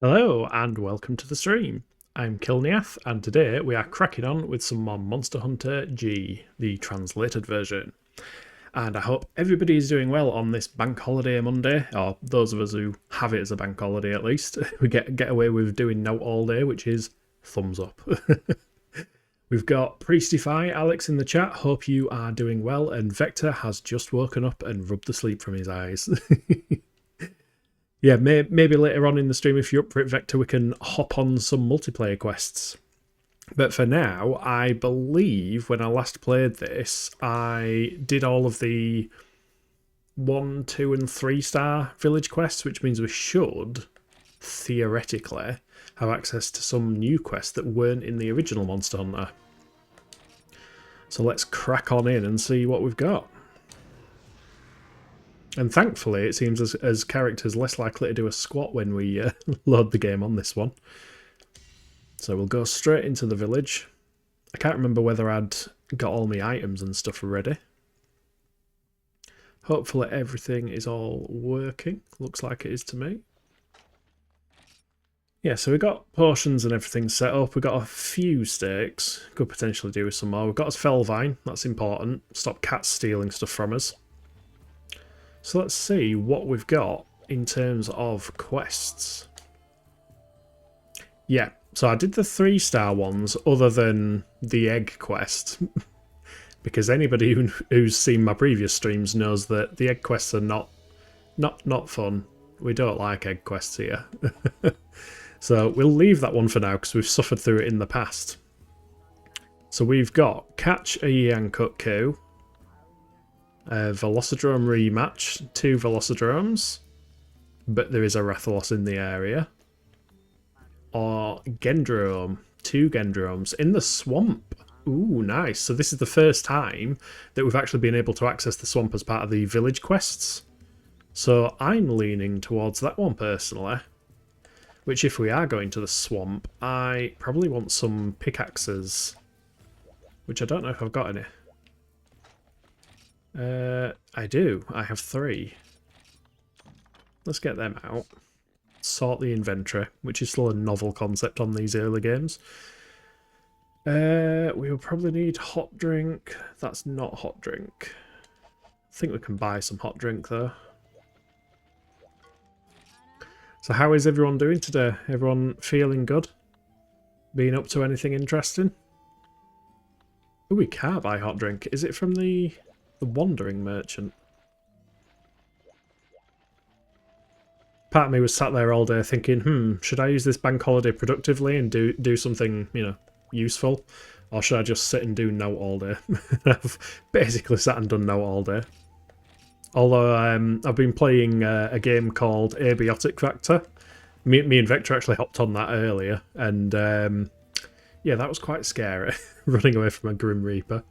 Hello and welcome to the stream. I'm Kilniath and today we are cracking on with some more Monster Hunter G, the translated version. And I hope everybody is doing well on this bank holiday Monday, or those of us who have it as a bank holiday at least. We get away with doing no all day, which is thumbs up. We've got Priestify Alex in the chat, hope you are doing well, and Vector has just woken up and rubbed the sleep from his eyes. Yeah, maybe later on in the stream, if you're up for it, Vector, we can hop on some multiplayer quests. But for now, I believe when I last played this, I did all of the 1, 2, and 3-star village quests, which means we should, theoretically, have access to some new quests that weren't in the original Monster Hunter. So let's crack on in and see what we've got. And thankfully, it seems as characters less likely to do a squat when we load the game on this one. So we'll go straight into the village. I can't remember whether I'd got all my items and stuff ready. Hopefully everything is all working. Looks like it is to me. Yeah, so we've got potions and everything set up. We've got a few stakes. Could potentially do with some more. We've got a Felvine. That's important. Stop cats stealing stuff from us. So let's see what we've got in terms of quests. Yeah, so I did the 3-star ones other than the egg quest. Because anybody who's seen my previous streams knows that the egg quests are not fun. We don't like egg quests here. So we'll leave that one for now because we've suffered through it in the past. So we've got Catch a Yankutku. Velocidrome rematch, 2 Velocidromes, but there is a Rathalos in the area. Or Gendrome, 2 Gendromes in the swamp. Ooh, nice. So this is the first time that we've actually been able to access the swamp as part of the village quests. So I'm leaning towards that one personally. Which if we are going to the swamp, I probably want some pickaxes. Which I don't know if I've got any. I do. I have 3. Let's get them out. Sort the inventory, which is still a novel concept on these early games. We will probably need hot drink. That's not hot drink. I think we can buy some hot drink though. So how is everyone doing today? Everyone feeling good? Been up to anything interesting? Oh, we can't buy hot drink. Is it from the wandering merchant? Part of me was sat there all day thinking, should I use this bank holiday productively and do something, useful? Or should I just sit and do no all day? I've basically sat and done no all day. Although I've been playing a game called Abiotic Factor. Me and Vector actually hopped on that earlier. And yeah, that was quite scary, running away from a Grim Reaper.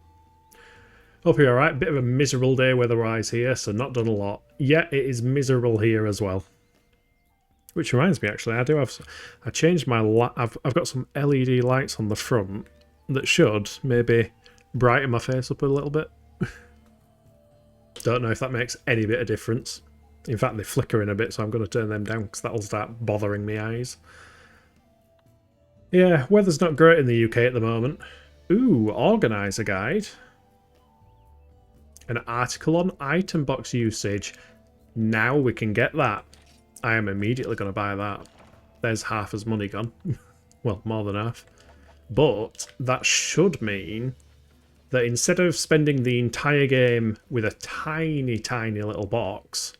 Hope you're alright. Bit of a miserable day weather-wise here, so not done a lot. Yeah, it is miserable here as well. Which reminds me, actually, I changed my I've got some LED lights on the front that should maybe brighten my face up a little bit. Don't know if that makes any bit of difference. In fact, they're flickering a bit, so I'm going to turn them down because that'll start bothering my eyes. Yeah, weather's not great in the UK at the moment. Ooh, organiser guide. An article on item box usage. Now we can get that. I am immediately going to buy that. There's half as money gone. Well, more than half. But that should mean that instead of spending the entire game with a tiny, tiny little box,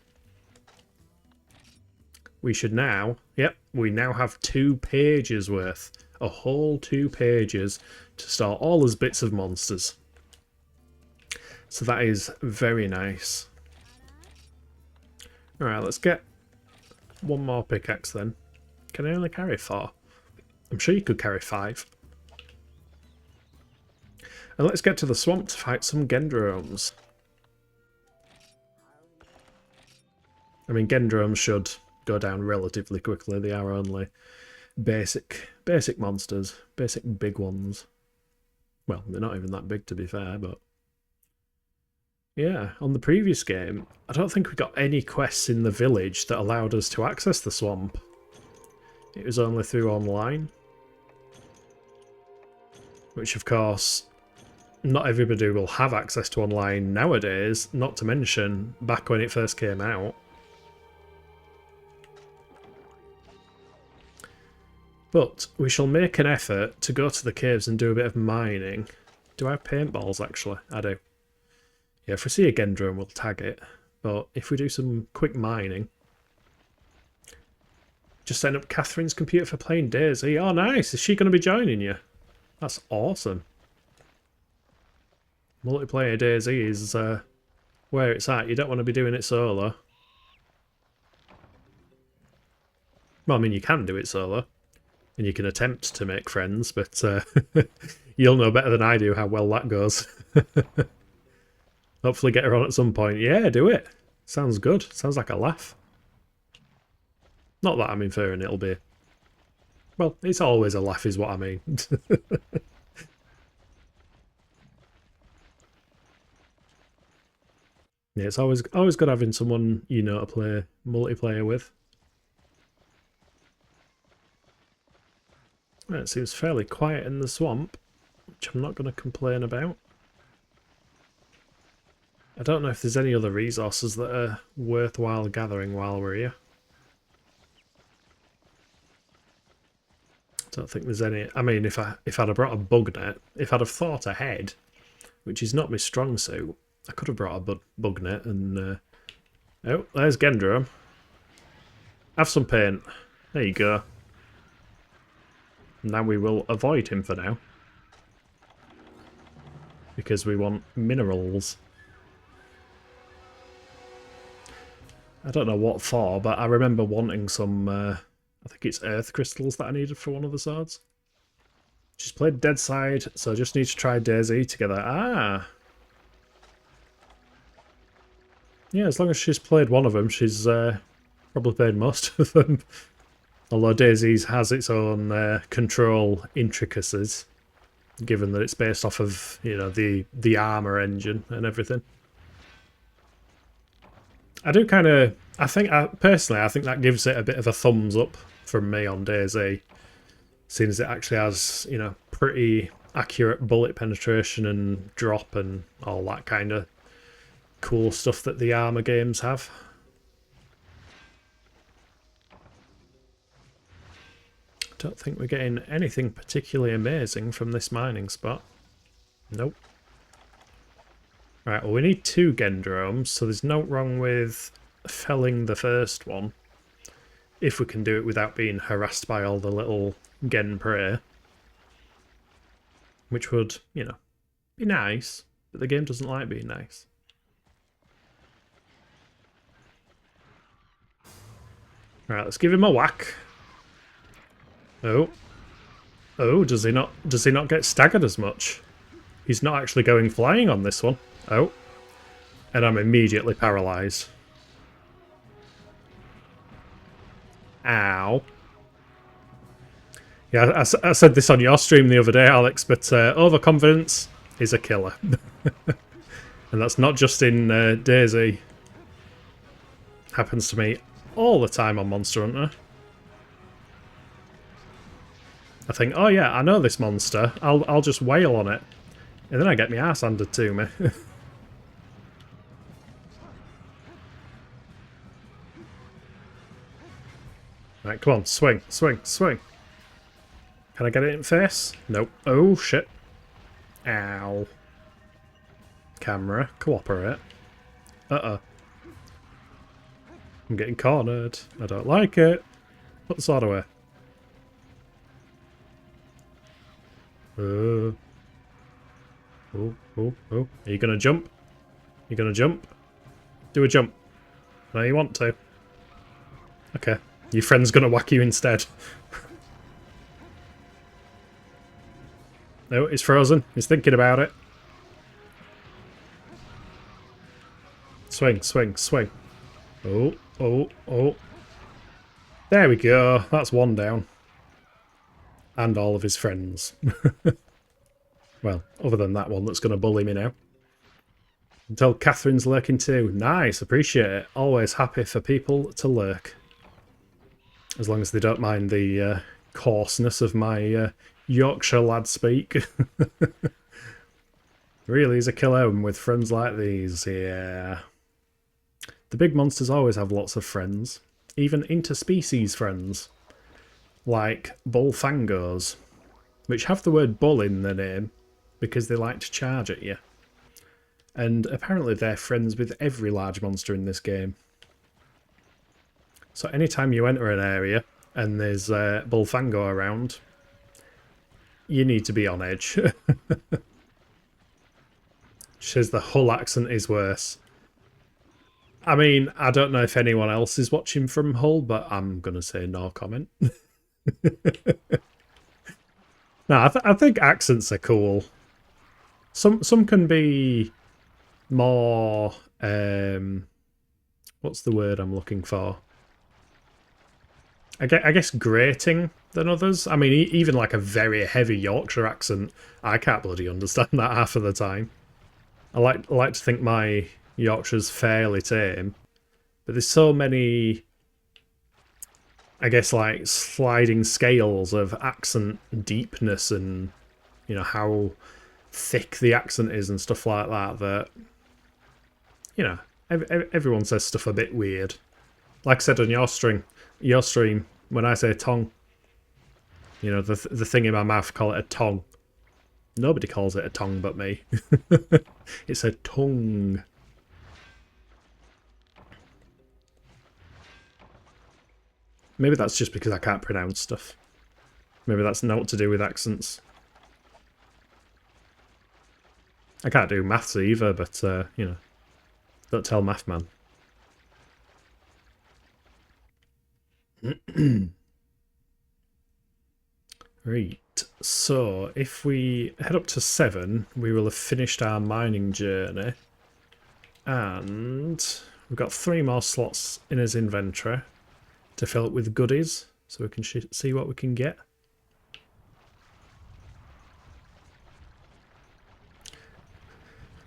we should now, we now have 2 pages worth. A whole 2 pages to store all those bits of monsters. So that is very nice. Alright, let's get one more pickaxe then. Can I only carry 4? I'm sure you could carry 5. And let's get to the swamp to fight some Gendromes. I mean, Gendromes should go down relatively quickly. They are only basic monsters. Basic big ones. Well, they're not even that big to be fair, but... Yeah, on the previous game, I don't think we got any quests in the village that allowed us to access the swamp. it was only through online. Which, of course, not everybody will have access to online nowadays, not to mention back when it first came out. But we shall make an effort to go to the caves and do a bit of mining. Do I have paintballs, actually? I do. Yeah, if we see a Gendrome, we'll tag it. But if we do some quick mining... Just setting up Catherine's computer for playing DayZ. Oh, nice! Is she going to be joining you? That's awesome. Multiplayer DayZ is where it's at. You don't want to be doing it solo. Well, I mean, you can do it solo. And you can attempt to make friends, but you'll know better than I do how well that goes. Hopefully get her on at some point. Yeah, do it. Sounds good. Sounds like a laugh. Not that I'm inferring it'll be... Well, it's always a laugh is what I mean. Yeah, it's always good having someone you know to play multiplayer with. Well, it seems fairly quiet in the swamp, which I'm not going to complain about. I don't know if there's any other resources that are worthwhile gathering while we're here. Don't think there's any... I mean, if I'd have brought a bug net, if I'd have thought ahead, which is not my strong suit, I could have brought a bug net and... Oh, there's Gendrome. Have some paint. There you go. Now we will avoid him for now. Because we want minerals. I don't know what for, but I remember wanting some... I think it's earth crystals that I needed for one of the swords. She's played Deadside, so I just need to try DayZ together. Ah! Yeah, as long as she's played one of them, she's probably played most of them. Although DayZ has its own control intricacies, given that it's based off of, you know, the armor engine and everything. I do kind of... personally, I think that gives it a bit of a thumbs up from me on DayZ, seeing as it actually has, you know, pretty accurate bullet penetration and drop and all that kind of cool stuff that the armor games have. Don't think we're getting anything particularly amazing from this mining spot. Nope. Right, well, we need 2 Gendromes, so there's no wrong with felling the first one, if we can do it without being harassed by all the little Gen prey. Which would, you know, be nice, but the game doesn't like being nice. Right, let's give him a whack. Oh. Oh, does he not get staggered as much? He's not actually going flying on this one. Oh. And I'm immediately paralysed. Ow. Yeah, I said this on your stream the other day, Alex, but overconfidence is a killer. And that's not just in DayZ. Happens to me all the time on Monster Hunter. I think, oh yeah, I know this monster. I'll just wail on it. And then I get my ass handed to me. Right, come on, swing, swing, swing. Can I get it in face? Nope. Oh, shit. Ow. Camera, cooperate. Uh-oh. I'm getting cornered. I don't like it. Put the sword away. Oh, oh, oh. Are you gonna jump? You gonna jump? Do a jump. No, you want to. Okay. Your friend's gonna whack you instead. No, he's frozen. He's thinking about it. Swing, swing, swing. Oh, oh, oh. There we go. That's one down. And all of his friends. Well, other than that one that's going to bully me now. Until Catherine's lurking too. Nice, appreciate it. Always happy for people to lurk. As long as they don't mind the coarseness of my Yorkshire lad speak. Really is a killer with friends like these, yeah. The big monsters always have lots of friends. Even interspecies friends. Like bullfangos, which have the word bull in their name because they like to charge at you. And apparently they're friends with every large monster in this game. So anytime you enter an area and there's a bullfango around, you need to be on edge. Says the Hull accent is worse. I mean, I don't know if anyone else is watching from Hull, but I'm going to say no comment. No, I think accents are cool. Some can be more... what's the word I'm looking for? I guess grating than others. I mean, even like a very heavy Yorkshire accent, I can't bloody understand that half of the time. I like to think my Yorkshire's fairly tame, but there's so many, I guess, like sliding scales of accent deepness and, you know, how thick the accent is and stuff like that, that, you know, everyone says stuff a bit weird. Like I said on your stream, when I say tongue, you know, the thing in my mouth, call it a tongue. Nobody calls it a tongue but me. It's a tongue. Maybe that's just because I can't pronounce stuff. Maybe that's not to do with accents. I can't do maths either, but, you know, don't tell math man. Right, so if we head up to 7, we will have finished our mining journey. And we've got 3 more slots in his inventory to fill up with goodies, so we can see what we can get.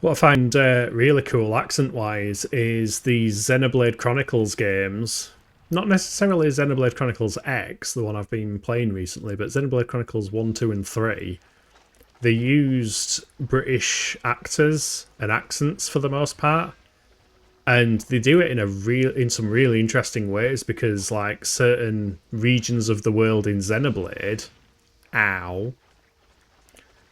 What I find really cool accent-wise is these Xenoblade Chronicles games. Not necessarily Xenoblade Chronicles X, the one I've been playing recently, but Xenoblade Chronicles 1, 2 and 3. They used British actors and accents for the most part. And they do it in some really interesting ways, because like certain regions of the world in Xenoblade,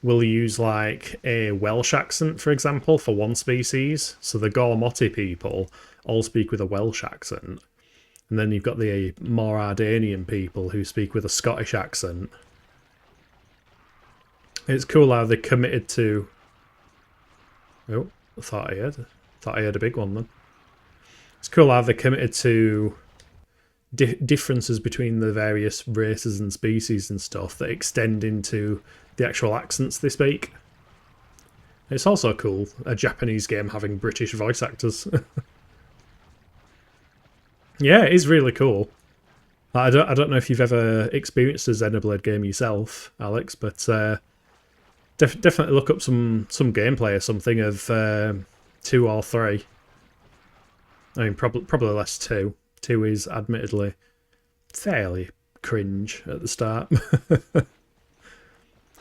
will use like a Welsh accent, for example, for one species. So the Gormoti people all speak with a Welsh accent. And then you've got the more Ardanian people who speak with a Scottish accent. It's cool how they're committed to... Oh, I thought I heard a big one then. It's cool how they're committed to differences between the various races and species and stuff that extend into the actual accents they speak. It's also cool, a Japanese game having British voice actors. Yeah, it is really cool. I don't know if you've ever experienced a Xenoblade game yourself, Alex, but definitely look up some gameplay or something of 2 or 3. I mean, probably less 2. 2 is admittedly fairly cringe at the start.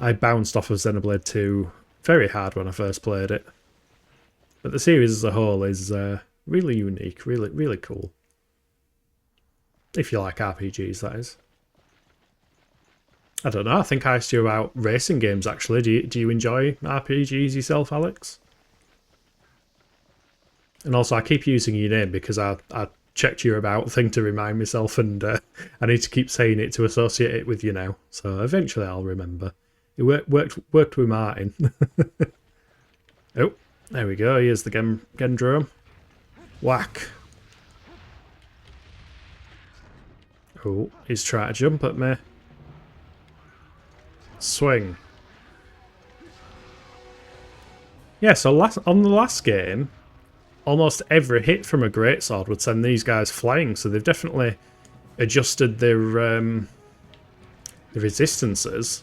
I bounced off of Xenoblade 2 very hard when I first played it. But the series as a whole is really unique, really cool. If you like RPGs, that is. I don't know, I think I asked you about racing games, actually. Do you enjoy RPGs yourself, Alex? And also, I keep using your name because I checked your about thing to remind myself, and I need to keep saying it to associate it with you now. So eventually I'll remember. It worked with Martin. Oh, there we go. Here's the Gendrome. Whack. Oh, he's trying to jump at me. Swing. Yeah, so on the last game, almost every hit from a greatsword would send these guys flying, so they've definitely adjusted their resistances,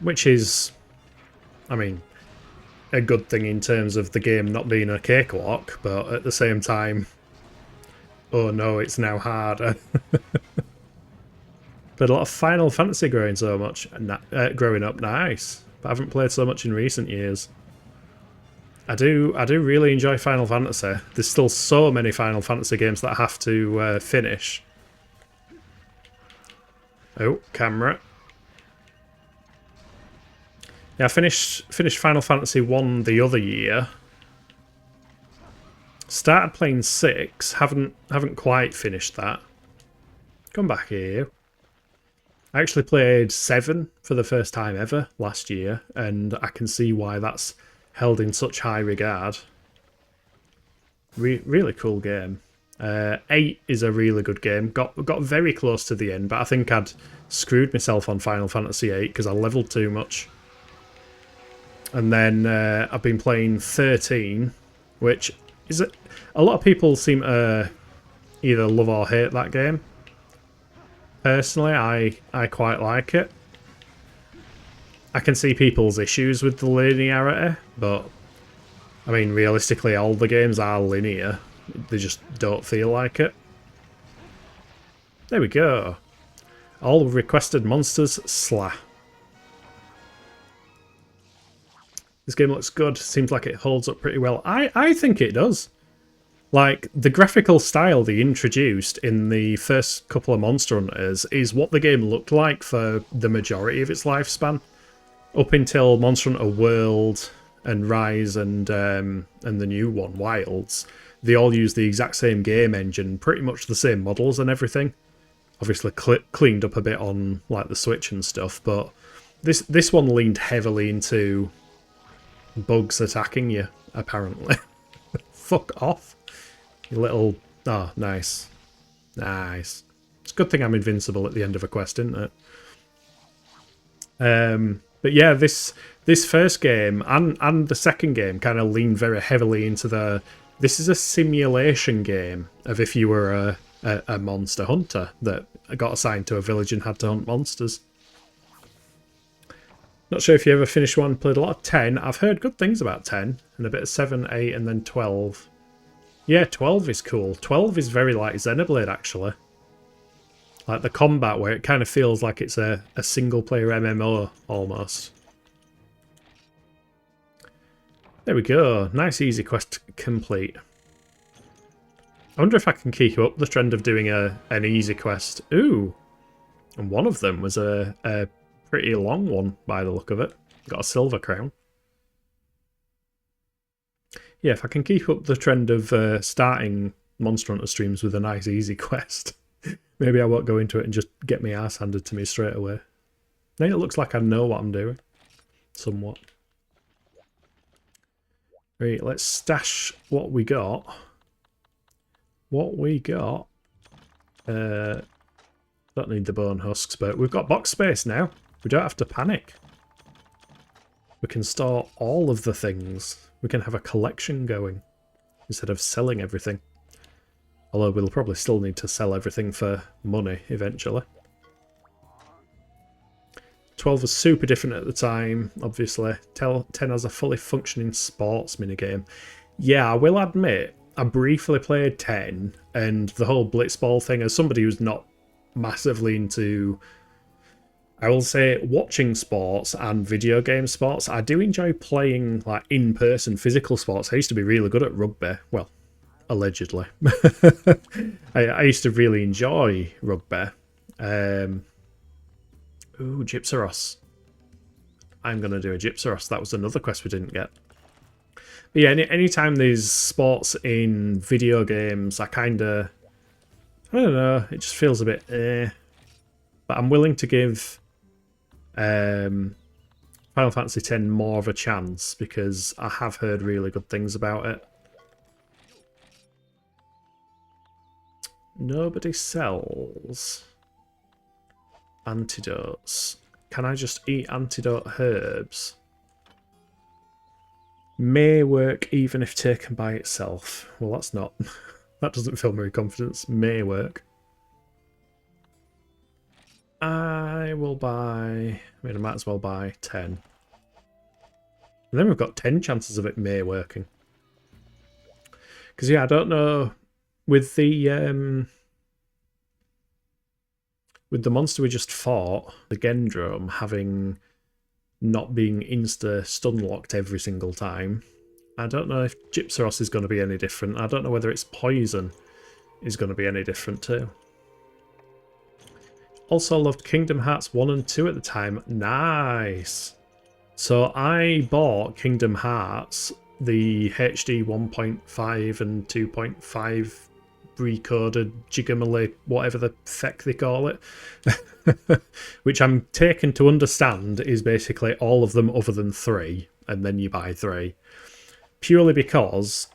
which is, I mean, a good thing in terms of the game not being a cakewalk, but at the same time, Oh no, it's now harder. Played a lot of Final Fantasy growing growing up. Nice, but I haven't played so much in recent years. I do really enjoy Final Fantasy. There's still so many Final Fantasy games that I have to finish. Oh, camera. Yeah, I finished Final Fantasy 1 the other year. Started playing 6, haven't quite finished that. Come back here. I actually played 7 for the first time ever last year, and I can see why that's held in such high regard. Really cool game. 8 is a really good game. Got very close to the end, but I think I'd screwed myself on Final Fantasy 8 because I leveled too much. And then I've been playing 13, which is a lot of people seem to either love or hate that game. Personally, I quite like it. I can see people's issues with the linearity, but I mean, realistically, all the games are linear. They just don't feel like it. There we go. All requested monsters sla. This game looks good. Seems like it holds up pretty well. I think it does. Like, the graphical style they introduced in the first couple of Monster Hunters is what the game looked like for the majority of its lifespan. Up until Monster Hunter World and Rise and the new one, Wilds, they all use the exact same game engine, pretty much the same models and everything. Obviously cleaned up a bit on like the Switch and stuff, but this one leaned heavily into bugs attacking you, apparently. Fuck off. You little... Oh, nice. Nice. It's a good thing I'm invincible at the end of a quest, isn't it? But yeah, this first game and the second game kind of lean very heavily into the... This is a simulation game of if you were a monster hunter that got assigned to a village and had to hunt monsters. Not sure if you ever finished one, played a lot of 10. I've heard good things about 10, and a bit of 7, 8, and then 12. Yeah, 12 is cool. 12 is very like Xenoblade, actually. Like the combat, where it kind of feels like it's a single-player MMO, almost. There we go. Nice, easy quest complete. I wonder if I can keep up the trend of doing an easy quest. Ooh! And one of them was a pretty long one, by the look of it. Got a silver crown. Yeah, if I can keep up the trend of starting Monster Hunter streams with a nice easy quest, maybe I won't go into it and just get my ass handed to me straight away. Now it looks like I know what I'm doing. Somewhat. Right, let's stash what we got. What we got... don't need the bone husks, but we've got box space now. We don't have to panic. We can store all of the things. We can have a collection going instead of selling everything. Although we'll probably still need to sell everything for money eventually. 12 was super different at the time, obviously. 10 has a fully functioning sports minigame. Yeah, I will admit, I briefly played 10, and the whole blitzball thing, as somebody who's not massively into... I will say, watching sports and video game sports, I do enjoy playing like in-person physical sports. I used to be really good at rugby. Well, allegedly. I used to really enjoy rugby. Ooh, Gypsaros. I'm going to do a Gypsaros. That was another quest we didn't get. But yeah, anytime there's sports in video games, I kind of... I don't know, it just feels a bit But I'm willing to give... Final Fantasy X more of a chance because I have heard really good things about it. Nobody sells antidotes. Can I just eat antidote herbs? May work even if taken by itself. Well, that's not... that doesn't fill me with confidence. May work. I will buy... I mean, I might as well buy 10. And then we've got 10 chances of it may working. Because, yeah, I don't know with the monster we just fought, the Gendrome, having not being insta stun locked every single time, I don't know if Gypsaros is going to be any different. I don't know whether its poison is going to be any different too. Also loved Kingdom Hearts 1 and 2 at the time. Nice! So I bought Kingdom Hearts, the HD 1.5 and 2.5 recoded Jigamale, whatever the feck they call it, which I'm taken to understand is basically all of them other than 3, and then you buy 3. Purely because,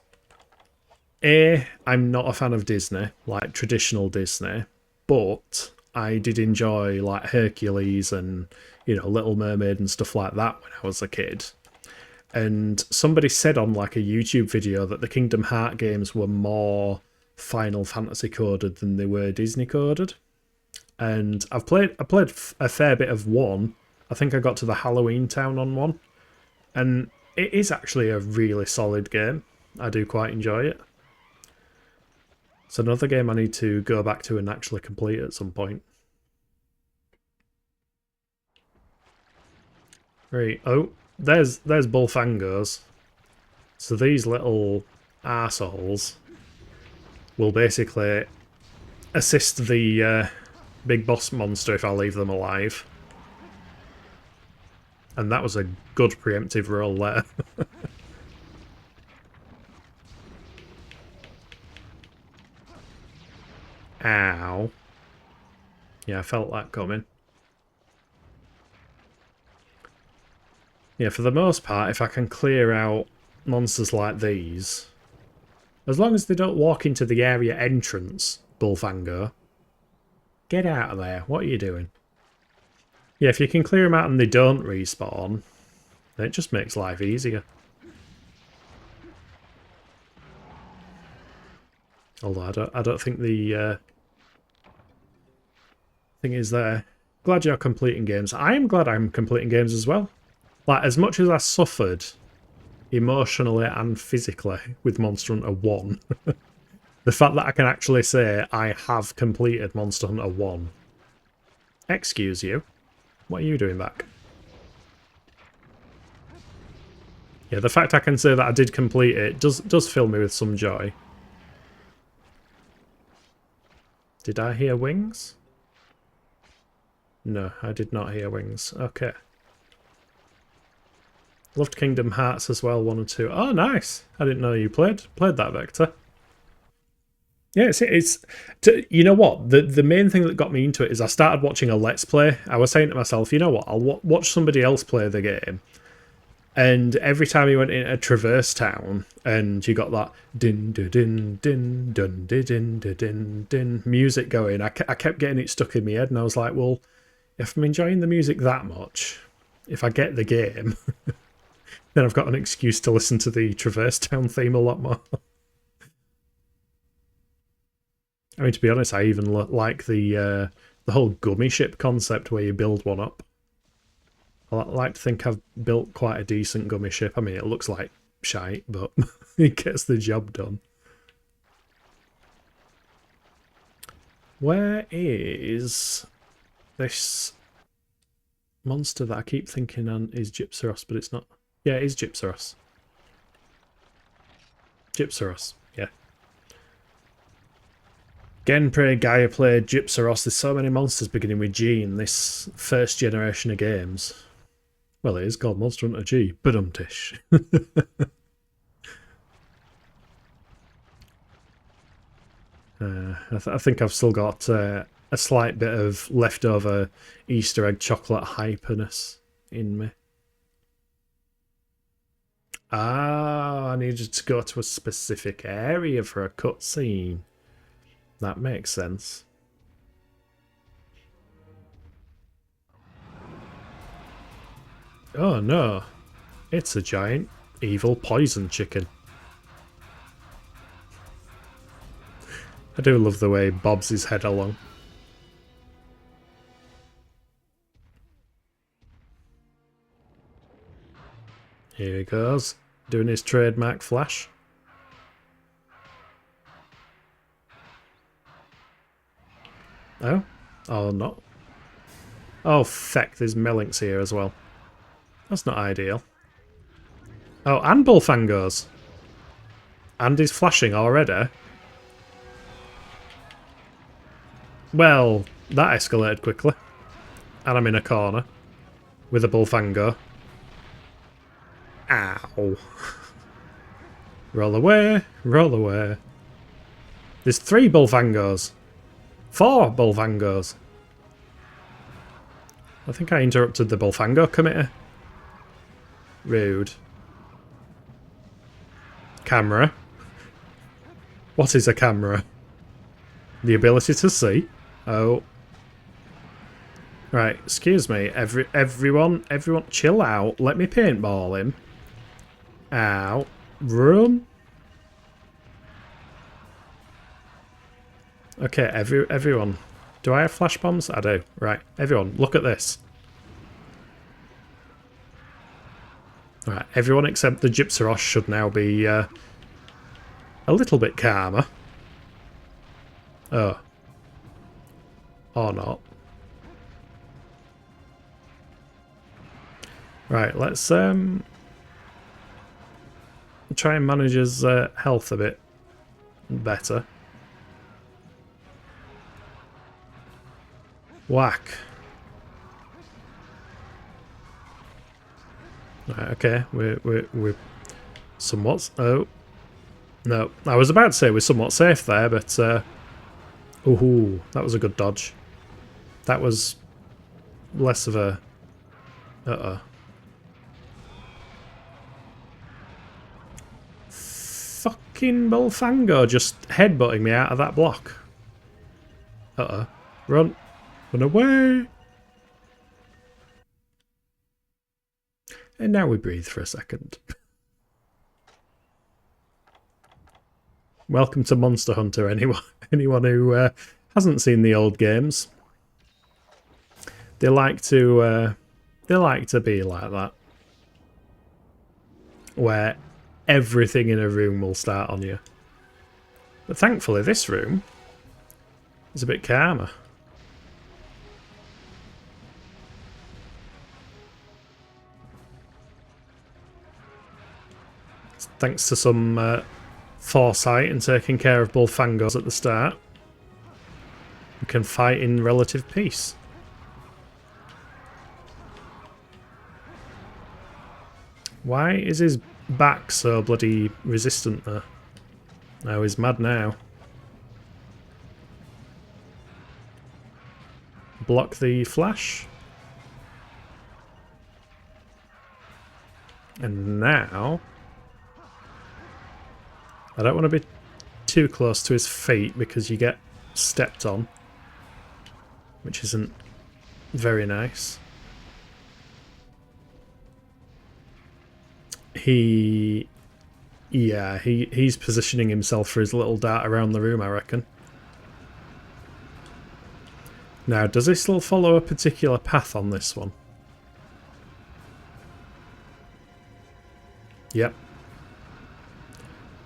A, I'm not a fan of Disney, like traditional Disney, but I did enjoy like Hercules and, you know, Little Mermaid and stuff like that when I was a kid. And somebody said on like a YouTube video that the Kingdom Hearts games were more Final Fantasy coded than they were Disney coded. And I played a fair bit of 1. I think I got to the Halloween Town on 1. And it is actually a really solid game. I do quite enjoy it. It's another game I need to go back to and actually complete at some point. Right, oh, there's Bullfangos. So these little arseholes will basically assist the big boss monster if I leave them alive. And that was a good preemptive roll there. Ow. Yeah, I felt that coming. Yeah, for the most part, if I can clear out monsters like these, as long as they don't walk into the area entrance, Bullfango, get out of there. What are you doing? Yeah, if you can clear them out and they don't respawn, then it just makes life easier. Although I don't think the thing is there. Glad you're completing games. I am glad I'm completing games as well. Like, as much as I suffered emotionally and physically with Monster Hunter 1, the fact that I can actually say I have completed Monster Hunter 1. Excuse you. What are you doing back? Yeah, the fact I can say that I did complete it does fill me with some joy. Did I hear wings? No, I did not hear wings. Okay. Loved Kingdom Hearts as well, 1 and 2. Oh, nice! I didn't know you played that, Vector. Yeah, it's you know what? The main thing that got me into it is I started watching a Let's Play. I was saying to myself, you know what? I'll watch somebody else play the game. And every time you went in a Traverse Town and you got that din din din din dun din din din din music going, I kept getting it stuck in my head, and I was like, well, if I'm enjoying the music that much, if I get the game, then I've got an excuse to listen to the Traverse Town theme a lot more. I mean, to be honest, I even like the whole gummy ship concept where you build one up. I like to think I've built quite a decent gummy ship. I mean, it looks like shite, but it gets the job done. Where is this monster that I keep thinking is Gypsaros, but it's not? Yeah, it is Gypsaros. Gypsaros, yeah. Genpre, Gaia played Gypsaros. There's so many monsters beginning with G in this first generation of games. Well, it is called Monster Hunter G, but I think I've still got a slight bit of leftover Easter egg chocolate hyperness in me. Ah, I needed to go to a specific area for a cutscene. That makes sense. Oh no, it's a giant evil poison chicken. I do love the way he bobs his head along. Here he goes, doing his trademark flash. Oh? Oh, not. Oh, feck, there's Melinks here as well. That's not ideal. Oh, and Bullfangos. And he's flashing already. Well, that escalated quickly. And I'm in a corner. With a Bullfango. Ow. Roll away, roll away. There's 3 Bullfangos. 4 Bullfangos. I think I interrupted the Bullfango committee. Rude. Camera. What is a camera? The ability to see. Oh. Right, excuse me. Everyone, chill out. Let me paintball him. Ow. Run. Okay, everyone. Do I have flash bombs? I do. Right, everyone, look at this. Right, everyone except the Gypsyrosh should now be a little bit calmer. Oh. Or not. Right, let's try and manage his health a bit better. Whack. Right, okay, we're somewhat. Oh, no, I was about to say we're somewhat safe there, but ooh, that was a good dodge. That was less of a. Fucking Bullfango just headbutting me out of that block. Run. Run away. And now we breathe for a second. Welcome to Monster Hunter, anyone who hasn't seen the old games. They like to be like that. Where everything in a room will start on you. But thankfully this room is a bit calmer. Thanks to some foresight and taking care of Bullfangos at the start, we can fight in relative peace. Why is his back so bloody resistant there? Oh, he's mad now. Block the flash. And now I don't want to be too close to his feet because you get stepped on, which isn't very nice. He's positioning himself for his little dart around the room, I reckon. Now, does he still follow a particular path on this one? Yep.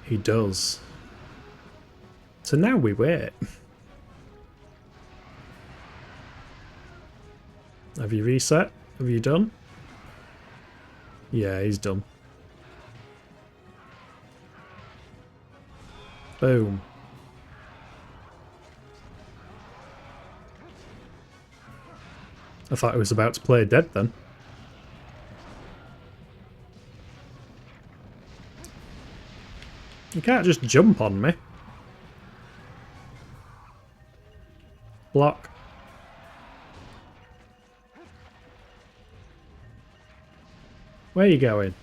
He does. So now we wait. Have you reset? Have you done? Yeah, he's done. Boom. I thought he was about to play dead then. You can't just jump on me. Block. Where are you going?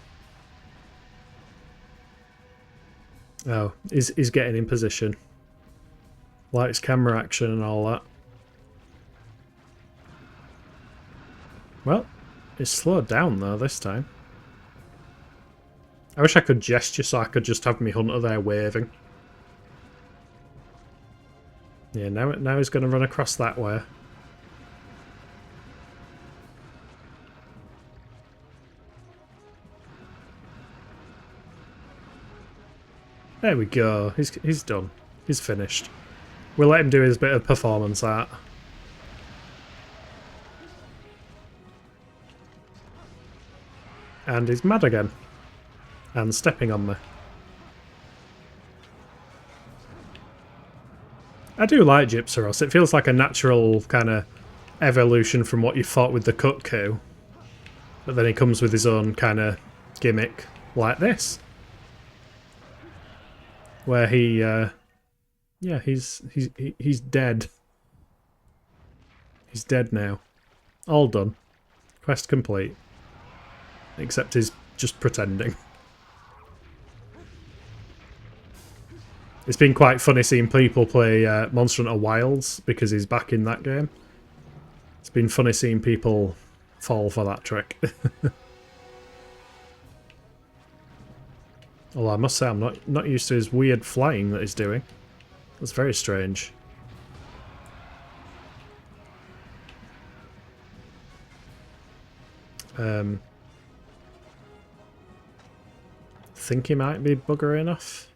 Oh, he's getting in position. Likes camera action and all that. Well, it's slowed down though this time. I wish I could gesture so I could just have my hunter there waving. Yeah, now he's going to run across that way. There we go. He's done. He's finished. We'll let him do his bit of performance art. And he's mad again. And stepping on me. I do like Gypsaros. It feels like a natural kind of evolution from what you thought with the Kutku. But then he comes with his own kind of gimmick like this. Where he, yeah, he's dead. He's dead now. All done. Quest complete. Except he's just pretending. It's been quite funny seeing people play Monster Hunter Wilds because he's back in that game. It's been funny seeing people fall for that trick. Although I must say I'm not used to his weird flying that he's doing. That's very strange. Think he might be buggering off.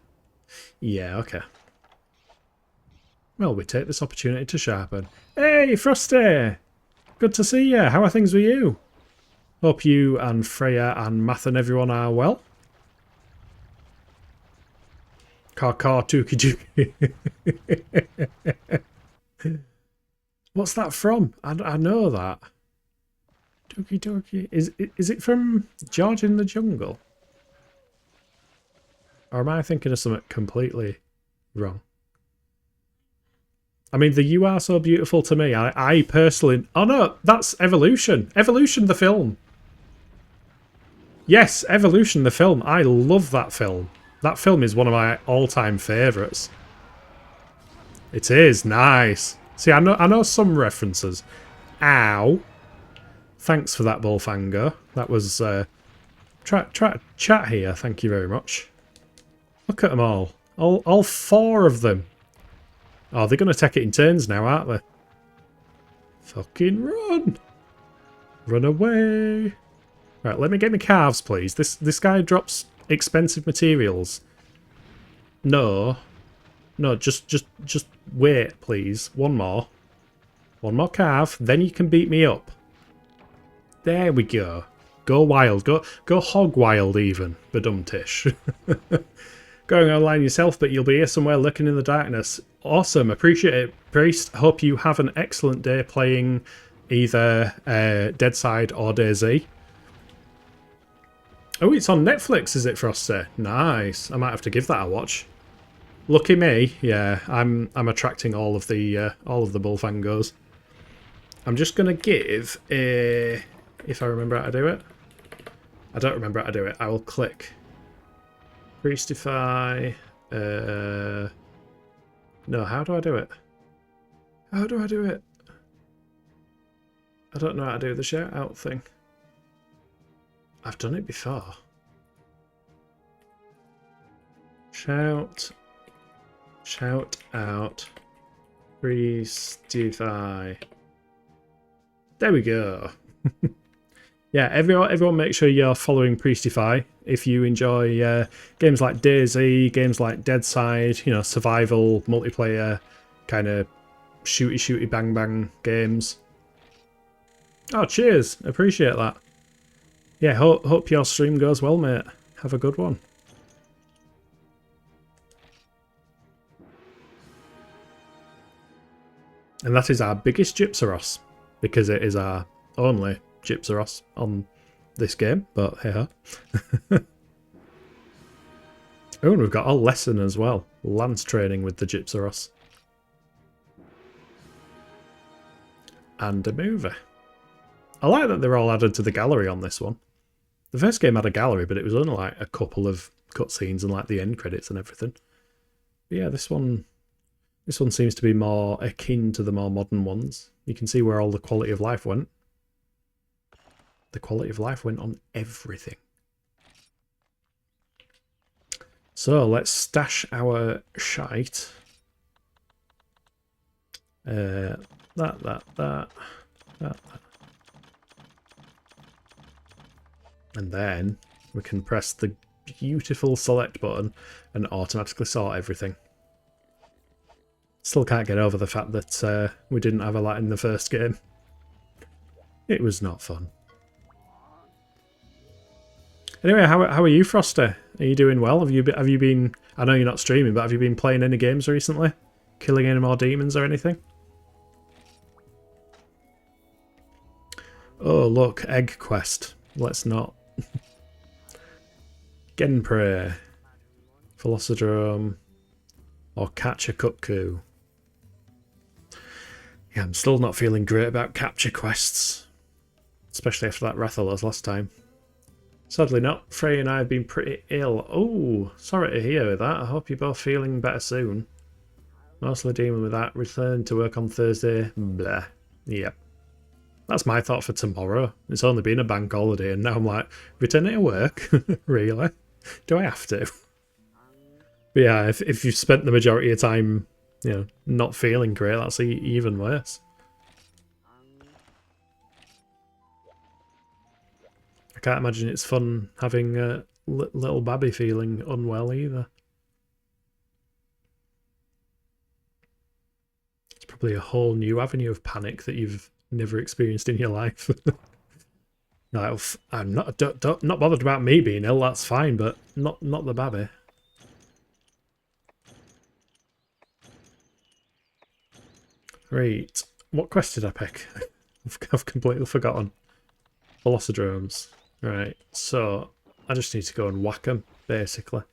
Yeah, okay. Well, we take this opportunity to sharpen. Hey, Frosty! Good to see you. How are things with you? Hope you and Freya and Math and everyone are well. Car Tuki Juki. What's that from? I know that. Dookie Dookie. Is it from George in the Jungle? Or am I thinking of something completely wrong? I mean, the You Are So Beautiful to me, I personally... Oh no, that's Evolution. Evolution the film. Yes, Evolution the film. I love that film. That film is one of my all-time favourites. It is, nice. See, I know some references. Ow. Thanks for that, Bullfango. That was... try to chat here, thank you very much. Look at them all. All four of them. Oh, they're going to take it in turns now, aren't they? Fucking run. Run away. Right, let me get my calves, please. This guy drops expensive materials. No. No, just wait, please. One more. One more calf, then you can beat me up. There we go. Go wild. Go hog wild even. Badum-tish. Going online yourself, but you'll be here somewhere lurking in the darkness. Awesome. Appreciate it, Priest. Hope you have an excellent day playing either Deadside or DayZ. Oh, it's on Netflix, is it, Frosty? Nice. I might have to give that a watch. Lucky me. Yeah, I'm attracting all of the Bullfangos. I'm just gonna give a... If I remember how to do it. I don't remember how to do it. I will click. Priestify. No, how do I do it? How do I do it? I don't know how to do the shout out thing. I've done it before. Shout out. Priestify. There we go. Yeah, everyone make sure you're following Priestify if you enjoy games like DayZ, games like Deadside, you know, survival, multiplayer, kind of shooty bang bang games. Oh, cheers. Appreciate that. Yeah, hope your stream goes well, mate. Have a good one. And that is our biggest Gypsaros, because it is our only Gypsaros on this game, but hey ho. Oh, and we've got a lesson as well. Lance training with the Gypsaros. And a movie. I like that they're all added to the gallery on this one. The first game had a gallery, but it was only like a couple of cutscenes and like the end credits and everything. But yeah, this one seems to be more akin to the more modern ones. You can see where all the quality of life went. The quality of life went on everything. So let's stash our shite. That. And then we can press the beautiful select button and automatically sort everything. Still can't get over the fact that we didn't have a lot in the first game. It was not fun. Anyway, how are you, Frosty? Are you doing well? Have you been? I know you're not streaming, but have you been playing any games recently? Killing any more demons or anything? Oh look, egg quest. Let's not. Genprey, Velocidrome, or catch a cuckoo. Yeah, I'm still not feeling great about capture quests, especially after that Rathalos last time. Sadly not. Frey and I have been pretty ill. Oh, sorry to hear that. I hope you're both feeling better soon. Mostly dealing with that. Return to work on Thursday. Blah. Yep. That's my thought for tomorrow. It's only been a bank holiday and now I'm like, returning to work? Really? Do I have to? But yeah, if you've spent the majority of time, you know, not feeling great, that's even worse. I can't imagine it's fun having little Babby feeling unwell either. It's probably a whole new avenue of panic that you've never experienced in your life. No, I'm not not bothered about me being ill. That's fine, but not the Babby. Right, what quest did I pick? I've completely forgotten. Velocidromes. Right, so I just need to go and whack them, basically.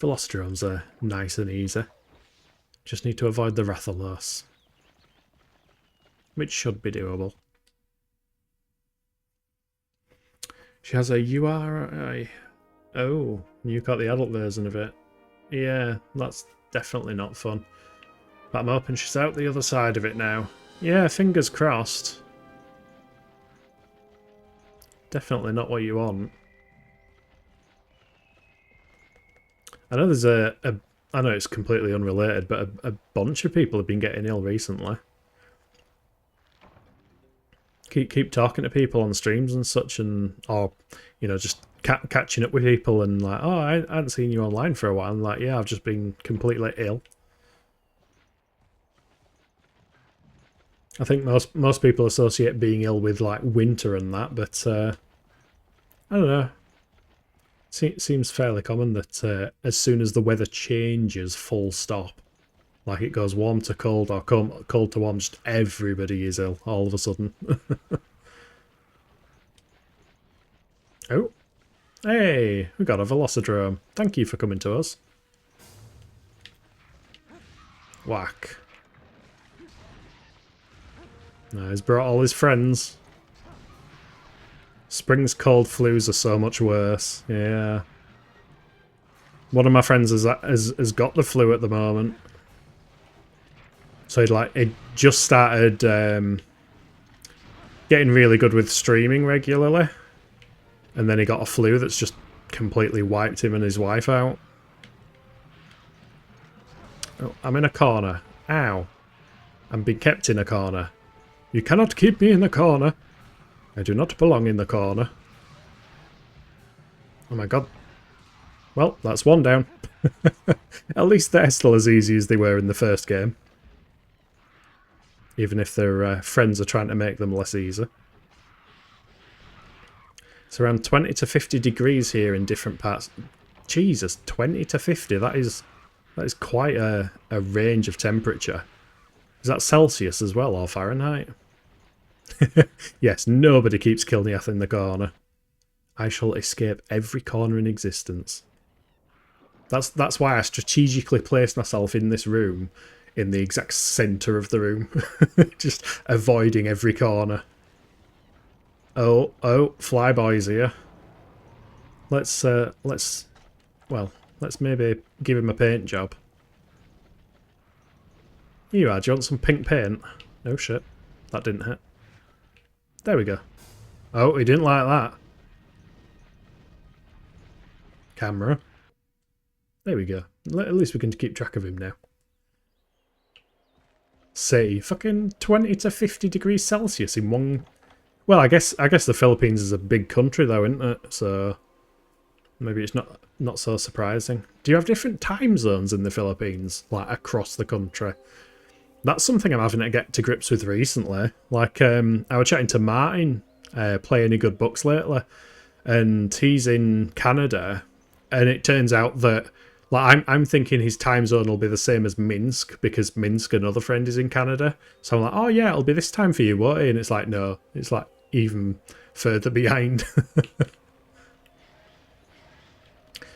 Velocidromes are nice and easy. Just need to avoid the Rathalos, which should be doable. She has a URI. Oh, you got the adult version of it. Yeah, that's definitely not fun. But I'm hoping she's out the other side of it now. Yeah, fingers crossed. Definitely not what you want. I know there's I know it's completely unrelated, but a bunch of people have been getting ill recently. Keep talking to people on streams and such, and or you know, just catching up with people and like, oh, I hadn't seen you online for a while. And like, yeah, I've just been completely ill. I think most people associate being ill with like winter and that, but I don't know. Seems fairly common that as soon as the weather changes, full stop, like it goes warm to cold or cold to warm, just everybody is ill all of a sudden. Oh, hey, we got a Velocidrome. Thank you for coming to us. Whack. No, he's brought all his friends. Spring's cold flus are so much worse. Yeah. One of my friends has got the flu at the moment. So he just started getting really good with streaming regularly. And then he got a flu that's just completely wiped him and his wife out. Oh, I'm in a corner. Ow. I'm being kept in a corner. You cannot keep me in the corner. I do not belong in the corner. Oh my god. Well, that's one down. At least they're still as easy as they were in the first game. Even if their friends are trying to make them less easy. It's around 20 to 50 degrees here in different parts. Jesus, 20 to 50. That is quite a range of temperature. Is that Celsius as well, or Fahrenheit? Yes, nobody keeps Kilniath in the corner. I shall escape every corner in existence. That's why I strategically placed myself in this room, in the exact centre of the room. Just avoiding every corner. Oh, Flyboy's here. Let's maybe give him a paint job. Here you are, do you want some pink paint? Oh shit, that didn't hit. There we go. Oh, he didn't like that. Camera. There we go. At least we can keep track of him now. Say, fucking 20 to 50 degrees Celsius in one... Well, I guess the Philippines is a big country though, isn't it? So maybe it's not so surprising. Do you have different time zones in the Philippines, like across the country? That's something I'm having to get to grips with recently. Like, I was chatting to Martin, Play Any Good Books lately, and he's in Canada, and it turns out that like I'm thinking his time zone will be the same as Minsk because Minsk, another friend, is in Canada. So I'm like, oh yeah, it'll be this time for you, won't it? And it's like, no, it's like even further behind.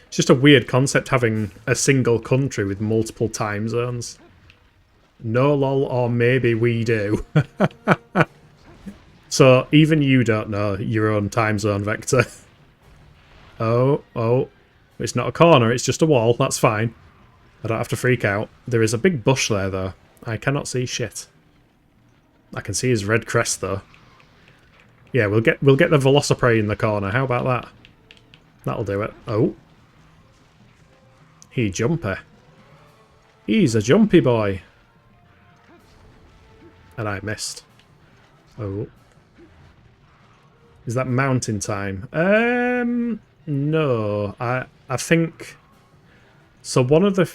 It's just a weird concept having a single country with multiple time zones. No lol, or maybe we do. So even you don't know your own time zone, Vector. Oh. It's not a corner, it's just a wall. That's fine. I don't have to freak out. There is a big bush there, though. I cannot see shit. I can see his red crest, though. Yeah, we'll get the Velociprey in the corner. How about that? That'll do it. Oh. He jumpy. He's a jumpy boy. And I missed. Oh. Is that mountain time? No. I think... So one of the...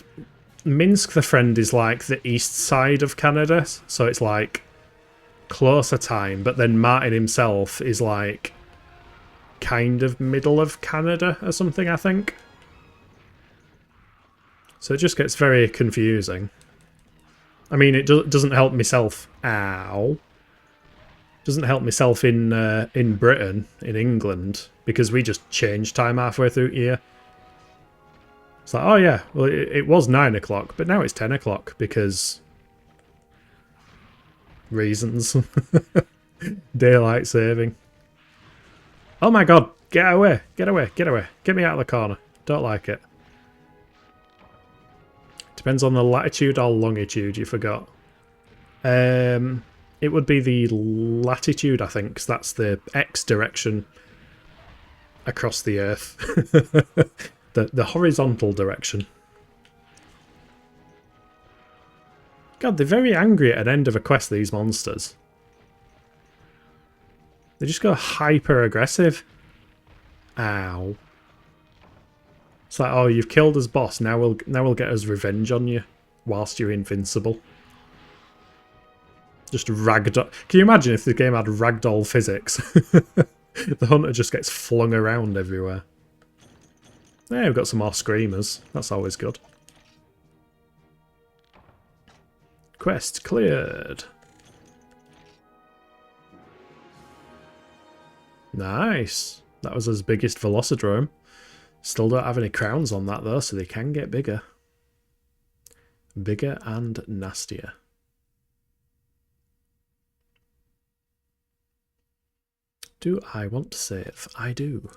Minsk, the friend, is like the east side of Canada. So it's like closer time. But then Martin himself is like kind of middle of Canada or something, I think. So it just gets very confusing. I mean, it doesn't help myself. Ow. Doesn't help myself in Britain, in England, because we just changed time halfway through here. It's like, oh yeah, well it was 9 o'clock, but now it's 10 o'clock because reasons. Daylight saving. Oh my god, get away, get away, get away. Get me out of the corner. Don't like it. Depends on the latitude or longitude, you forgot. It would be the latitude, I think, because that's the X direction across the Earth. the horizontal direction. God, they're very angry at an end of a quest, these monsters. They just go hyper aggressive. Ow. It's like, oh, you've killed us, boss. Now we'll get us revenge on you whilst you're invincible. Just ragdoll. Can you imagine if the game had ragdoll physics? The hunter just gets flung around everywhere. Yeah, we've got some more screamers. That's always good. Quest cleared. Nice. That was his biggest Velocidrome. Still don't have any crowns on that though, so they can get bigger. Bigger and nastier. Do I want to save? I do.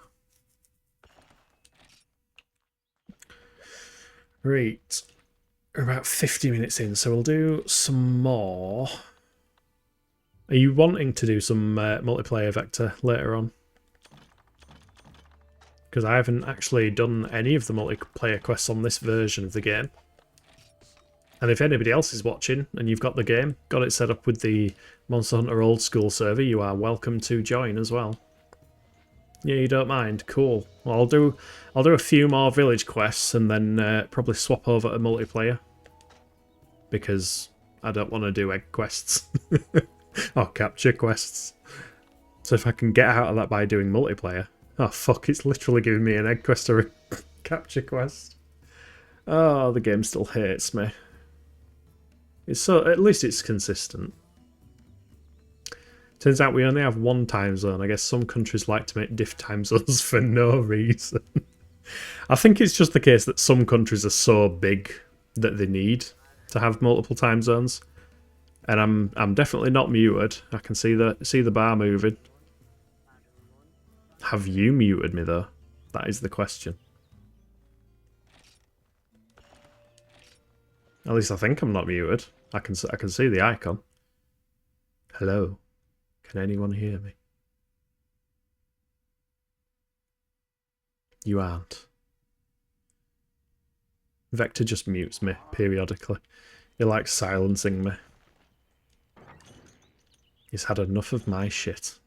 Right. We're about 50 minutes in, so we'll do some more. Are you wanting to do some multiplayer, Vector, later on? Because I haven't actually done any of the multiplayer quests on this version of the game. And if anybody else is watching and you've got the game, got it set up with the Monster Hunter Old School server, you are welcome to join as well. Yeah, you don't mind? Cool. Well, I'll do a few more village quests and then probably swap over to multiplayer. Because I don't want to do egg quests. Or capture quests. So if I can get out of that by doing multiplayer... Oh fuck, it's literally giving me an egg quest or a capture quest. Oh, the game still hates me. It's so, at least it's consistent. Turns out we only have one time zone. I guess some countries like to make diff time zones for no reason. I think it's just the case that some countries are so big that they need to have multiple time zones. And I'm definitely not muted. I can see the bar moving. Have you muted me though? That is the question. At least I think I'm not muted. I can see the icon. Hello. Can anyone hear me? You aren't. Vector just mutes me periodically. He likes silencing me. He's had enough of my shit.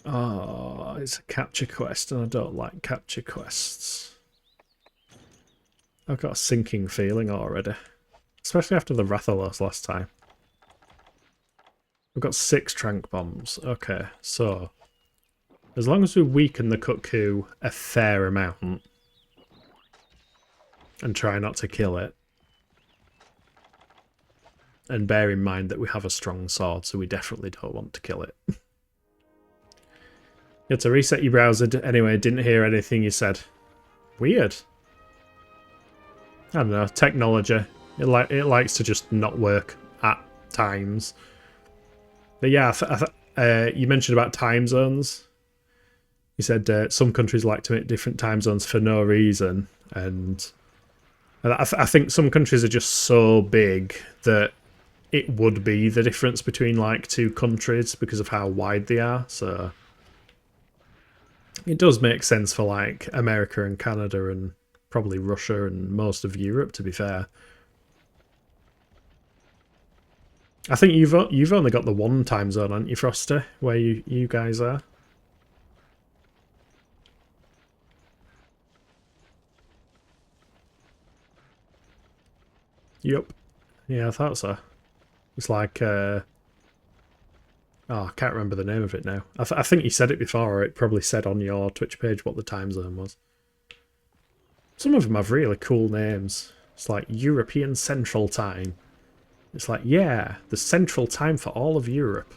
Oh, it's a capture quest and I don't like capture quests. I've got a sinking feeling already. Especially after the Rathalos last time. We've got 6 trank bombs. Okay, so as long as we weaken the cuckoo a fair amount and try not to kill it, and bear in mind that we have a strong sword, so we definitely don't want to kill it. You had to reset your browser anyway, didn't hear anything you said. Weird. I don't know, technology. It likes to just not work at times. But yeah, you mentioned about time zones. You said some countries like to make different time zones for no reason, and I think some countries are just so big that it would be the difference between like 2 countries because of how wide they are. So it does make sense for like America and Canada and probably Russia and most of Europe, to be fair. I think you've only got the one time zone, haven't you, Frosty, where you guys are? Yup. Yeah, I thought so. It's like, oh, I can't remember the name of it now. I think you said it before, or it probably said on your Twitch page what the time zone was. Some of them have really cool names. It's like European Central Time. It's like, yeah, the central time for all of Europe.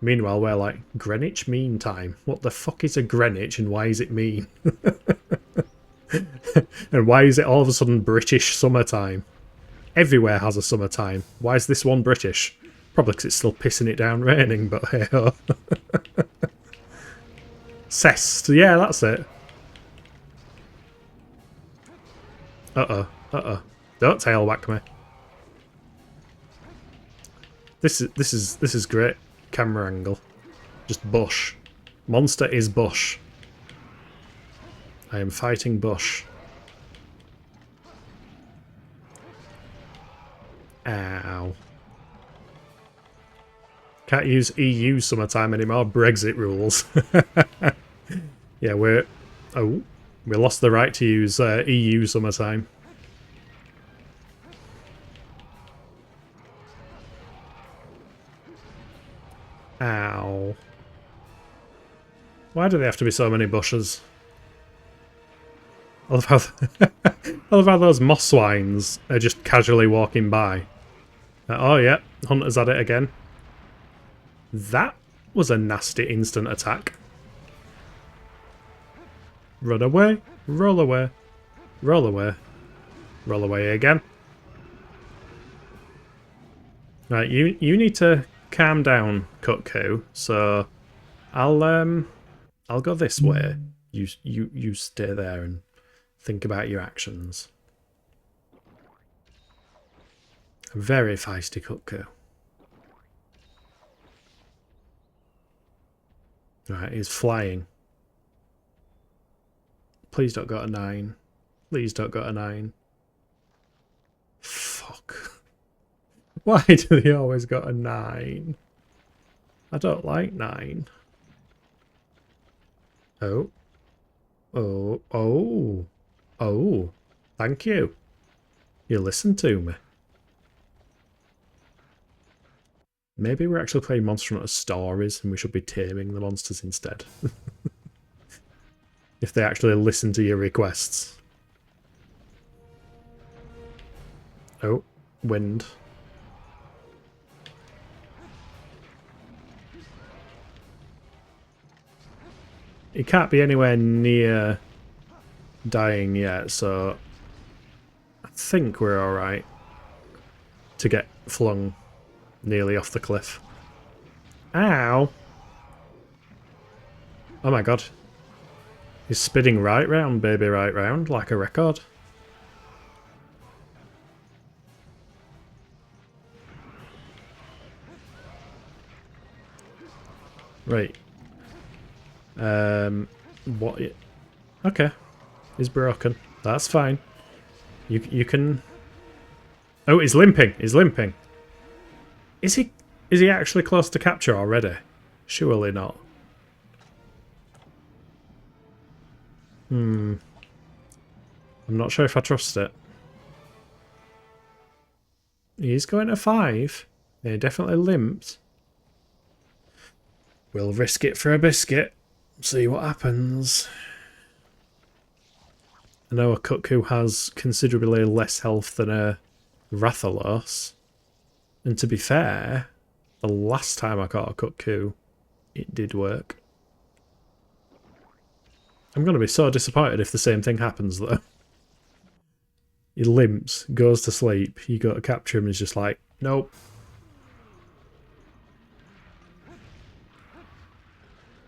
Meanwhile, we're like, Greenwich Mean Time. What the fuck is a Greenwich and why is it mean? And why is it all of a sudden British summertime? Everywhere has a summertime. Why is this one British? Probably because it's still pissing it down raining, but hey ho. Cest, yeah, that's it. Uh-oh. Don't tail whack me. This is great camera angle. Just bush. Monster is bush. I am fighting bush. Ow. Can't use EU summertime anymore. Brexit rules. Yeah, we lost the right to use EU summertime. Ow. Why do they have to be so many bushes? I love how those moss swines are just casually walking by. Oh yeah, Hunter's at it again. That was a nasty instant attack. Run away, roll away, roll away, roll away again. Right, you need to calm down, Cuckoo. So I'll go this way. You stay there and think about your actions. Very feisty Cuckoo. Right, he's flying. Please don't go to 9. Please don't go to 9. Fuck. Why do they always go to 9? I don't like 9. Oh. Oh. Oh. Oh. Thank you. You listened to me. Maybe we're actually playing Monster Hunter Stories and we should be taming the monsters instead. If they actually listen to your requests. Oh, wind. It can't be anywhere near dying yet, so I think we're alright to get flung nearly off the cliff. Ow! Oh my god. He's spinning right round, baby, right round, like a record. Right. What? Okay. He's broken. That's fine. You can... Oh, he's limping. He's limping. Is he actually close to capture already? Surely not. I'm not sure if I trust it. He's going to 5. He definitely limped. We'll risk it for a biscuit. See what happens. I know a cuckoo has considerably less health than a Rathalos. And to be fair, the last time I caught a cuckoo, it did work. I'm going to be so disappointed if the same thing happens, though. He limps, goes to sleep, you go to capture him and he's just like, nope.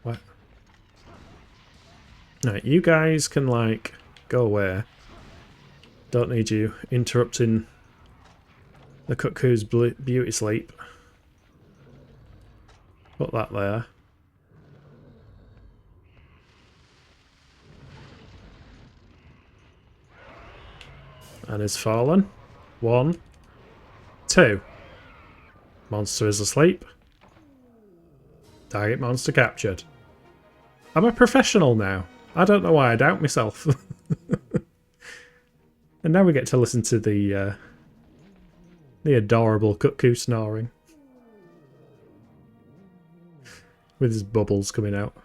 What? Right, you guys can, like, go away. Don't need you interrupting the cuckoo's beauty sleep. Put that there. And is fallen. 1, 2. Monster is asleep. Target monster captured. I'm a professional now. I don't know why I doubt myself. And now we get to listen to the adorable cuckoo snoring. With his bubbles coming out.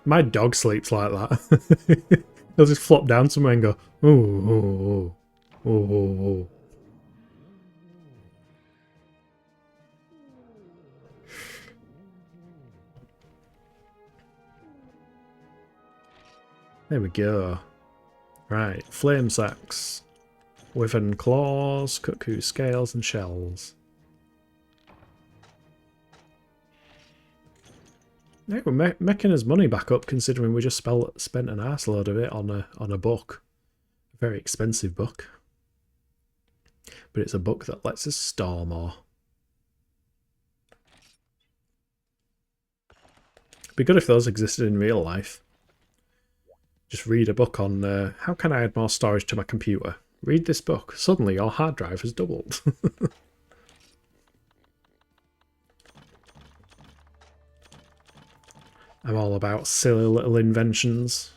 My dog sleeps like that. He'll just flop down somewhere and go, ooh, ooh, ooh, ooh, ooh. There we go. Right, flame sacks. Wyvern claws, cuckoo scales and shells. Yeah, we're making his money back up considering we just spent an arseload of it on a book. A very expensive book. But it's a book that lets us store more. It'd be good if those existed in real life. Just read a book on how can I add more storage to my computer. Read this book. Suddenly your hard drive has doubled. I'm all about silly little inventions.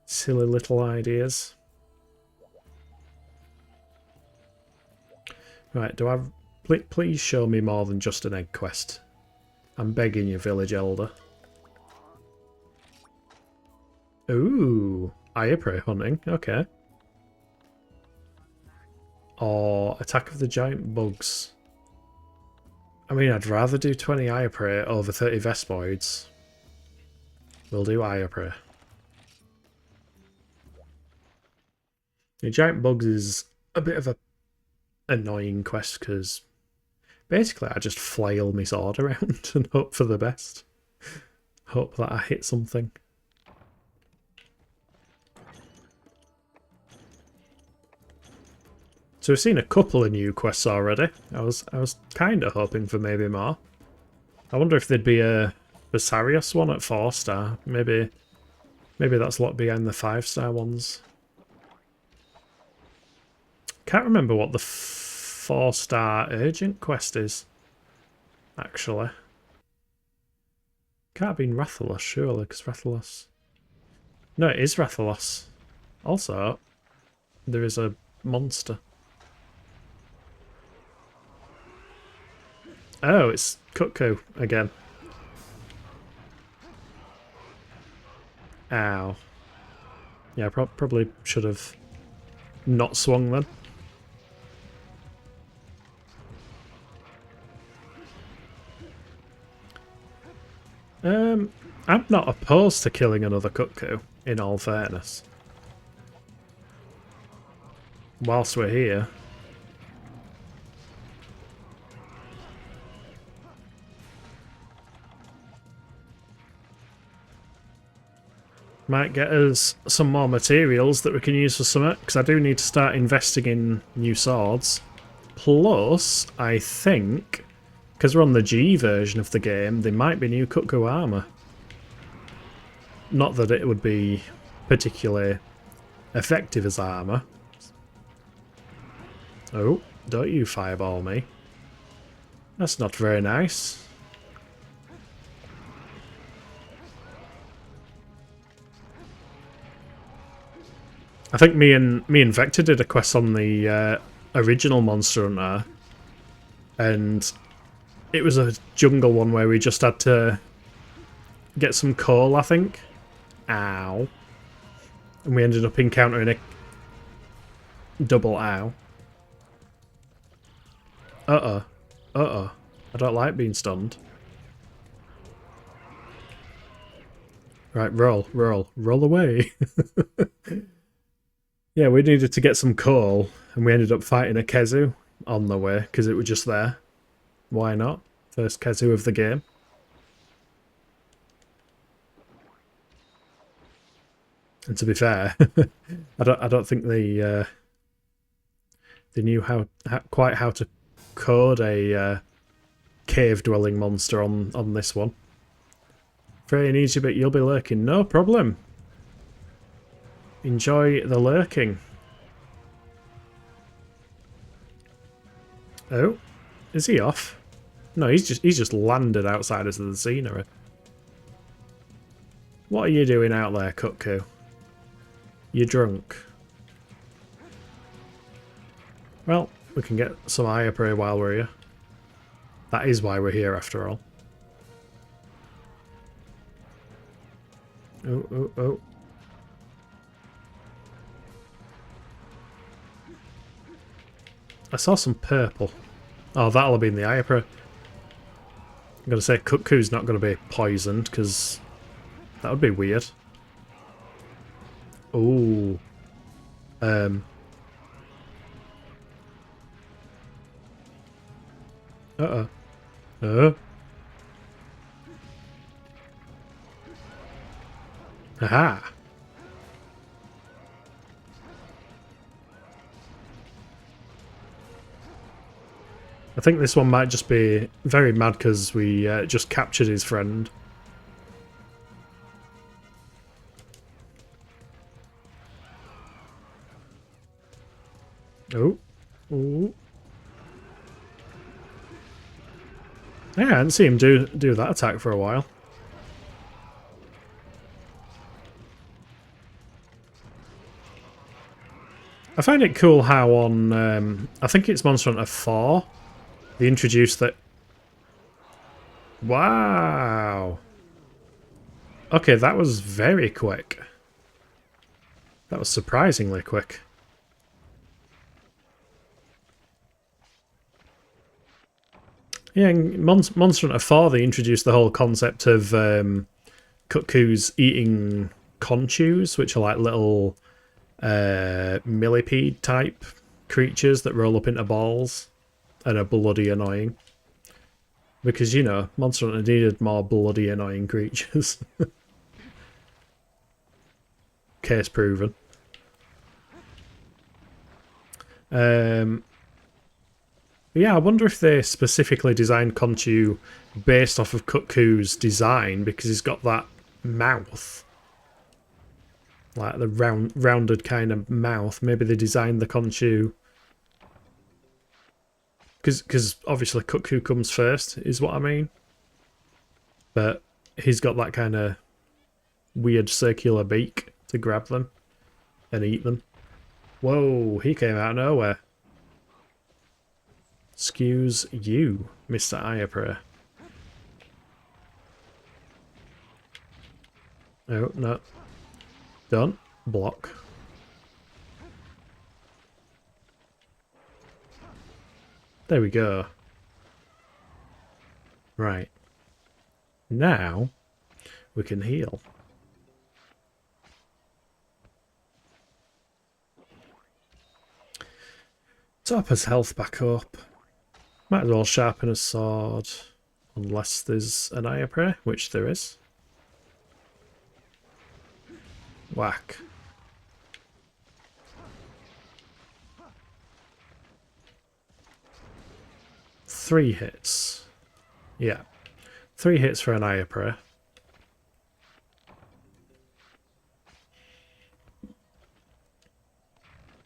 Silly little ideas. Right, do I... Please show me more than just an egg quest. I'm begging you, village elder. Ooh, ire prey hunting, okay. Or attack of the giant bugs. I mean, I'd rather do 20 ire prey over 30 vespoids. We'll do ire prey. The giant bugs is a bit of a annoying quest because basically I just flail my sword around and hope for the best. Hope that I hit something. So we've seen a couple of new quests already. I was kind of hoping for maybe more. I wonder if there'd be a Basarius one at 4-star. Maybe that's locked behind the 5-star ones. Can't remember what the 4-star urgent quest is. Actually, can't have been Rathalos surely, because Rathalos. No, it is Rathalos. Also, there is a monster. Oh, it's Cuckoo again. Ow. Yeah, probably should have not swung then. I'm not opposed to killing another Cuckoo, in all fairness. Whilst we're here. Might get us some more materials that we can use for something, because I do need to start investing in new swords. Plus, I think, because we're on the G version of the game, there might be new Cuckoo armour. Not that it would be particularly effective as armour. Oh, don't you fireball me. That's not very nice. I think me and Vector did a quest on the original Monster Hunter, and It was a jungle one where we just had to get some coal, I think. Ow. And we ended up encountering a double ow. Uh-oh. Uh-oh. I don't like being stunned. Right, roll, roll, roll away. Yeah, we needed to get some coal, and we ended up fighting a Kezu on the way, because it was just there. Why not? First Kezu of the game. And to be fair, I don't think they knew quite how to code a cave dwelling monster on this one. Very needs you, but you'll be lurking. No problem. Enjoy the lurking. Oh, is he off? No, he's just landed outside of the scenery. What are you doing out there, Cuckoo? You're drunk. Well, we can get some higher prey while we're here. That is why we're here, after all. Oh, oh, oh. I saw some purple. Oh, that'll have been the Iapra. I'm going to say Cuckoo's not going to be poisoned, because that would be weird. Ooh. Uh-oh. Aha! I think this one might just be very mad because we just captured his friend. Oh. Ooh. Yeah, I didn't see him do that attack for a while. I find it cool how on, I think it's Monster Hunter 4, they introduced that... Wow! Okay, that was very quick. That was surprisingly quick. Yeah, in Monster Hunter 4, they introduced the whole concept of cuckoos eating conchus, which are like little millipede type creatures that roll up into balls and are bloody annoying. Because, you know, Monster Hunter needed more bloody annoying creatures. Case proven. Yeah, I wonder if they specifically designed Conchu based off of Cuckoo's design, because he's got that mouth. Like the rounded kind of mouth. Maybe they designed the Conchu... Because obviously Cuckoo comes first, is what I mean. But he's got that kind of weird circular beak to grab them and eat them. Whoa, he came out of nowhere. Excuse you, Mr. Iapra. Oh, no. Don't block. There we go. Right. Now, we can heal. Top his health back up. Might as well sharpen a sword. Unless there's an Iapra, which there is. Whack. Three hits. Yeah. 3 hits for an Iapra.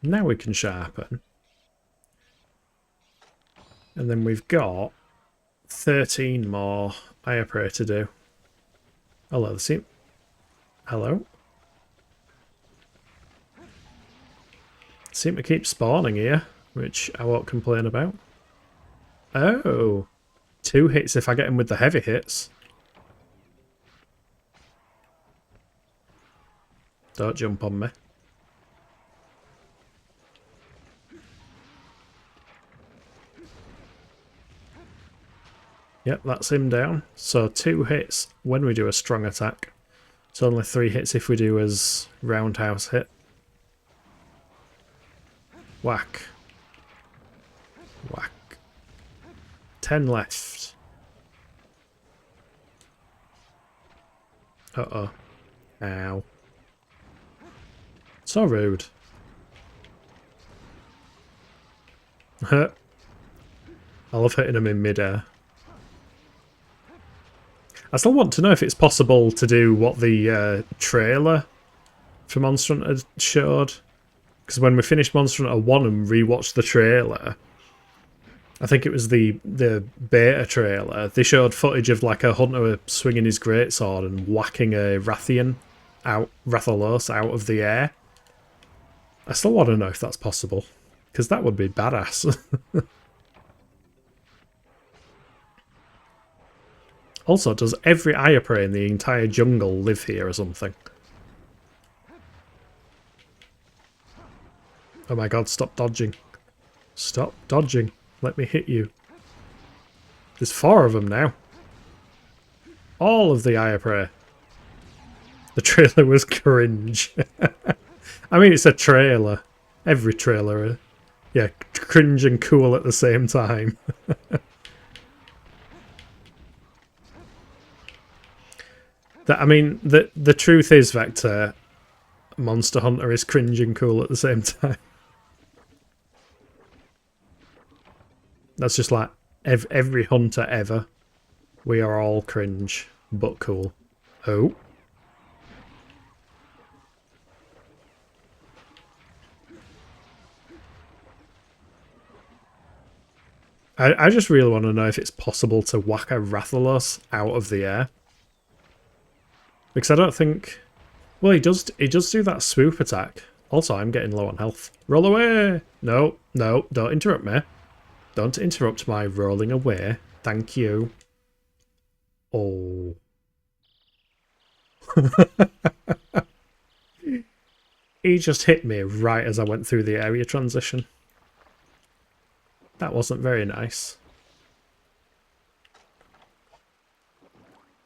Now we can sharpen. And then we've got 13 more Iapra to do. Hello, the seam. Hello? Seem to keep spawning here, which I won't complain about. Oh, 2 hits if I get him with the heavy hits. Don't jump on me. Yep, that's him down. So 2 hits when we do a strong attack. It's only 3 hits if we do as roundhouse hit. Whack. Whack. 10 left. Uh-oh. Ow. So rude. I love hitting him in midair. I still want to know if it's possible to do what the trailer for Monster Hunter showed. Because when we finished Monster Hunter 1 and rewatched the trailer, I think it was the beta trailer, they showed footage of like a hunter swinging his greatsword and whacking a Rathalos out of the air. I still want to know if that's possible, because that would be badass. Also, does every Ayaprey in the entire jungle live here or something? Oh my god, stop dodging. Stop dodging. Let me hit you. There's 4 of them now. All of the Ayaprey. The trailer was cringe. I mean, it's a trailer. Every trailer. Yeah, cringe and cool at the same time. I mean, the truth is, Vector, Monster Hunter is cringe and cool at the same time. That's just like every hunter ever. We are all cringe, but cool. Oh. I just really want to know if it's possible to whack a Rathalos out of the air. Because I don't think... Well, he does do that swoop attack. Also, I'm getting low on health. Roll away! No, no, don't interrupt me. Don't interrupt my rolling away. Thank you. Oh. He just hit me right as I went through the area transition. That wasn't very nice.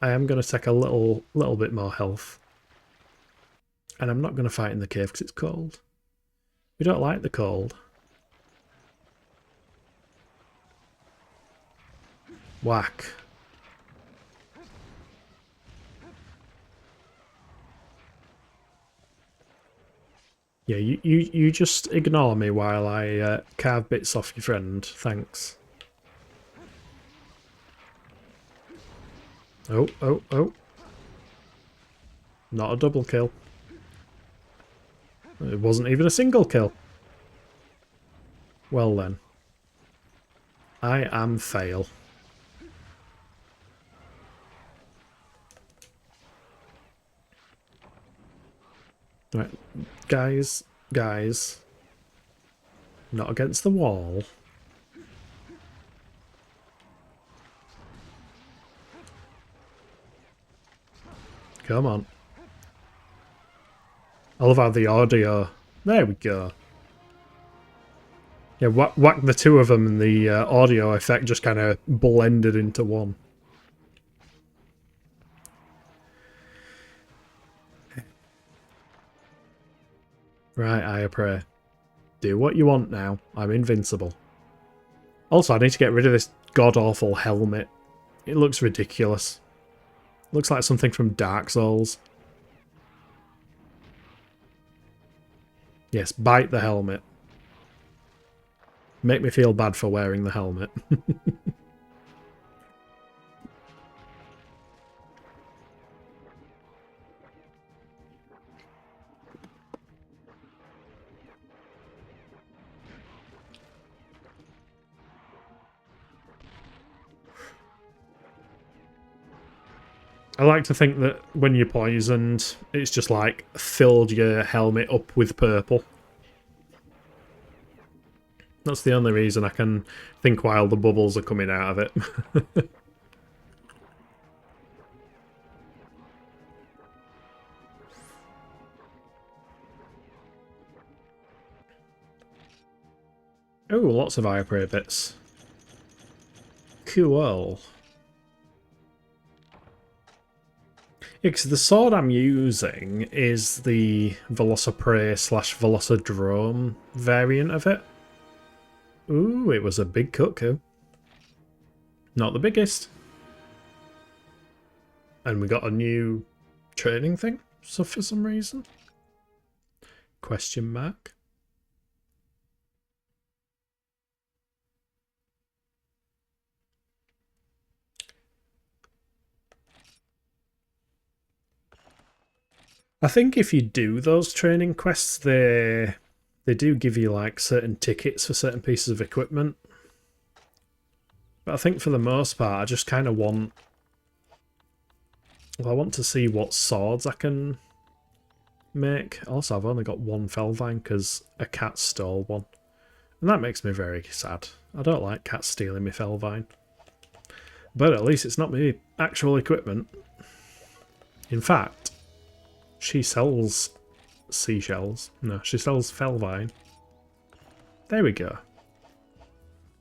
I am going to take a little bit more health. And I'm not going to fight in the cave because it's cold. We don't like the cold. Whack. Yeah, you just ignore me while I carve bits off your friend. Thanks. Oh, oh, oh. Not a double kill. It wasn't even a single kill. Well then. I am fail. Right, guys. Not against the wall. Come on. I love how the audio... There we go. Yeah, whack the 2 of them and the audio effect just kind of blended into one. Right, Ayaprey. Do what you want now. I'm invincible. Also, I need to get rid of this god-awful helmet. It looks ridiculous. Looks like something from Dark Souls. Yes, bite the helmet. Make me feel bad for wearing the helmet. I like to think that when you're poisoned, it's just like filled your helmet up with purple. That's the only reason I can think while the bubbles are coming out of it. Oh, lots of higher prey bits. Cool. Yeah, 'cause the sword I'm using is the Velociprey / Velocidrome variant of it. Ooh, it was a big cuckoo. Not the biggest. And we got a new training thing, so for some reason. Question mark. I think if you do those training quests, they do give you like certain tickets for certain pieces of equipment. But I think for the most part, I just kind of want... Well, I want to see what swords I can make. Also, I've only got one Felvine because a cat stole one. And that makes me very sad. I don't like cats stealing my Felvine. But at least it's not my actual equipment. In fact, she sells seashells. No, she sells Felvine. There we go.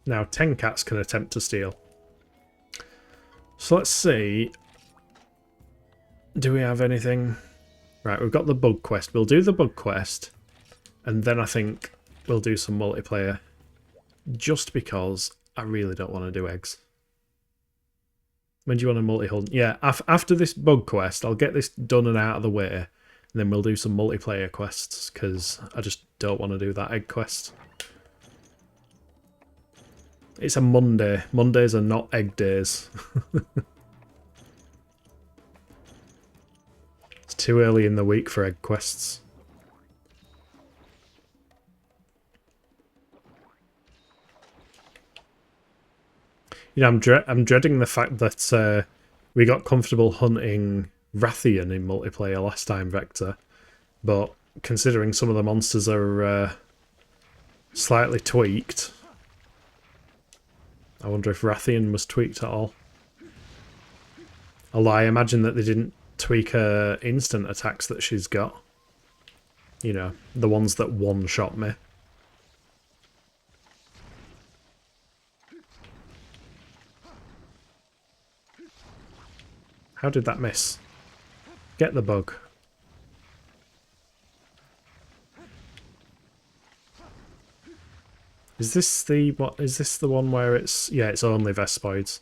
Now 10 cats can attempt to steal. So let's see. Do we have anything? Right, we've got the bug quest. We'll do the bug quest. And then I think we'll do some multiplayer. Just because I really don't want to do eggs. When do you want to multi-hunt? Yeah, after this bug quest, I'll get this done and out of the way. And then we'll do some multiplayer quests. Because I just don't want to do that egg quest. It's a Monday. Mondays are not egg days. It's too early in the week for egg quests. You know, I'm dreading the fact that we got comfortable hunting Rathian in multiplayer last time, Vector. But considering some of the monsters are slightly tweaked, I wonder if Rathian was tweaked at all. Although I imagine that they didn't tweak her instant attacks that she's got. You know, the ones that one-shot me. How did that miss? Get the bug. Is this the what? Is this the one where it's it's only Vespoids,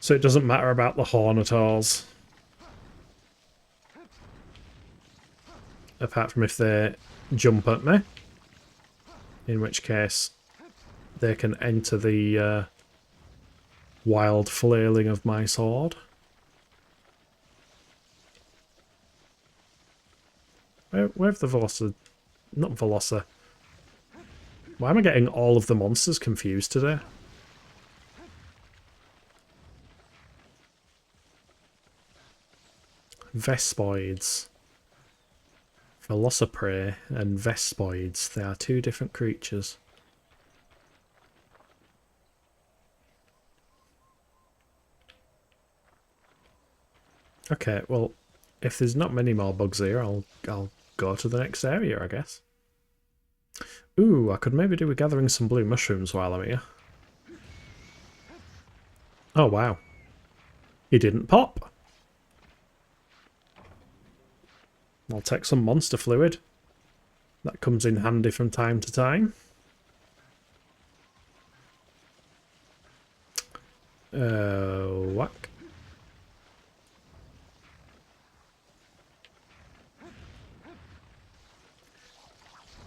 so it doesn't matter about the Hornetaurs, apart from if they jump at me, in which case they can enter the wild flailing of my sword. Where have the Veloci... Not Veloci. Why am I getting all of the monsters confused today? Vespoids. Velociprey and Vespoids. They are two different creatures. Okay, well, if there's not many more bugs here, I'll go to the next area, I guess. Ooh, I could maybe do with gathering some blue mushrooms while I'm here. Oh, wow. He didn't pop. I'll take some monster fluid. That comes in handy from time to time. Whack.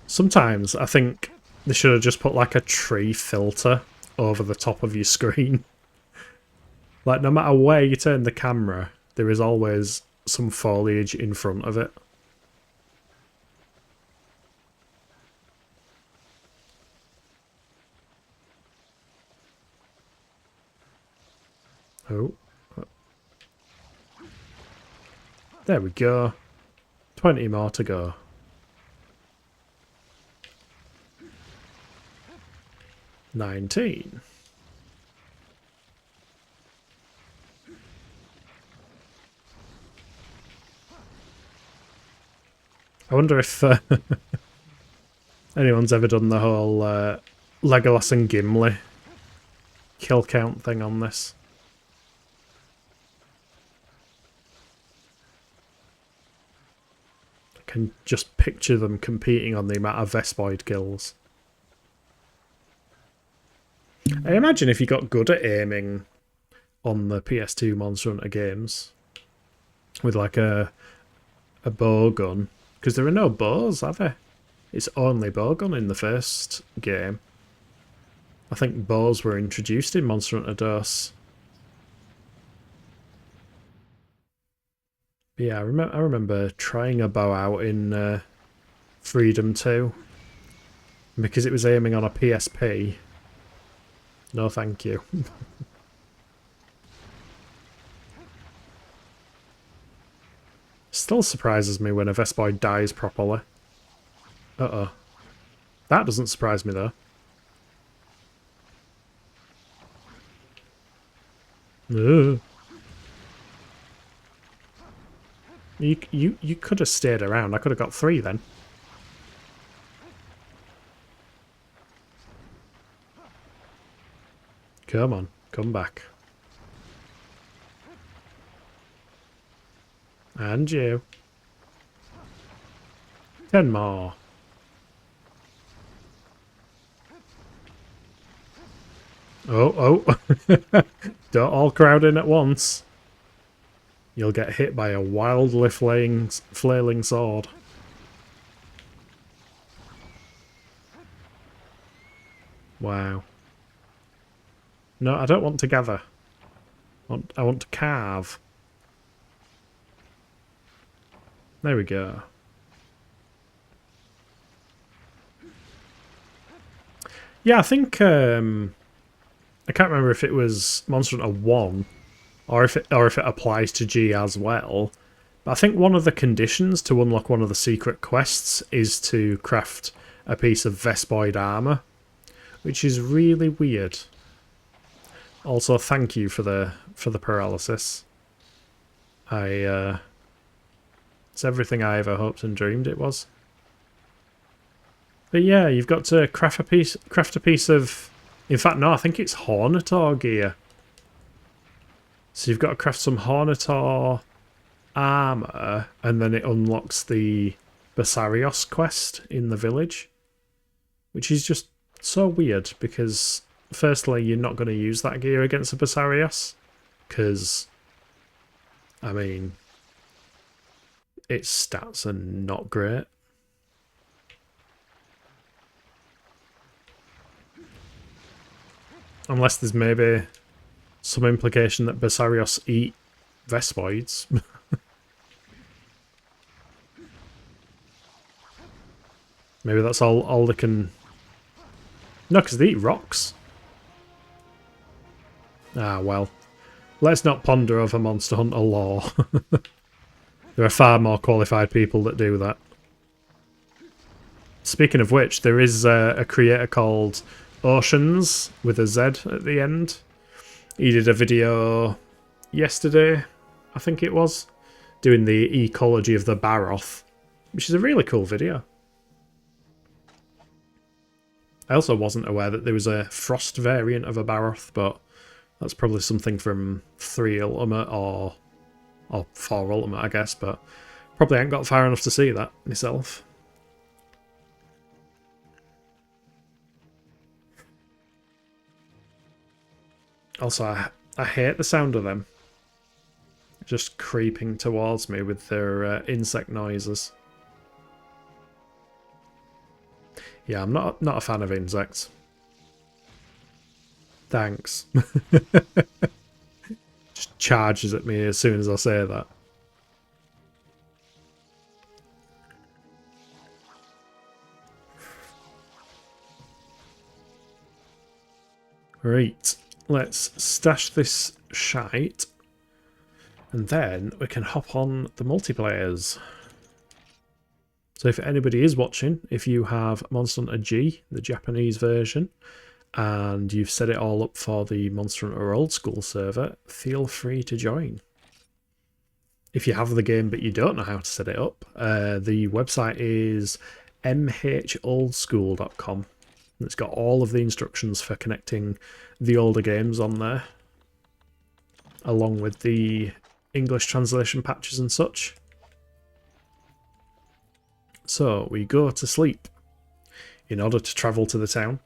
Sometimes I think they should have just put like a tree filter over the top of your screen. Like no matter where you turn the camera, there is always some foliage in front of it. Oh. There we go. 20 more to go. 19. I wonder if anyone's ever done the whole Legolas and Gimli kill count thing on this. I can just picture them competing on the amount of Vespoid kills. I imagine if you got good at aiming on the PS2 Monster Hunter games with like a bow gun, because there are no bows, are there? It's only bow gun in the first game. I think bows were introduced in Monster Hunter DOS. But yeah, I remember trying a bow out in Freedom 2. Because it was aiming on a PSP. No thank you. Still surprises me when a Vespoid dies properly. Uh-oh. That doesn't surprise me though. Ugh. You could have stayed around. I could have got 3 then. Come on, come back. And you. 10 more. Oh. Don't all crowd in at once. You'll get hit by a wildly flailing sword. Wow. No, I don't want to gather. I want to carve. There we go. Yeah, I think I can't remember if it was Monster Hunter 1 or if it applies to G as well. But I think one of the conditions to unlock one of the secret quests is to craft a piece of Vespoid armor, which is really weird. Also, thank you for the paralysis. It's everything I ever hoped and dreamed it was. But yeah, you've got to craft a piece of. In fact, no, I think it's Hornator gear. So you've got to craft some Hornator armor, and then it unlocks the Basarios quest in the village, which is just so weird because firstly, you're not going to use that gear against a Basarios because, I mean, its stats are not great. Unless there's maybe some implication that Basarios eat Vespoids. Maybe that's all they can... No, because they eat rocks. Ah, well. Let's not ponder over Monster Hunter lore. There are far more qualified people that do that. Speaking of which, there is a creator called Oceans with a Z at the end. He did a video yesterday, I think it was, doing the ecology of the Baroth, which is a really cool video. I also wasn't aware that there was a frost variant of a Baroth, but that's probably something from 3 Ultimate or 4 Ultimate, I guess, but probably ain't got far enough to see that myself. Also, I hate the sound of them just creeping towards me with their insect noises. Yeah, I'm not a fan of insects. Thanks. Just charges at me as soon as I say that. Right. Let's stash this shite, and then we can hop on the multiplayers. So if anybody is watching, if you have Monster Hunter G, the Japanese version, and you've set it all up for the Monster Hunter Old School server, feel free to join. If you have the game but you don't know how to set it up, the website is mholdschool.com. It's got all of the instructions for connecting the older games on there, along with the English translation patches and such. So we go to sleep in order to travel to the town.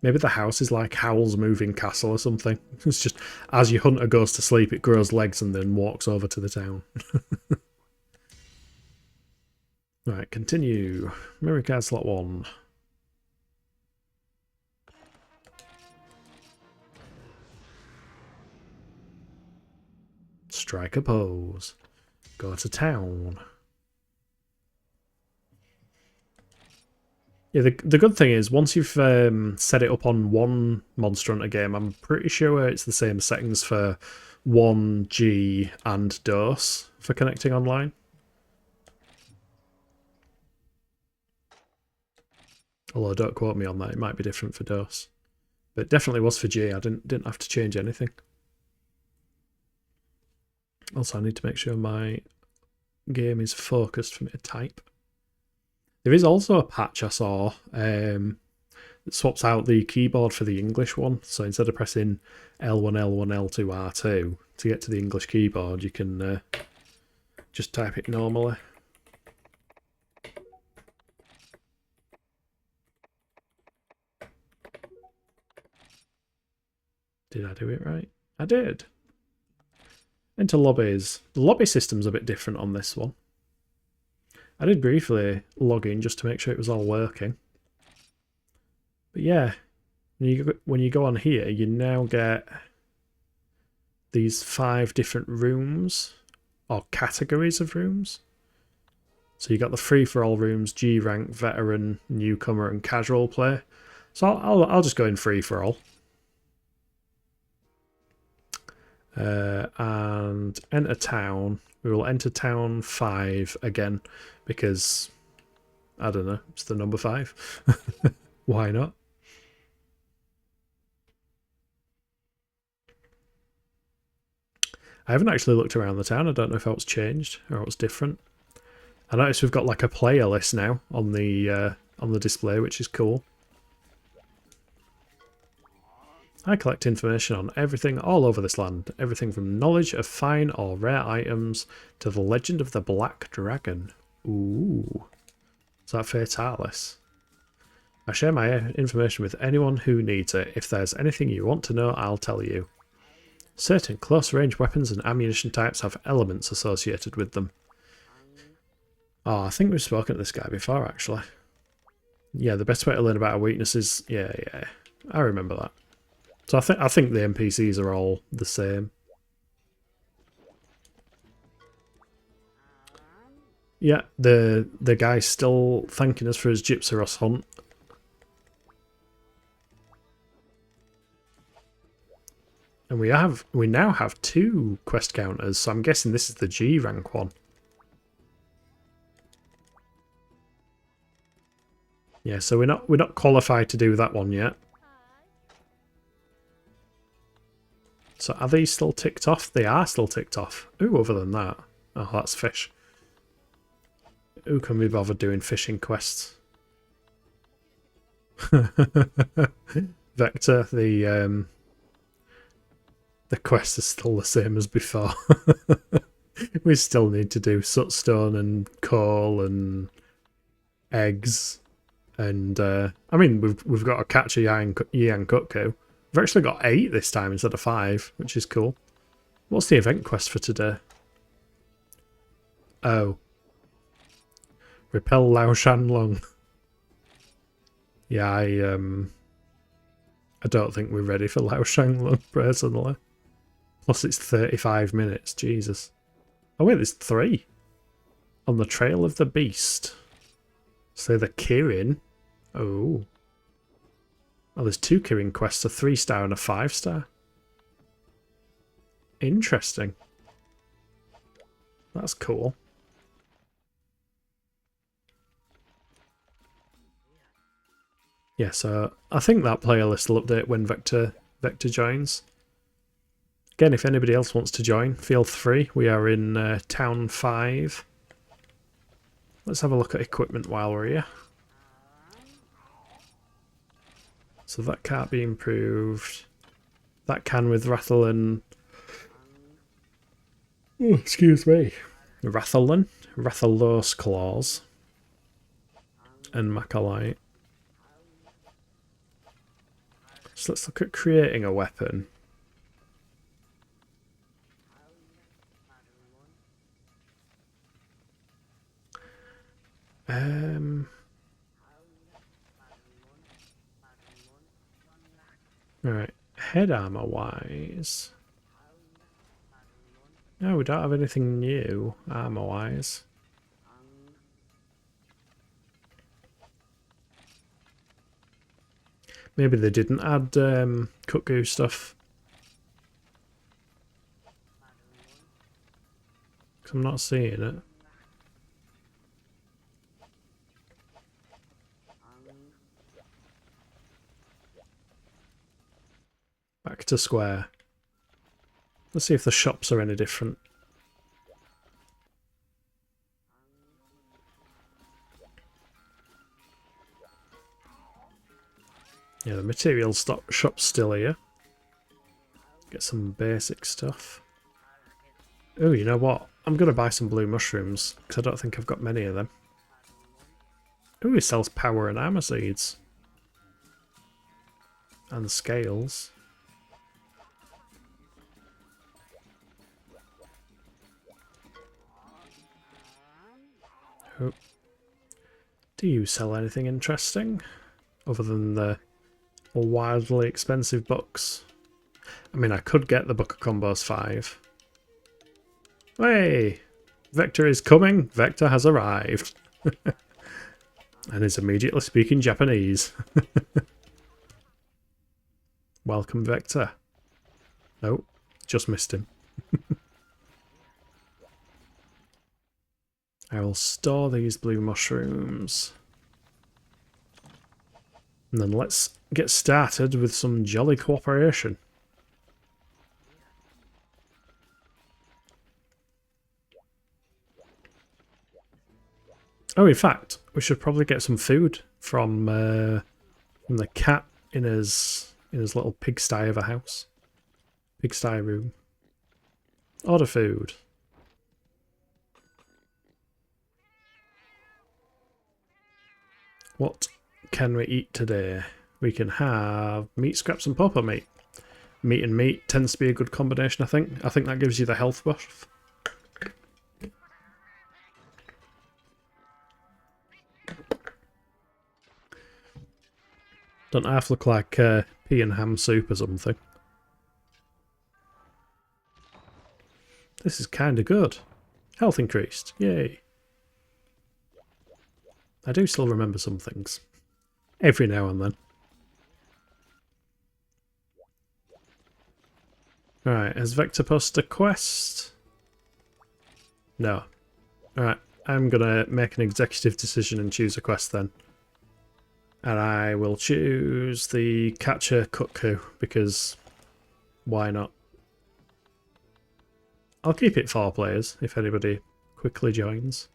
Maybe the house is like Howl's Moving Castle or something. It's just as your hunter goes to sleep, it grows legs and then walks over to the town. Right, continue. Memory card slot 1. Strike a pose. Go to town. Yeah, the good thing is, once you've set it up on one Monster Hunter game, I'm pretty sure it's the same settings for 1, G, and DOS for connecting online. Although don't quote me on that, it might be different for DOS. But it definitely was for G, I didn't have to change anything. Also, I need to make sure my game is focused for me to type. There is also a patch I saw that swaps out the keyboard for the English one. So instead of pressing L1, L1, L2, R2 to get to the English keyboard, you can just type it normally. Did I do it right? I did. Into lobbies. The lobby system's a bit different on this one. I did briefly log in just to make sure it was all working. But yeah, when you go on here, you now get these 5 different rooms, or categories of rooms. So you got the free-for-all rooms, G rank, veteran, newcomer, and casual play. So I'll just go in free-for-all. And enter town. We will enter town 5 again because, I don't know, it's the number 5. Why not? I haven't actually looked around the town. I don't know if it's changed or it's different. I noticed we've got like a player list now on the display, which is cool. I collect information on everything all over this land. Everything from knowledge of fine or rare items to the legend of the Black Dragon. Ooh. Is that Fatalis? I share my information with anyone who needs it. If there's anything you want to know, I'll tell you. Certain close-range weapons and ammunition types have elements associated with them. Oh, I think we've spoken to this guy before, actually. Yeah, the best way to learn about our weaknesses... Yeah, I remember that. So I think the NPCs are all the same. Yeah, the guy's still thanking us for his Gypsaros hunt. And we now have 2 quest counters, so I'm guessing this is the G rank one. Yeah, so we're not qualified to do that one yet. So are these still ticked off? They are still ticked off. Ooh, other than that. Oh, that's fish. Who can be bothered doing fishing quests? Vector, the quest is still the same as before. We still need to do sootstone and coal and eggs. And I mean, we've got to catch a Yang Kutku. We've actually got 8 this time instead of 5, which is cool. What's the event quest for today? Oh. Repel Lao Shanlong. Yeah, I don't think we're ready for Lao Shanlong, personally. Plus it's 35 minutes, Jesus. Oh wait, there's 3. On the Trail of the Beast. So the Kirin. Oh. Oh, there's 2 Kirin quests, a 3-star and a 5-star. Interesting. That's cool. Yeah, so I think that playlist will update when Vector joins. Again, if anybody else wants to join, feel free. We are in Town 5. Let's have a look at equipment while we're here. So that can't be improved. That can with Rathalan. Oh, excuse me. Rathalos Claws. And Macalite. So let's look at creating a weapon. Right, head armor wise. No, we don't have anything new armor wise. Maybe they didn't add Cuckoo stuff. Because I'm not seeing it. Back to square. Let's see if the shops are any different. Yeah, the material shop's still here. Get some basic stuff. Oh, you know what? I'm going to buy some blue mushrooms, because I don't think I've got many of them. Oh, he sells power and armor seeds. And scales. Oh. Do you sell anything interesting? Other than the wildly expensive books? I mean, I could get the Book of Combos 5. Hey! Vector is coming! Vector has arrived! And is immediately speaking Japanese. Welcome, Vector. Nope, just missed him. I will store these blue mushrooms. And then let's get started with some jolly cooperation. Oh, in fact, we should probably get some food from the cat in his little pigsty of a house. Pigsty room. Order food. What can we eat today? We can have meat scraps and pauper meat. Meat and meat tends to be a good combination, I think. I think that gives you the health buff. Don't half look like pea and ham soup or something. This is kind of good. Health increased. Yay. I do still remember some things. Every now and then. Alright, has Vector posted a quest? No. Alright, I'm gonna make an executive decision and choose a quest then. And I will choose the Catcher Cuckoo, because why not? I'll keep it 4 players, if anybody quickly joins.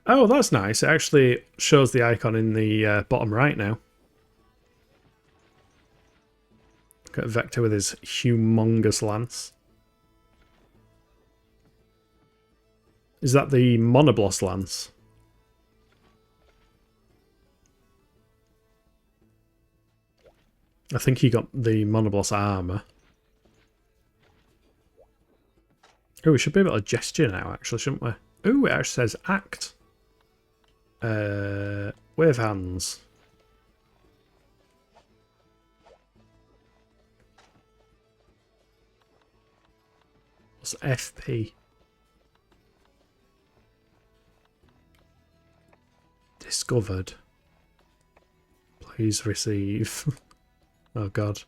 Oh, that's nice. It actually shows the icon in the bottom right now. Got Vector with his humongous lance. Is that the Monoblos lance? I think he got the Monoblos armor. Oh, we should be able to gesture now, actually, shouldn't we? Oh, it actually says act. Wave hands. What's FP? Discovered. Please receive. Oh god.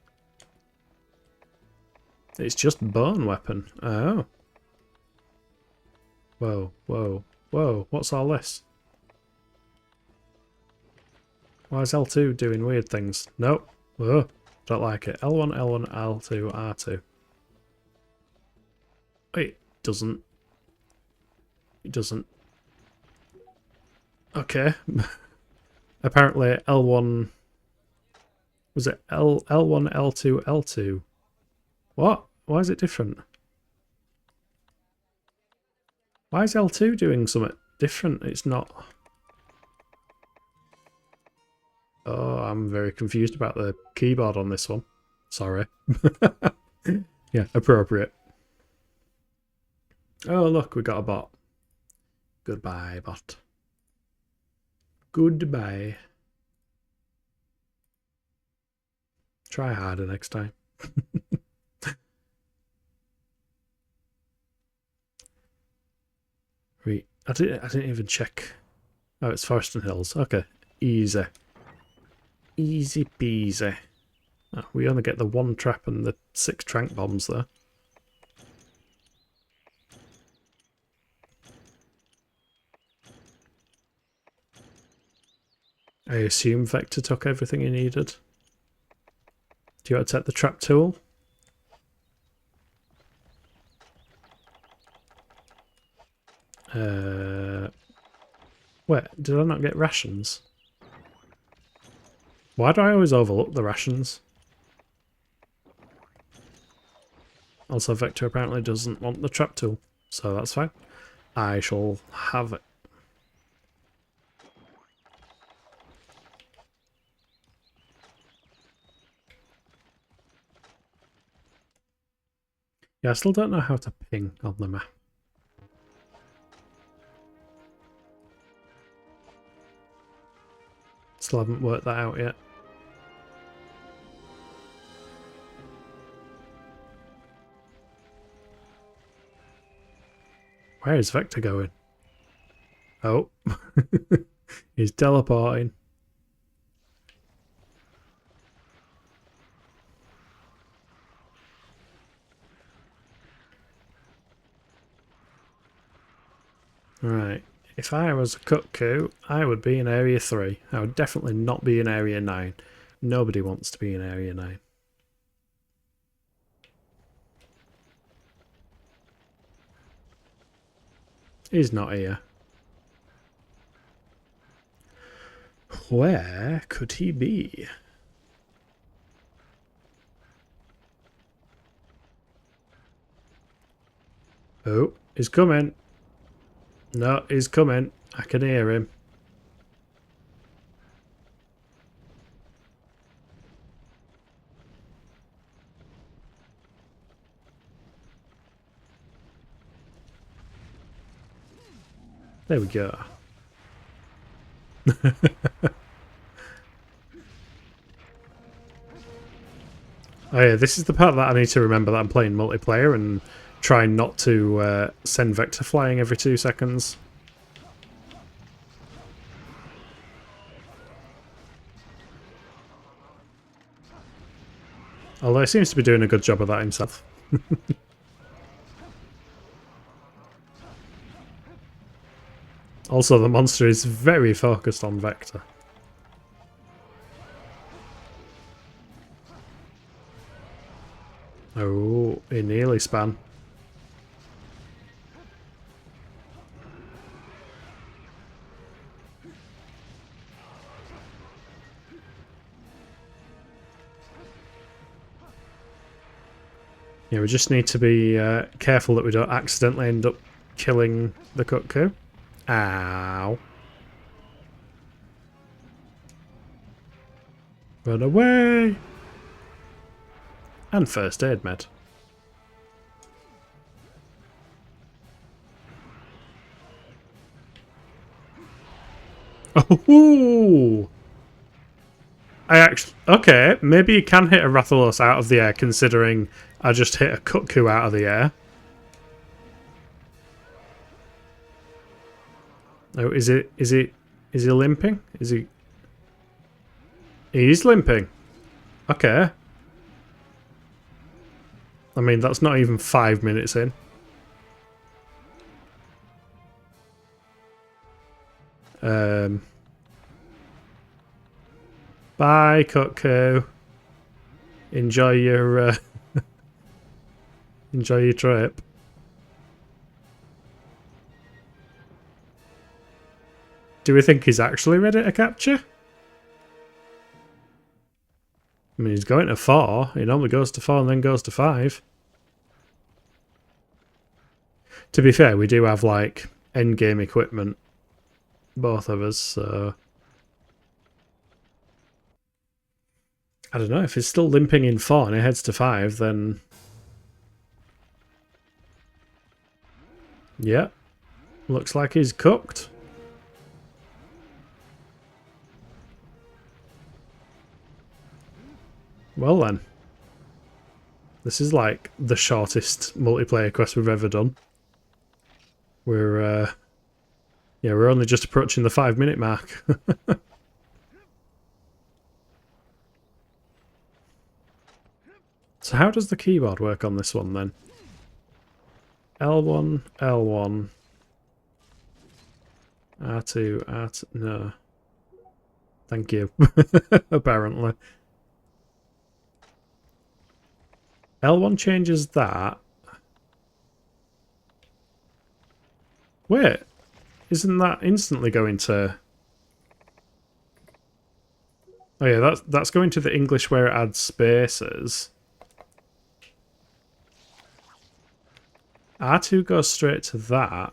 It's just bone weapon. Oh. Whoa, whoa, whoa. What's all this? Why is L2 doing weird things? Nope. Oh, don't like it. L1, L1, L2, R2. Wait, doesn't. It doesn't. Okay. Apparently L1... Was it L1, L2, L2? What? Why is it different? Why is L2 doing something different? It's not... Oh, I'm very confused about the keyboard on this one. Sorry. Yeah, appropriate. Oh, look, we got a bot. Goodbye, bot. Goodbye. Try harder next time. Wait, I didn't even check. Oh, it's Forest and Hills. Okay, easy. Easy peasy. Oh, we only get the one trap and the 6 trank bombs there. I assume Vector took everything he needed. Do you want to take the trap tool? Wait, did I not get rations? Why do I always overlook the rations? Also, Vector apparently doesn't want the trap tool, so that's fine. I shall have it. Yeah, I still don't know how to ping on the map. Still haven't worked that out yet. Where is Vector going? Oh. He's teleporting. Right. If I was a cuckoo, I would be in Area 3. I would definitely not be in Area 9. Nobody wants to be in Area 9. He's not here. Where could he be? Oh, he's coming. No, he's coming. I can hear him. There we go. Oh yeah, this is the part that I need to remember that I'm playing multiplayer and try not to send Vector flying every 2 seconds. Although he seems to be doing a good job of that himself. Also, the monster is very focused on Vector. Oh, he nearly span. Yeah, we just need to be careful that we don't accidentally end up killing the cuckoo. Ow. Run away! And first aid med. Oh! I actually... Okay, maybe you can hit a Rathalos out of the air considering I just hit a cuckoo out of the air. Oh, is he limping? Is he... He's limping. Okay. I mean, that's not even 5 minutes in. Bye, Cuckoo. Enjoy your enjoy your trip. Do we think he's actually ready to capture? I mean, he's going to 4. He normally goes to 4 and then goes to 5. To be fair, we do have, like, endgame equipment. Both of us, so... I don't know, if he's still limping in 4 and he heads to 5, then... Yeah. Looks like he's cooked. Well then. This is like the shortest multiplayer quest we've ever done. We're, yeah, we're only just approaching the 5-minute mark. So how does the keyboard work on this one then? L1, L1. R2, R2, no. Thank you. Apparently. L1 changes that. Wait, isn't that instantly going to... Oh yeah, that's going to the English where it adds spaces. R2 goes straight to that.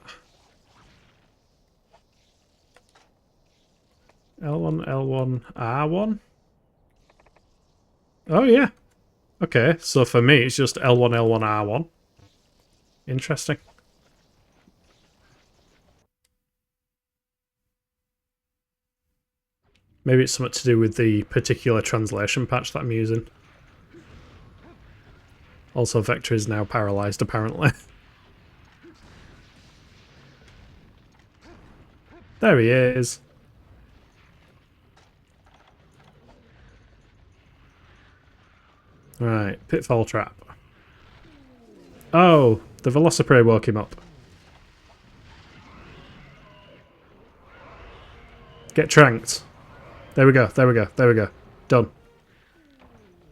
L1, L1, R1? Oh yeah. Okay, so for me it's just L1, L1, R1. Interesting. Maybe it's something to do with the particular translation patch that I'm using. Also, Vector is now paralysed, apparently. There he is. Right, pitfall trap. Oh, the Velociprey woke him up. Get tranked. There we go, there we go, there we go. Done.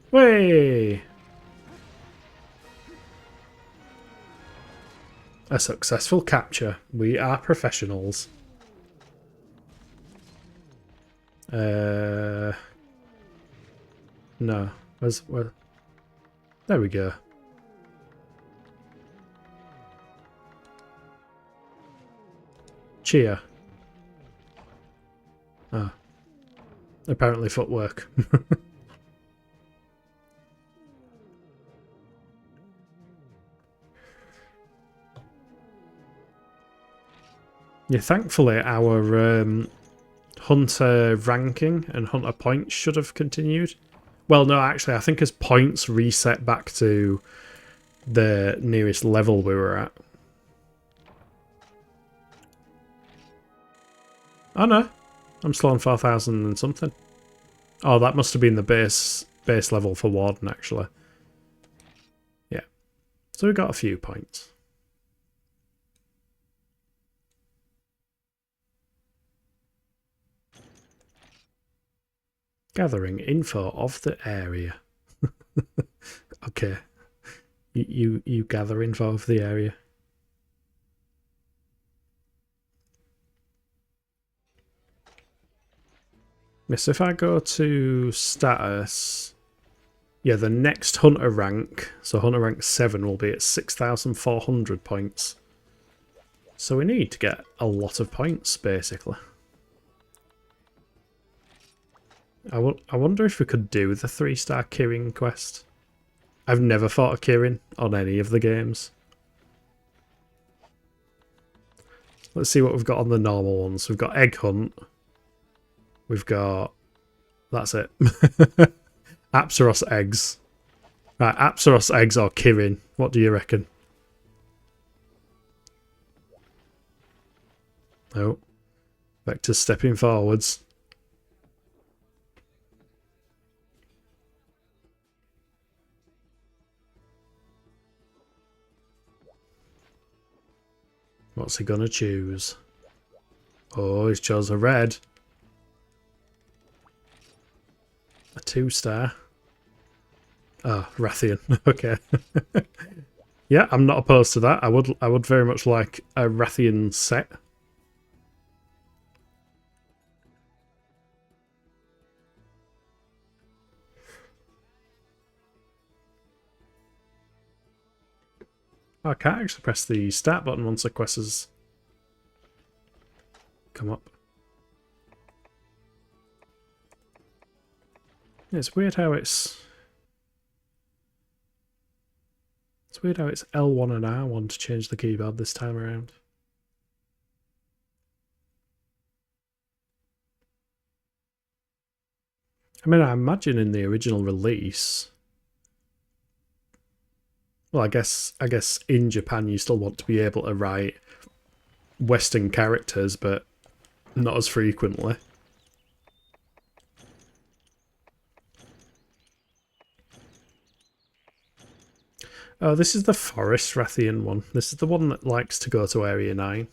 Way! A successful capture. We are professionals. No. Where? There we go. Cheer. Ah. Apparently footwork. Yeah, thankfully our hunter ranking and hunter points should have continued. Well, no, actually, I think his points reset back to the nearest level we were at. Oh no, I'm still on 4,000 and something. Oh, that must have been the base level for Warden, actually. Yeah, so we got a few points. Gathering info of the area. Okay. You gather info of the area. Yes, if I go to status, yeah, the next hunter rank, so hunter rank 7 will be at 6,400 points. So we need to get a lot of points, basically. I wonder if we could do the 3-star Kirin quest. I've never fought a Kirin on any of the games. Let's see what we've got on the normal ones. We've got Egg Hunt. We've got... That's it. Apsaros eggs. Right, Apsaros eggs or Kirin. What do you reckon? Oh. Vector's stepping forwards. What's he gonna choose? Oh, he's chose a red. 2-star. Oh, Rathian. Okay. Yeah, I'm not opposed to that. I would very much like a Rathian set. Oh, I can't actually press the start button once the quest has come up. It's weird how it's weird how it's L1 and R1 to change the keyboard this time around. I mean, I imagine in the original release, well, I guess in Japan you still want to be able to write Western characters, but not as frequently. Oh, this is the Forest Rathian one. This is the one that likes to go to Area 9.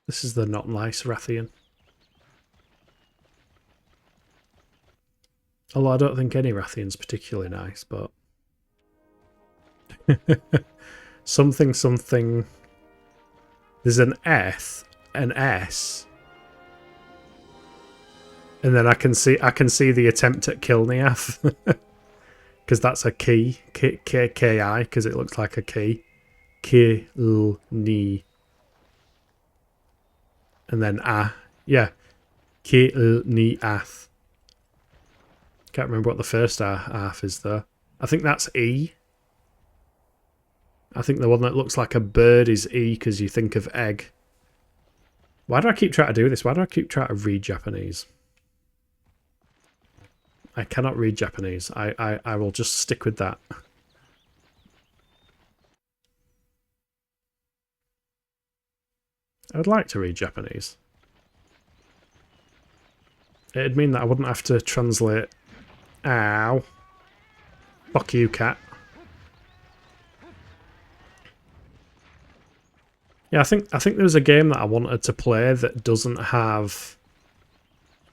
This is the not nice Rathian. Although I don't think any Rathian's particularly nice, but... something... There's an S, an S, and then I can see the attempt at Kilniath, because that's a key, K-I, because it looks like a key, Kilni, and then yeah, Kilniath. Can't remember what the first half is though. I think that's E. I think the one that looks like a bird is E because you think of egg. Why do I keep trying to do this? Why do I keep trying to read Japanese? I cannot read Japanese. I will just stick with that. I would like to read Japanese. It'd mean that I wouldn't have to translate. Ow. Fuck you, cat. Yeah, I think there was a game that I wanted to play that doesn't have.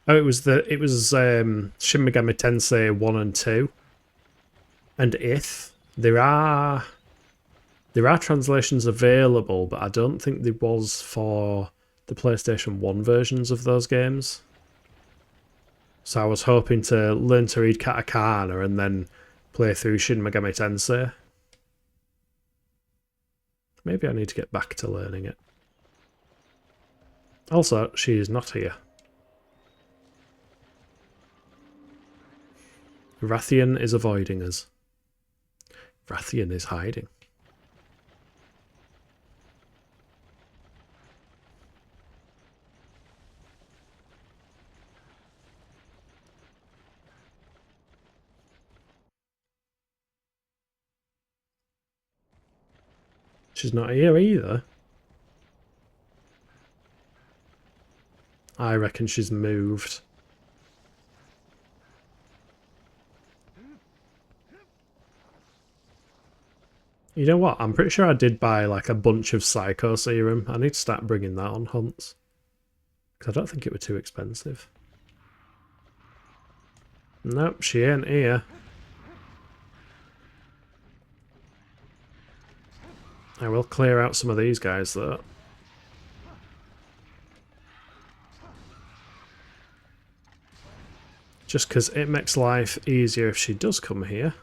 Oh, it was Shin Megami Tensei 1 and 2. And if there are translations available, but I don't think there was for the PlayStation 1 versions of those games. So I was hoping to learn to read katakana and then play through Shin Megami Tensei. Maybe I need to get back to learning it. Also, she is not here. Rathian is avoiding us. Rathian is hiding. She's not here either. I reckon she's moved. You know what? I'm pretty sure I did buy like a bunch of Psycho Serum. I need to start bringing that on hunts. Because I don't think it were too expensive. Nope, she ain't here. I will clear out some of these guys though. Just because it makes life easier if she does come here.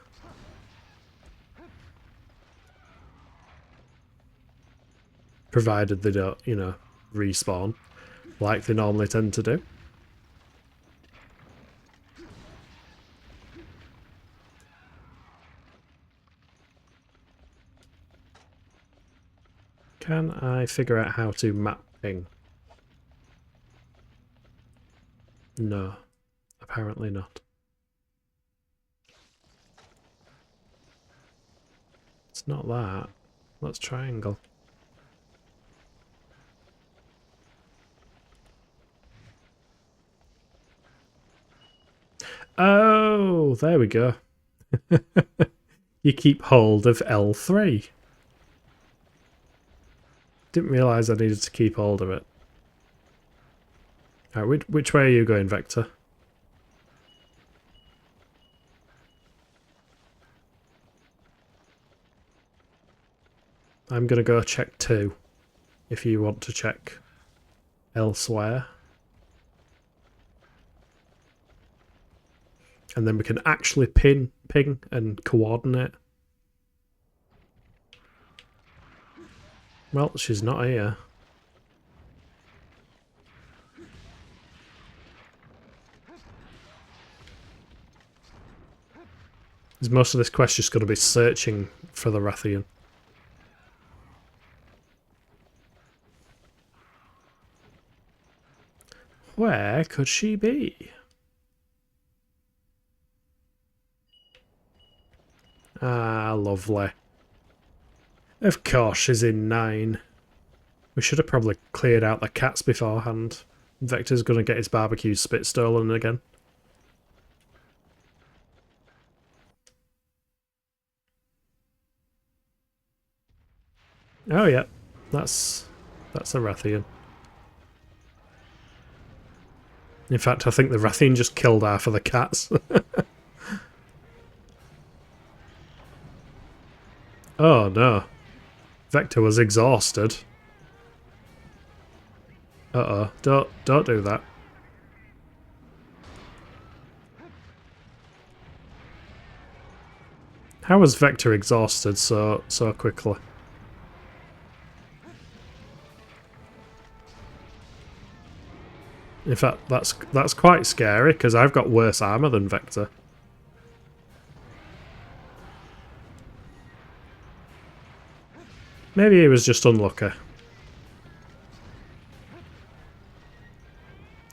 Provided they don't, you know, respawn like they normally tend to do. Can I figure out how to map ping? No, apparently not. It's not that. Let's triangle. Oh, there we go. You keep hold of L3. Didn't realise I needed to keep hold of it. Alright, which way are you going, Vector? I'm gonna go check 2, if you want to check elsewhere. And then we can actually ping and coordinate. Well, she's not here. Is most of this quest just going to be searching for the Rathian? Where could she be? Ah, lovely. Of course she's in 9. We should have probably cleared out the cats beforehand. Vector's going to get his barbecue spit stolen again. Oh yeah, that's a Rathian. In fact, I think the Rathian just killed half of the cats. Oh no. Vector was exhausted. Uh-oh, don't do that. How was Vector exhausted so quickly? In fact, that's quite scary because I've got worse armor than Vector. Maybe he was just unlucky.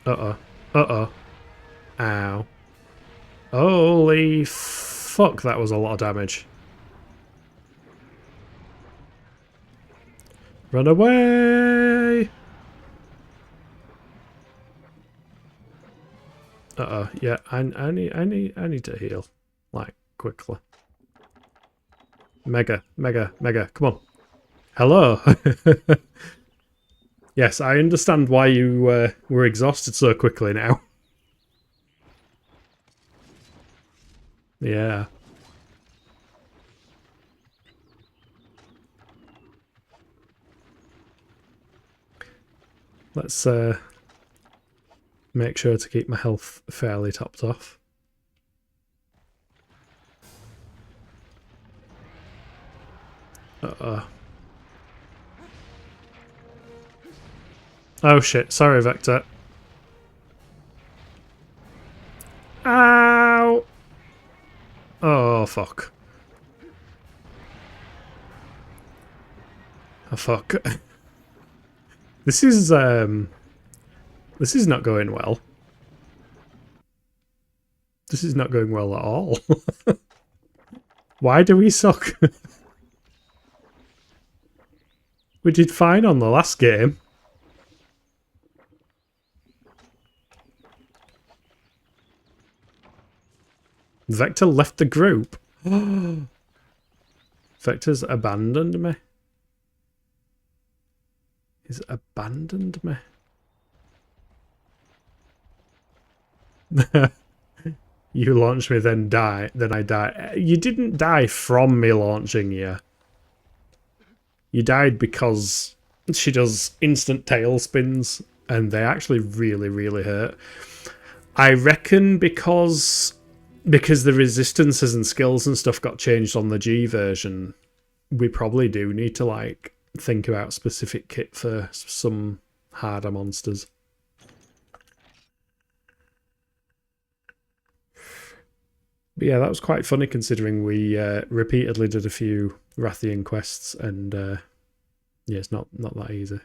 Uh-oh. Uh-oh. Ow. Holy fuck, that was a lot of damage. Run away! Uh-oh, yeah, I need to heal. Like, quickly. Mega, come on. Hello! Yes, I understand why you were exhausted so quickly now. Yeah. Let's make sure to keep my health fairly topped off. Uh-oh. Oh shit, sorry Vector. Ow! Oh fuck. Oh fuck. This is not going well. This is not going well at all. Why do we suck? We did fine on the last game. Vector left the group. Vector's abandoned me. He's abandoned me. You launch me, then die. Then I die. You didn't die from me launching you. You died because she does instant tail spins, and they actually really, really hurt. I reckon because the resistances and skills and stuff got changed on the G version, we probably do need to like think about specific kit for some harder monsters. But yeah, that was quite funny considering we repeatedly did a few Rathian quests, and yeah, it's not that easy.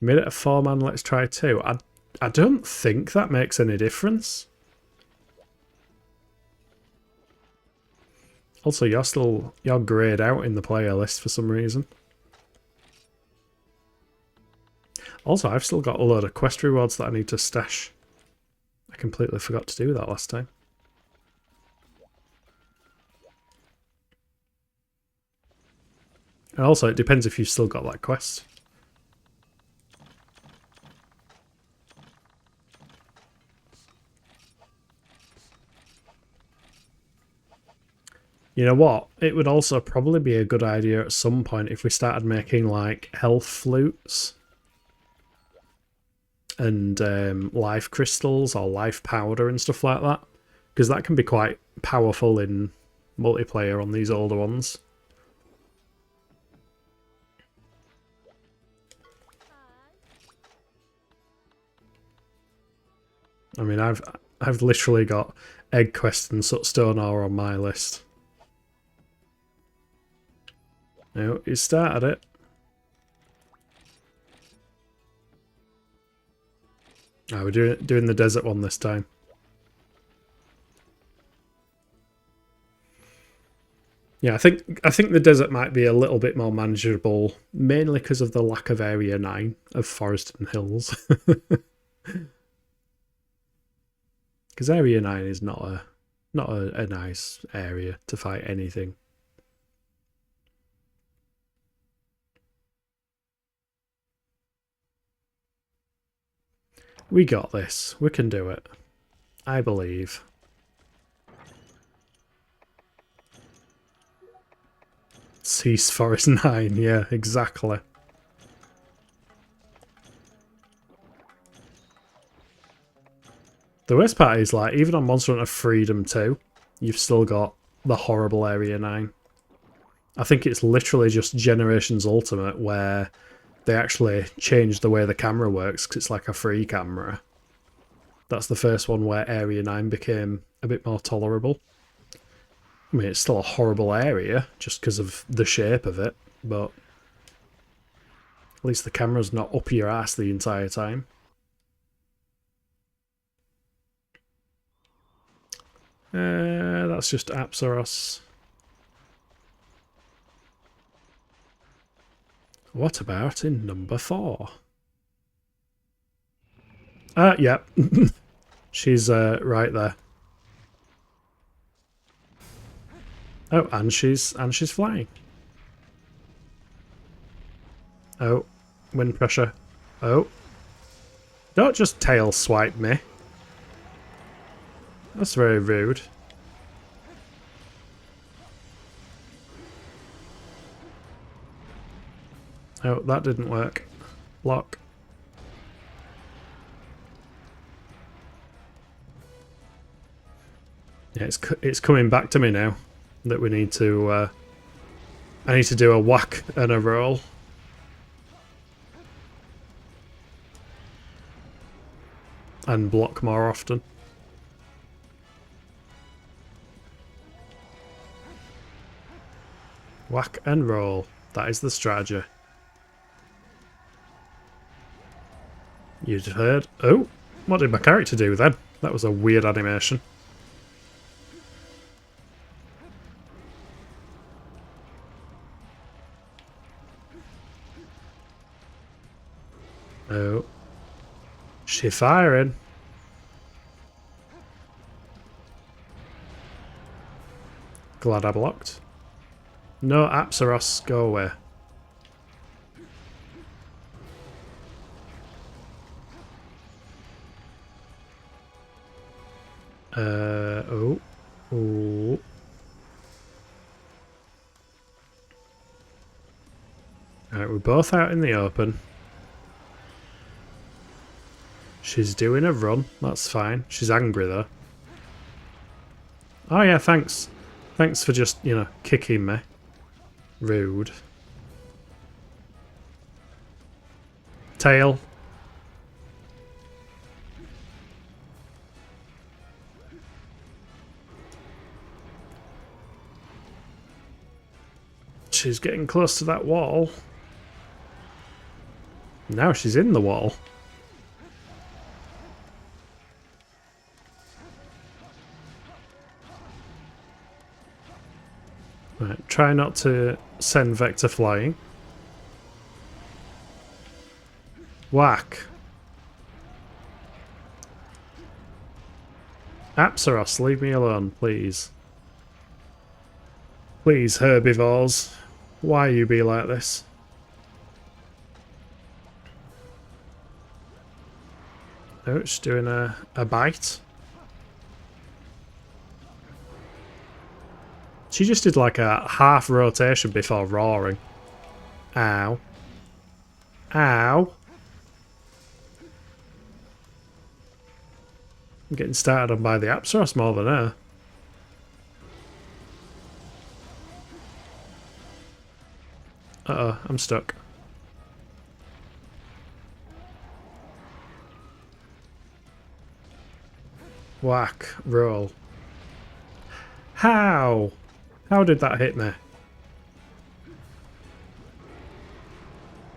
You made it a 4-man, let's try 2. I don't think that makes any difference. Also, you're greyed out in the player list for some reason. Also, I've still got a load of quest rewards that I need to stash. I completely forgot to do that last time. And also, it depends if you've still got that quest. You know what? It would also probably be a good idea at some point if we started making, like, health flutes and life crystals or life powder and stuff like that. Because that can be quite powerful in multiplayer on these older ones. I mean, I've literally got Egg Quest and Stone Ore on my list. No, you started it. Oh, we're doing the desert one this time. Yeah, I think the desert might be a little bit more manageable, mainly because of the lack of Area 9 of Forest and Hills. Because Area 9 is not a nice area to fight anything. We got this. We can do it. I believe. Cease Forest 9, yeah, exactly. The worst part is, like, even on Monster Hunter Freedom 2, you've still got the horrible Area 9. I think it's literally just Generations Ultimate where they actually changed the way the camera works because it's like a free camera. That's the first one where Area 9 became a bit more tolerable. I mean, it's still a horrible area just because of the shape of it, but at least the camera's not up your ass the entire time. That's just Apsaros. What about in number 4? Yeah. She's right there. Oh, and she's flying. Oh, wind pressure. Oh. Don't just tail swipe me. That's very rude. Oh, that didn't work. Block. Yeah, it's coming back to me now that we need to. I need to do a whack and a roll. And block more often. Whack and roll. That is the strategy. You'd heard. Oh, what did my character do then? That was a weird animation. Oh. She firing. Glad I blocked. No, Apsaros, go away. Oh. Oh. Alright, we're both out in the open. She's doing a run, that's fine. She's angry though. Oh yeah, thanks. Thanks for just, you know, kicking me. Rude. Tail. She's getting close to that wall. Now she's in the wall. Right, try not to send Vector flying. Whack. Apsaros, leave me alone, please. Please, herbivores. Why you be like this? Oh, it's doing a bite. She just did like a half rotation before roaring. Ow. Ow. I'm getting started on by the Apsaros more than her. Uh-oh, I'm stuck. Whack. Roll. How? How did that hit me?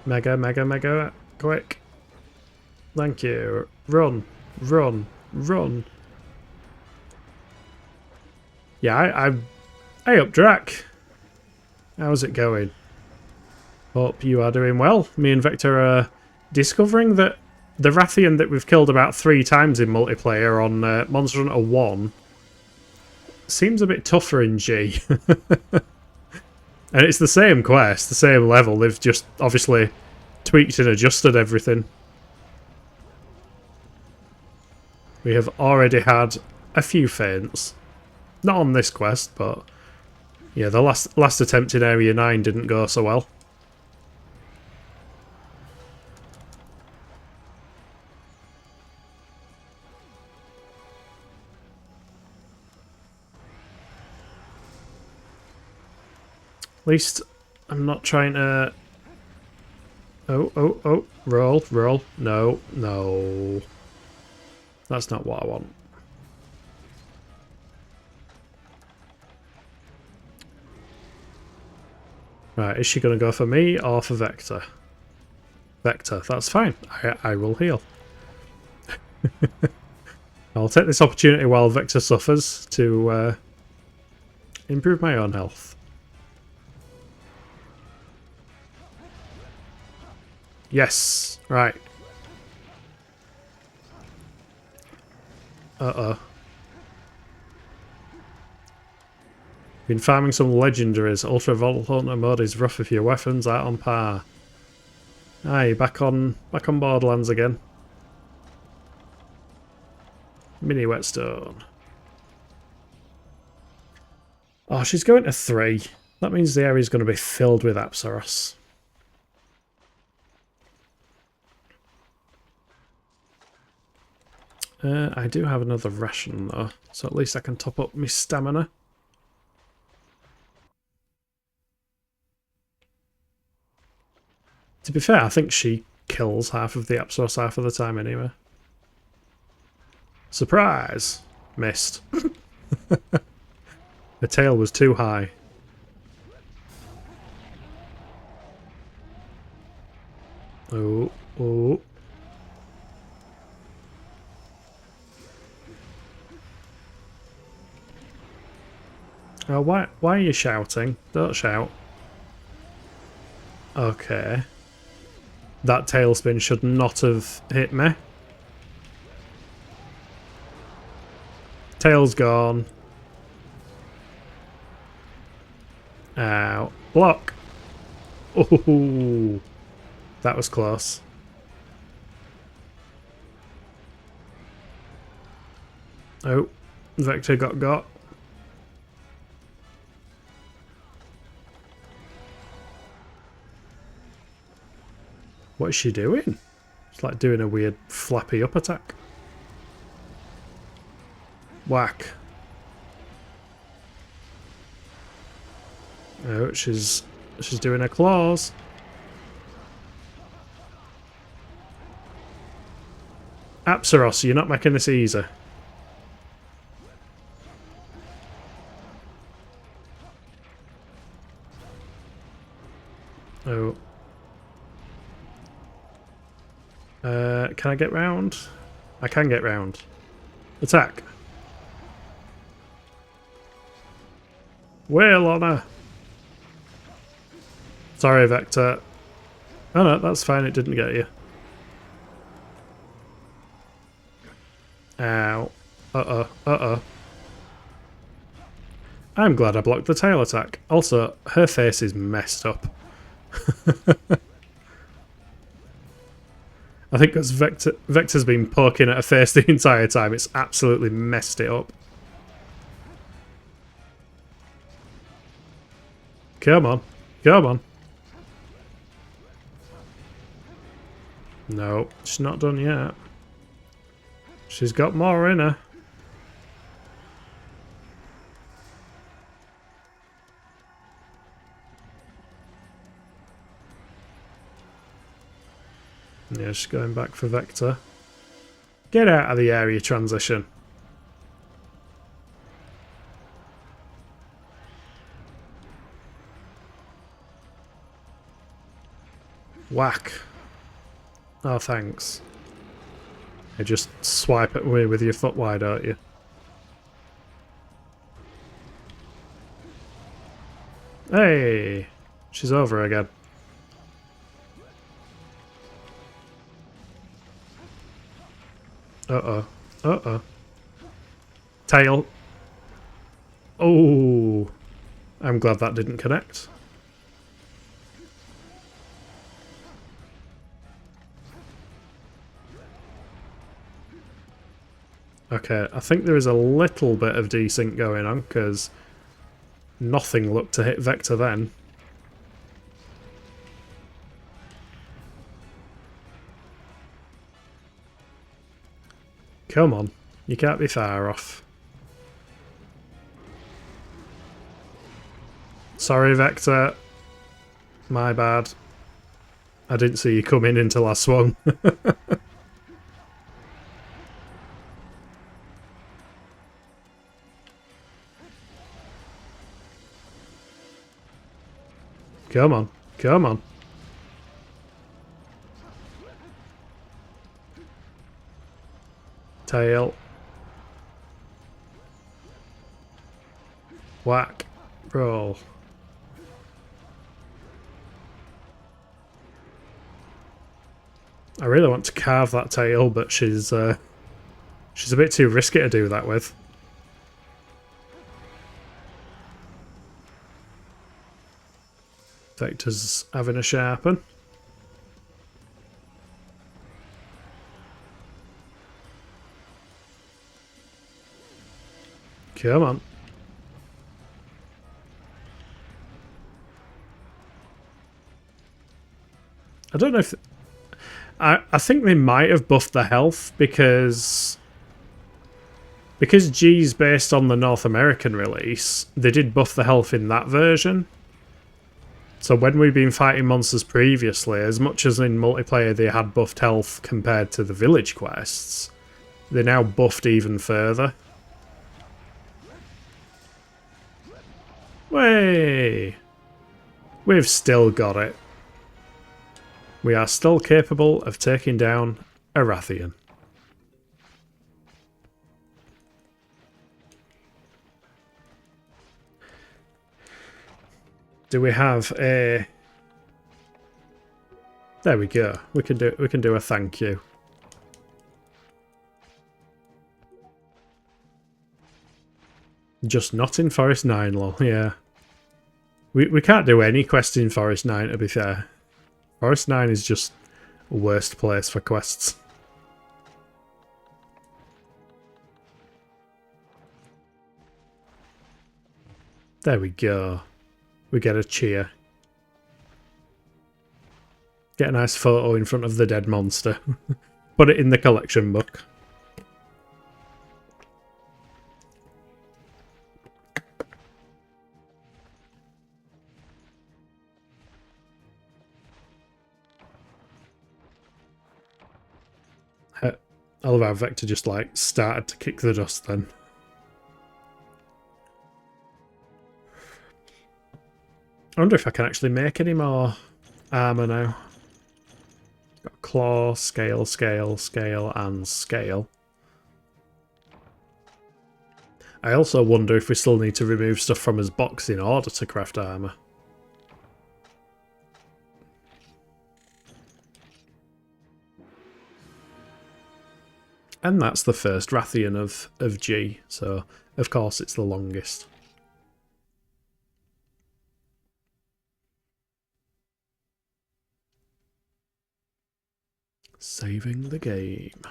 Mega, mega, mega. Quick. Thank you. Run. Run. Run. Yeah, Hey up, Drac. How's it going? Hope you are doing well. Me and Vector are discovering that the Rathian that we've killed about 3 times in multiplayer on Monster Hunter 1 seems a bit tougher in G. And it's the same quest, the same level. They've just obviously tweaked and adjusted everything. We have already had a few faints. Not on this quest, but yeah, the last attempt in Area 9 didn't go so well. At least I'm not trying to... Oh. Roll, roll. No, no. That's not what I want. Right, is she going to go for me or for Vector? Vector, that's fine. I will heal. I'll take this opportunity while Vector suffers to improve my own health. Yes, right. Uh-oh. Been farming some legendaries. Ultra Volhunter mode is rough if your weapons aren't on par. Aye, back on Borderlands again. Mini whetstone. Oh, she's going to 3. That means the area's going to be filled with Apsaros. I do have another ration though, so at least I can top up my stamina. To be fair, I think she kills half of the Apsaros half of the time anyway. Surprise! Missed. The tail was too high. Oh, oh. Oh, why are you shouting? Don't shout. Okay. That tailspin should not have hit me. Tail's gone. Ow. Block! Oh, that was close. Oh, Vector got. What is she doing? It's like doing a weird flappy up attack. Whack. Oh, she's doing her claws. Apsaros, you're not making this easy. Oh. Can I get round? I can get round. Attack. Wail on her. Sorry, Vector. Oh no, that's fine, it didn't get you. Ow. Uh-oh. Uh-oh. I'm glad I blocked the tail attack. Also, her face is messed up. I think because Vector's been poking at her face the entire time, it's absolutely messed it up. Come on. Come on. No, she's not done yet. She's got more in her. Yeah, she's going back for Vector. Get out of the area transition. Whack. Oh, thanks. You just swipe at me with your foot wide, don't you? Hey! She's over again. Uh-oh. Uh-oh. Tail. Oh! I'm glad that didn't connect. Okay, I think there is a little bit of desync going on, because nothing looked to hit Vector then. Come on, you can't be far off. Sorry, Vector. My bad. I didn't see you come in until I swung. Come on, come on. Tail. Whack. Roll. I really want to carve that tail, but she's a bit too risky to do that with. Vector's having a sharpen. Come on. I don't know if... I think they might have buffed the health because G's based on the North American release, they did buff the health in that version. So when we've been fighting monsters previously, as much as in multiplayer they had buffed health compared to the village quests, they're now buffed even further. Way! We've still got it. We are still capable of taking down a Rathian. Do we have a... There we go. We can do a thank you. Just not in Forest 9, lol. Yeah. We can't do any quest in Forest 9, to be fair. Forest 9 is just worst place for quests. There we go. We get a cheer. Get a nice photo in front of the dead monster. Put it in the collection book. I love how Vector just like started to kick the dust then. I wonder if I can actually make any more armour now. Got claw, scale, scale, scale, and scale. I also wonder if we still need to remove stuff from his box in order to craft armour. And that's the first Rathian of G, so of course it's the longest. Saving the game.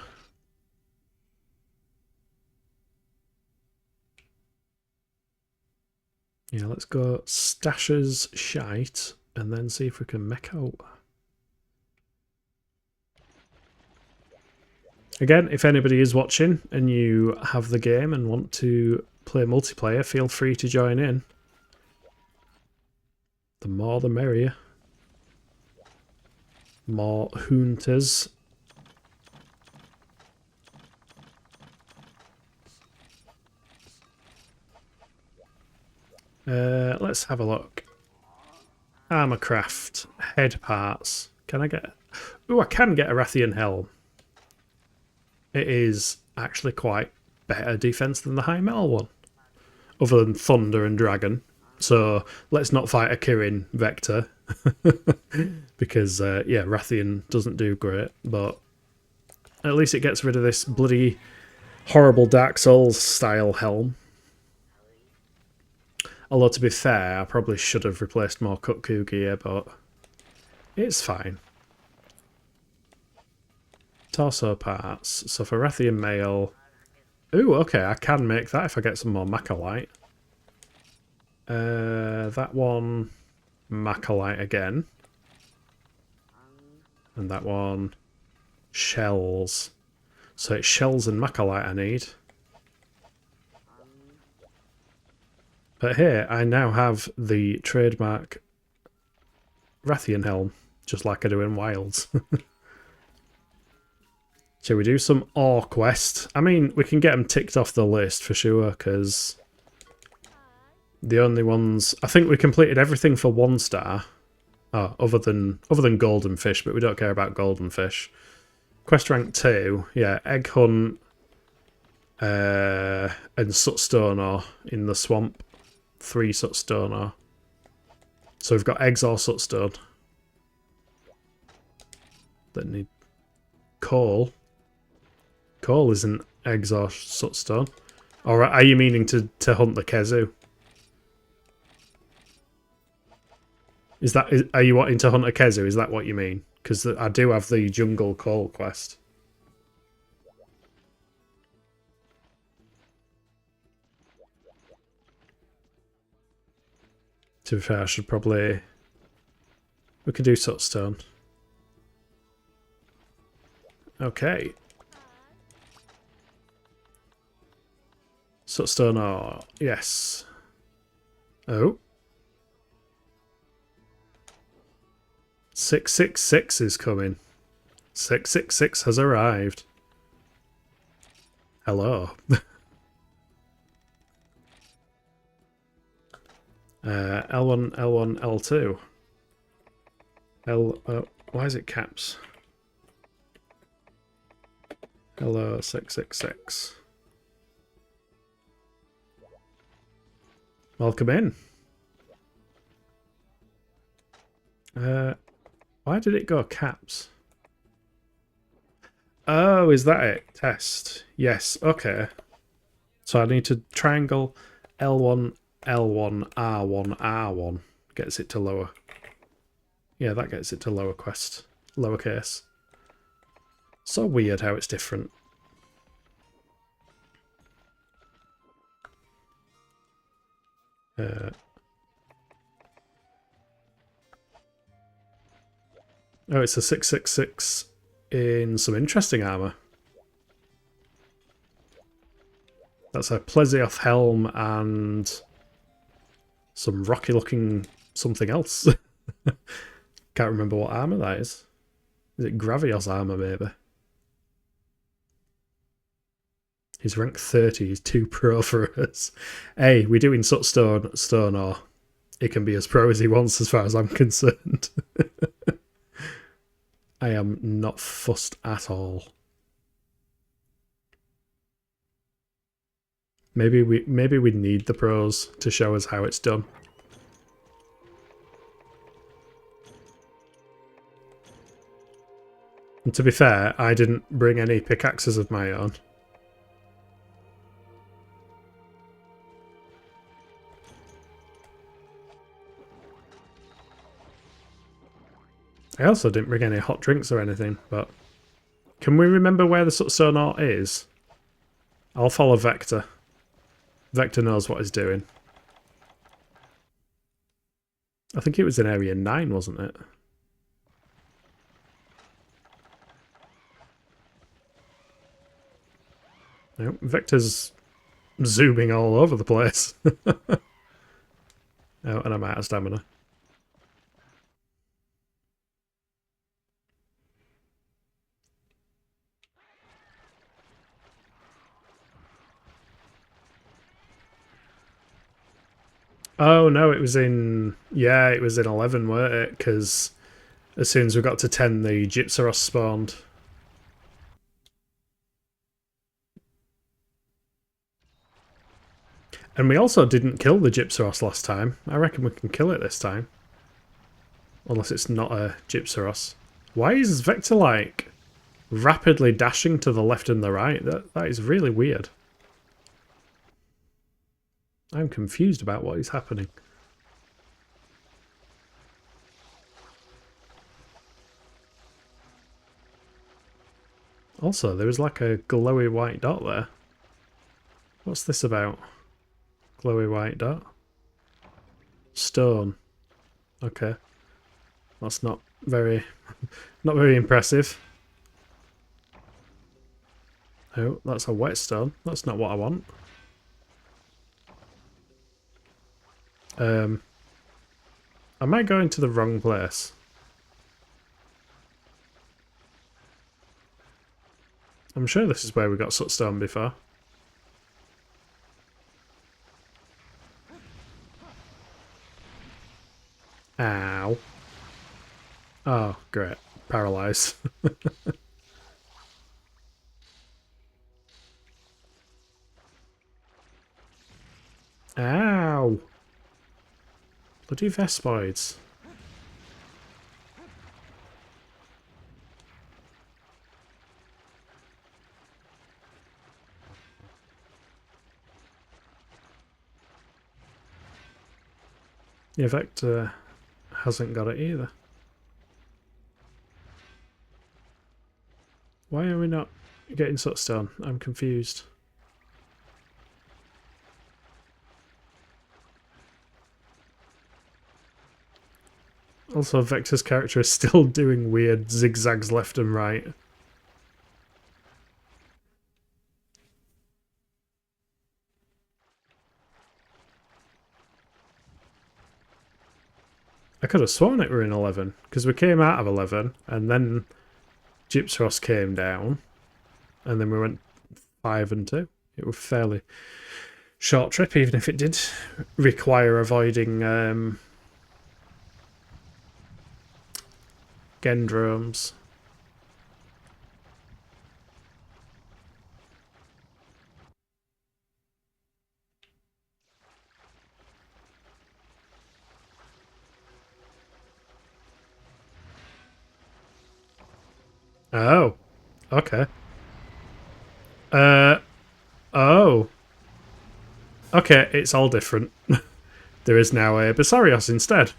Yeah, let's go Stasher's shite and then see if we can mech out. Again, if anybody is watching and you have the game and want to play multiplayer, feel free to join in. The more the merrier. More hunters. Let's have a look. Armorcraft. Head parts. Can I get... Oh, I can get a Rathian helm. It is actually quite better defense than the high metal one. Other than Thunder and Dragon. So let's not fight a Kirin Vector. Because, yeah, Rathian doesn't do great. But at least it gets rid of this bloody horrible Dark Souls style helm. Although, to be fair, I probably should have replaced more Kutku gear, but it's fine. Torso parts. So for Rathian Mail... Ooh, okay, I can make that if I get some more Macalite. That one... Macalite again. And that one... Shells. So it's shells and Macalite I need. But here, I now have the trademark Rathian helm, just like I do in Wilds. Shall we do some ore quest? I mean, we can get them ticked off the list for sure, because the only ones... I think we completed everything for 1 star. Oh, other than golden fish, but we don't care about golden fish. Quest rank 2, yeah, egg hunt and sootstone ore in the swamp. 3 sootstone ore. So we've got eggs or sootstone. That need coal. Coal isn't eggs or sootstone. Or are you meaning to hunt the Kezu? Are you wanting to hunt a Kezu? Is that what you mean? Because I do have the jungle coal quest. To be fair, I should probably... We could do sootstone. Okay. Sootstone ore. Yes. Oh. 666 is coming. 666 has arrived. Hello. L1, L1, L2. Why is it caps? Hello, 666. Welcome in. Why did it go caps? Oh, is that it? Test. Yes, okay. So I need to triangle L1, L1, R1, R1. Gets it to lower. Yeah, that gets it to lower quest. Lowercase. So weird how it's different. Oh, it's a 666 in some interesting armour. That's a Plesioth helm and some rocky looking something else. Can't remember what armour that is. Is it Gravios armour maybe? He's rank 30, he's too pro for us. Hey, we're doing sootstone stone ore. It can be as pro as he wants as far as I'm concerned. I am not fussed at all. Maybe we need the pros to show us how it's done. And to be fair, I didn't bring any pickaxes of my own. I also didn't bring any hot drinks or anything, but Can we remember where the Sootstone Ore is? I'll follow Vector. Vector knows what he's doing. I think it was in Area 9, wasn't it? No, Vector's zooming all over the place. Oh, and I'm out of stamina. Oh no, it was in... Yeah, it was in 11, weren't it? Because as soon as we got to 10, the Gypsaros spawned. And we also didn't kill the Gypsaros last time. I reckon we can kill it this time. Unless it's not a Gypsaros. Why is Vector, like, rapidly dashing to the left and the right? That is really weird. I'm confused about what is happening. Also, there was like a glowy white dot there. What's this about? Glowy white dot? Stone. Okay. That's not very impressive. Oh, that's a whetstone. That's not what I want. Am I going to the wrong place? I'm sure this is where we got Sootstone before. Ow. Oh, great. Paralyzed. Ow. Bloody Vespoids. Yeah, Vector hasn't got it either. Why are we not getting Sootstone? I'm confused. Also, Vector's character is still doing weird zigzags left and right. I could have sworn it were in 11, because we came out of 11, and then Gypsaros came down, and then we went 5 and 2. It was a fairly short trip, even if it did require avoiding Gendromes. Oh, okay. Oh. Okay, it's all different. There is now a Basarios instead.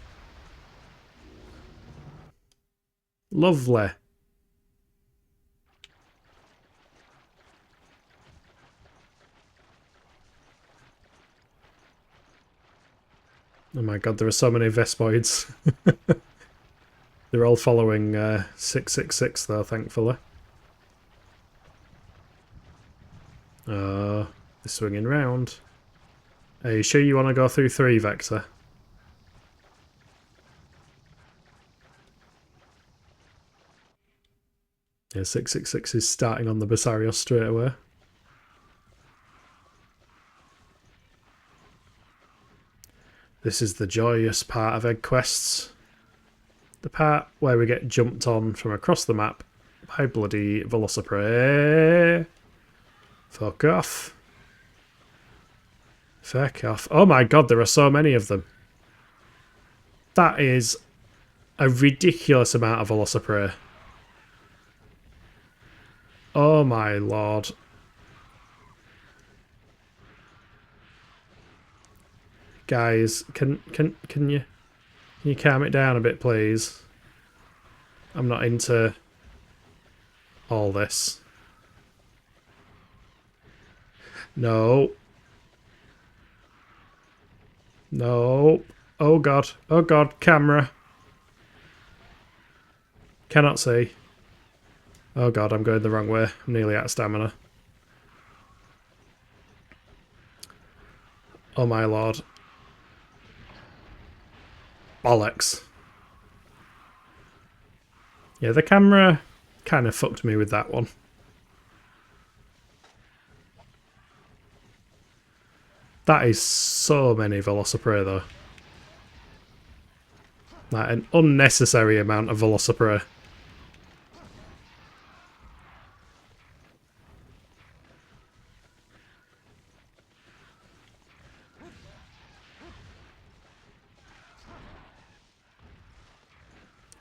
Lovely. Oh my god, there are so many Vespoids. They're all following 666 though, thankfully. They're swinging round. Are you sure you want to go through 3, Vector? Yeah, 666 is starting on the Basarios straight away. This is the joyous part of egg quests. The part where we get jumped on from across the map by bloody Velociprey. Fuck off. Fuck off. Oh my god, there are so many of them. That is a ridiculous amount of Velociprey. Oh my lord. Guys, can you calm it down a bit, please? I'm not into all this. No. No. Oh god. Oh god, camera. Cannot see. Oh god, I'm going the wrong way. I'm nearly out of stamina. Oh my lord. Bollocks. Yeah, the camera kind of fucked me with that one. That is so many Velociprey though. Like an unnecessary amount of Velociprey.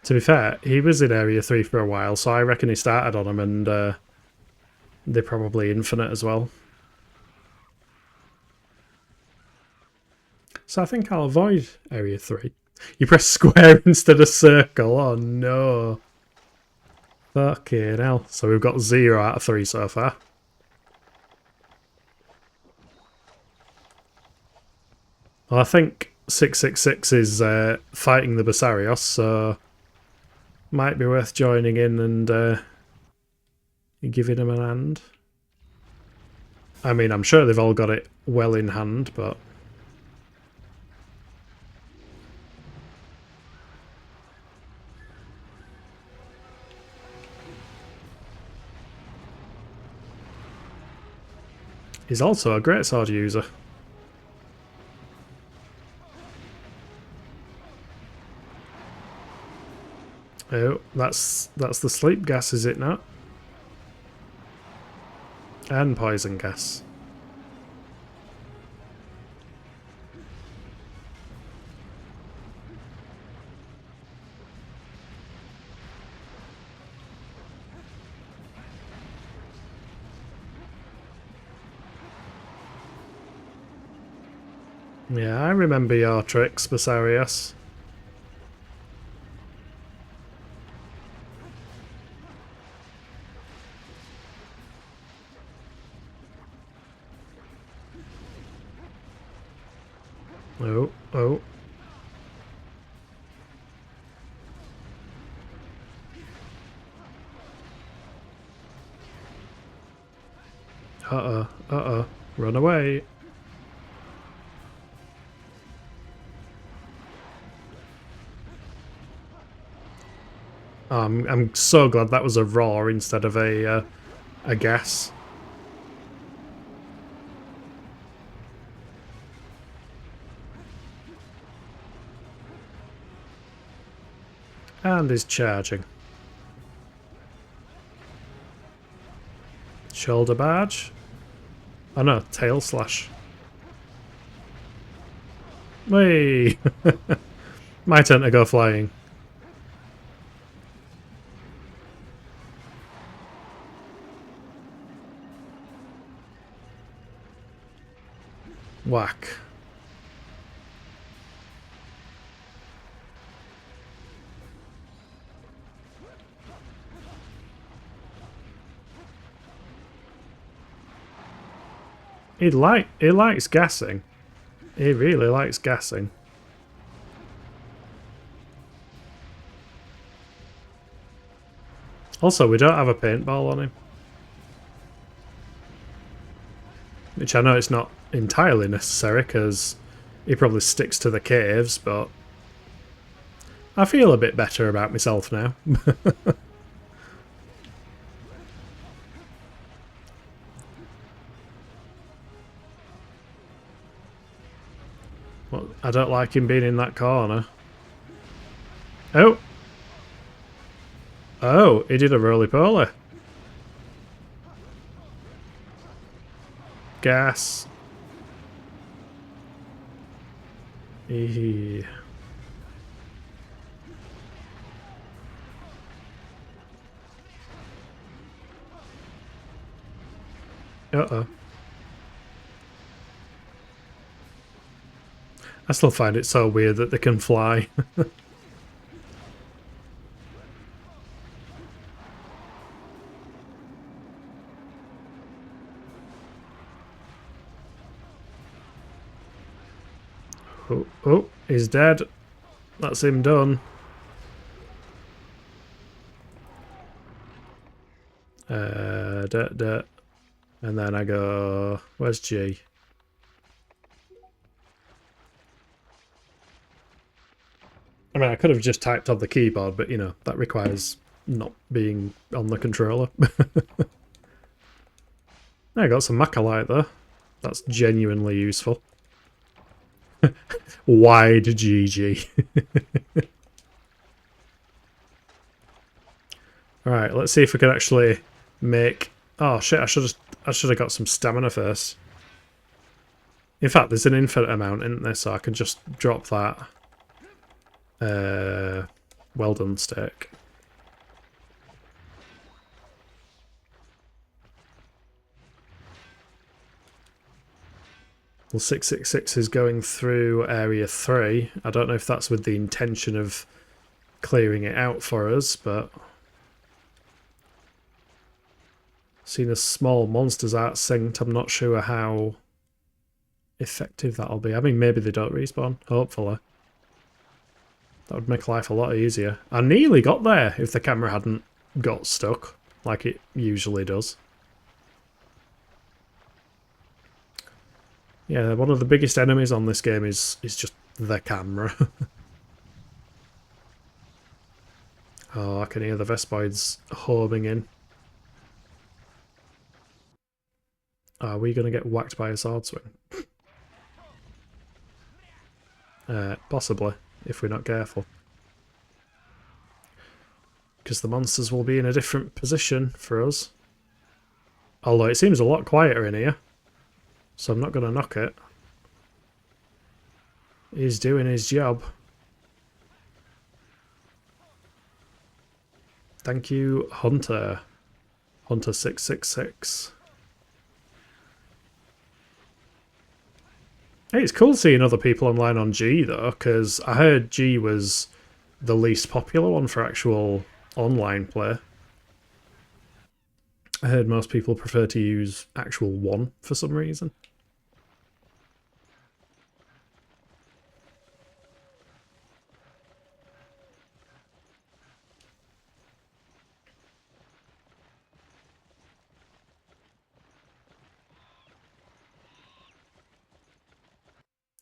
To be fair, he was in Area 3 for a while, so I reckon he started on them and they're probably infinite as well. So I think I'll avoid Area 3. You press square instead of circle, oh no. Fucking hell. So we've got 0 out of 3 so far. Well, I think 666 is fighting the Basarios, so might be worth joining in and giving him a hand. I mean, I'm sure they've all got it well in hand, but... He's also a greatsword user. Oh, that's the sleep gas, is it not? And poison gas. Yeah, I remember your tricks, Basarios. Oh, oh. Uh-oh, uh-oh. Run away. Oh, I'm so glad that was a roar instead of a gas. And is charging. Shoulder barge? Oh no, tail slash. Whee! My turn to go flying. Whack. He likes gassing. He really likes gassing. Also, we don't have a paintball on him. Which I know it's not entirely necessary, because he probably sticks to the caves, but... I feel a bit better about myself now. Well, I don't like him being in that corner. Oh! Oh, he did a roly-poly. Gas. Eee. Uh-oh. I still find it so weird that they can fly. Oh, oh, he's dead. That's him done. Dirt. And then I go... Where's G? I mean, I could have just typed on the keyboard, but, you know, that requires not being on the controller. I got some Macalite there. That's genuinely useful. Wide GG. Alright, let's see if we can actually make... Oh shit, I should have got some stamina first. In fact, there's an infinite amount, isn't there? So I can just drop that. Well done, steak. Well, 666 is going through area 3. I don't know if that's with the intention of clearing it out for us, but... Seeing as small monsters aren't synced, I'm not sure how effective that'll be. I mean, maybe they don't respawn, hopefully. That would make life a lot easier. I nearly got there if the camera hadn't got stuck, like it usually does. Yeah, one of the biggest enemies on this game is just the camera. Oh, I can hear the Vespoids homing in. Are we going to get whacked by a sword swing? Possibly, if we're not careful. Because the monsters will be in a different position for us. Although it seems a lot quieter in here. So I'm not going to knock it. He's doing his job. Thank you, Hunter. Hunter 666. Hey, it's cool seeing other people online on G though, because I heard G was the least popular one for actual online play. I heard most people prefer to use actual 1 for some reason.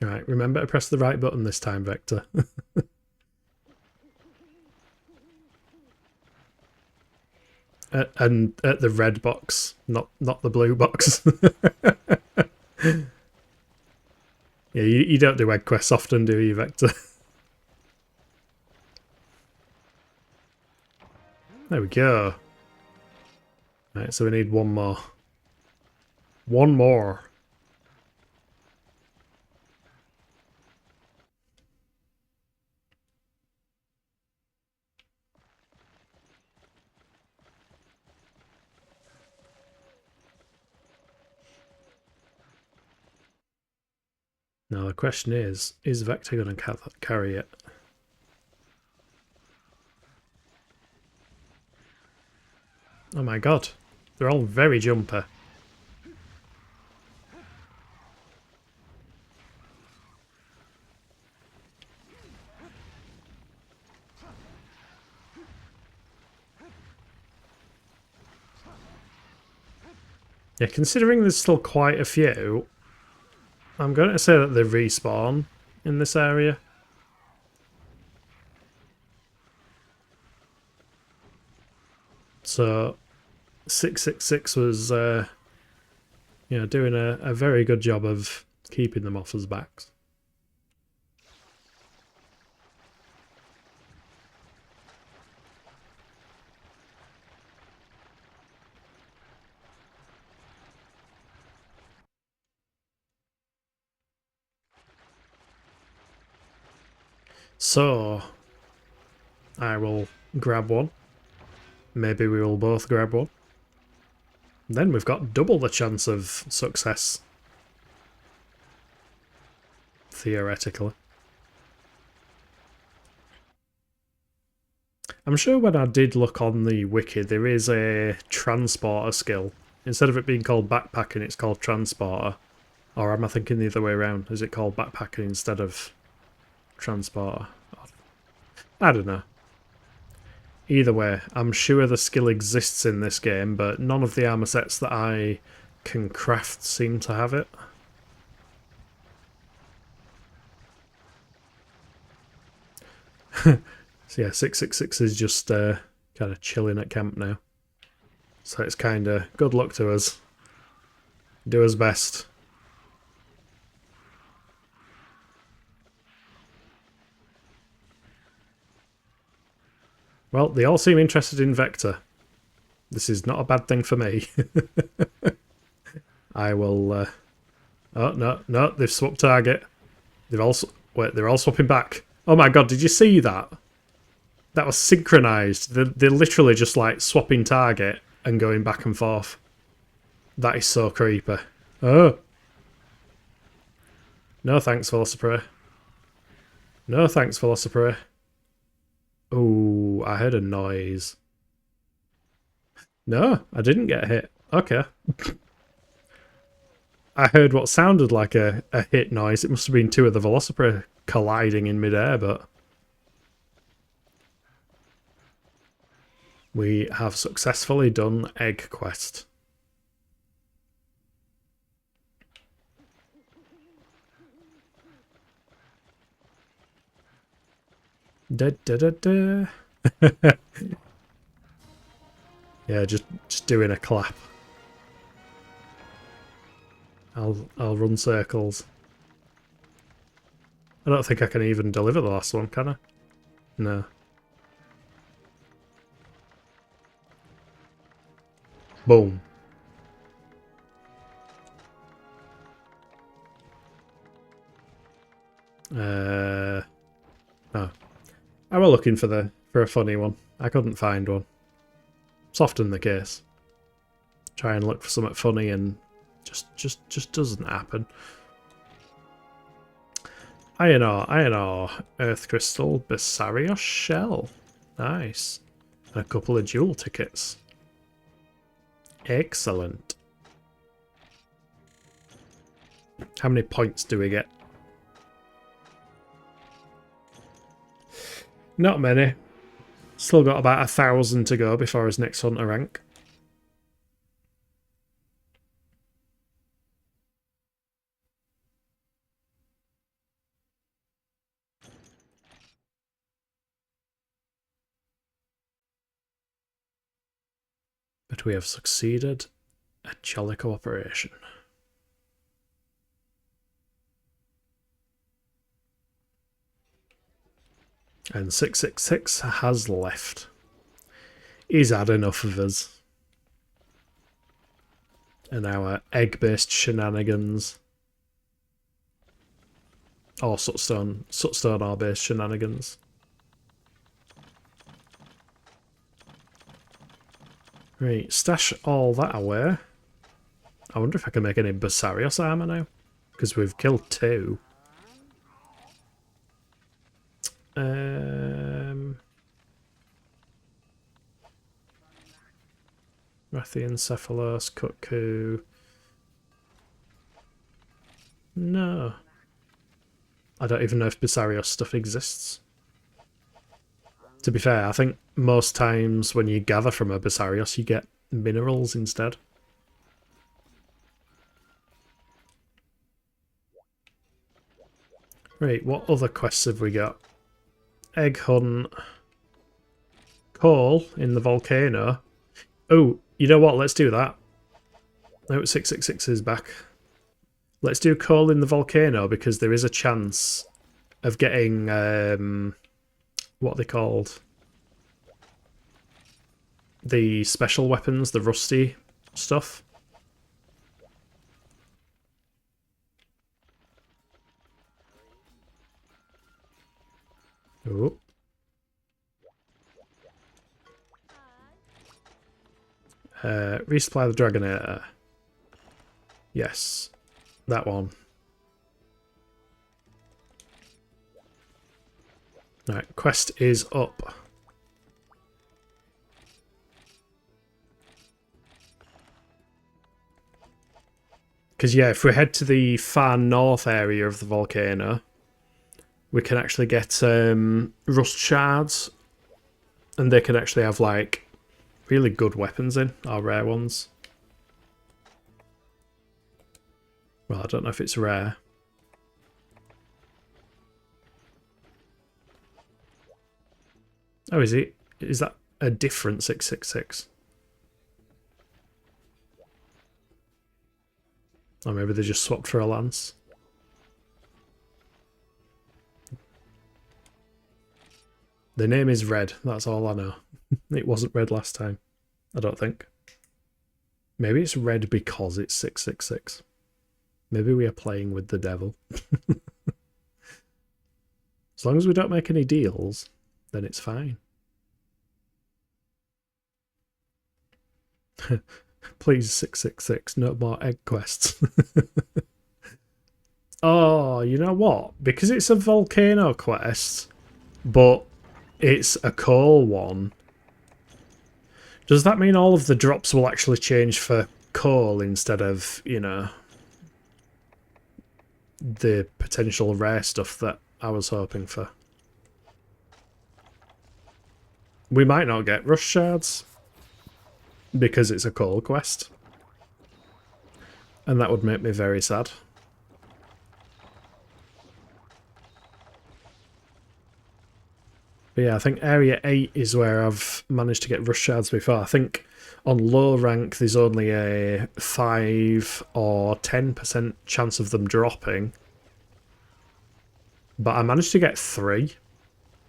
Alright, remember to press the right button this time, Vector. And at the red box, not the blue box. Yeah, you don't do egg quests often, do you, Vector? There we go. Right, so we need one more. One more. Now the question is Vector going to carry it? Oh my god, they're all very jumpy. Yeah, considering there's still quite a few, I'm going to say that they respawn in this area. So 666 was, you know, doing a very good job of keeping them off his backs. So, I will grab one. Maybe we will both grab one. Then we've got double the chance of success. Theoretically. I'm sure when I did look on the wiki, there is a transporter skill. Instead of it being called backpacking, it's called transporter. Or am I thinking the other way around? Is it called backpacking instead of transporter. I don't know. Either way, I'm sure the skill exists in this game, but none of the armor sets that I can craft seem to have it. So yeah, 666 is just kind of chilling at camp now. So it's kind of good luck to us. Do his best. Well, they all seem interested in Vector. This is not a bad thing for me. I will... Oh, no, they've swapped target. They've also... Wait, they're all swapping back. Oh my god, did you see that? That was synchronised. They're literally just like swapping target and going back and forth. That is so creepy. Oh. No thanks, Velocipray. No thanks, Velocipray. Oh, I heard a noise. No, I didn't get hit. Okay. I heard what sounded like a hit noise. It must have been two of the Velocipray colliding in midair, but... We have successfully done Egg Quest. Da da da da. Yeah, just doing a clap. I'll run circles. I don't think I can even deliver the last one, can I? No. Boom. Oh. I was looking for a funny one. I couldn't find one. It's often the case. Try and look for something funny and just doesn't happen. Iron ore, earth crystal, Basarios shell. Nice. And a couple of jewel tickets. Excellent. How many points do we get? Not many. Still got about 1,000 to go before his next hunter rank. But we have succeeded at jolly cooperation. And 666 has left. He's had enough of us. And our egg-based shenanigans. Or Sootstone ore-based shenanigans. Right, stash all that away. I wonder if I can make any Basarios armor now. Because we've killed 2. Rathiencephalos, Cuckoo. No. I don't even know if Basarios stuff exists. To be fair, I think most times when you gather from a Basarios, you get minerals instead. Right, what other quests have we got? Egg hunt. Coal in the volcano. Oh, you know what? Let's do that. No, 666 is back. Let's do coal in the volcano because there is a chance of getting what are they called? The special weapons, the rusty stuff. Oh. Resupply the Dragonator. Yes. That one. Right, quest is up. Because, yeah, if we head to the far north area of the volcano, we can actually get rust shards, and they can actually have like really good weapons in, or rare ones. Well, I don't know if it's rare. Oh, is it? Is that a different 666? Or maybe they just swapped for a lance. The name is red, that's all I know. It wasn't red last time, I don't think. Maybe it's red because it's 666. Maybe we are playing with the devil. As long as we don't make any deals, then it's fine. Please, 666, no more egg quests. Oh, you know what? Because it's a volcano quest, but it's a coal one, does that mean all of the drops will actually change for coal instead of, you know, the potential rare stuff that I was hoping for? We might not get rush shards because it's a coal quest, and that would make me very sad. But yeah, I think Area 8 is where I've managed to get rush shards before. I think on low rank there's only a 5 or 10% chance of them dropping. But I managed to get 3,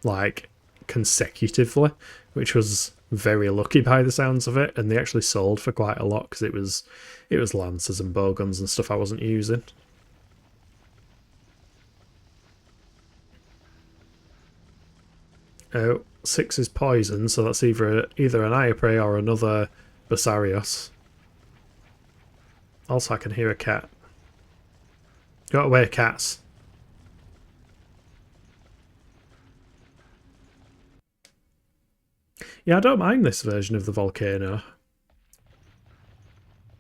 like, consecutively, which was very lucky by the sounds of it, and they actually sold for quite a lot because it was lancers and bowguns and stuff I wasn't using. Oh, 6 is poison, so that's either an Iapre or another Basarios. Also, I can hear a cat. Go away, cats. Yeah, I don't mind this version of the volcano,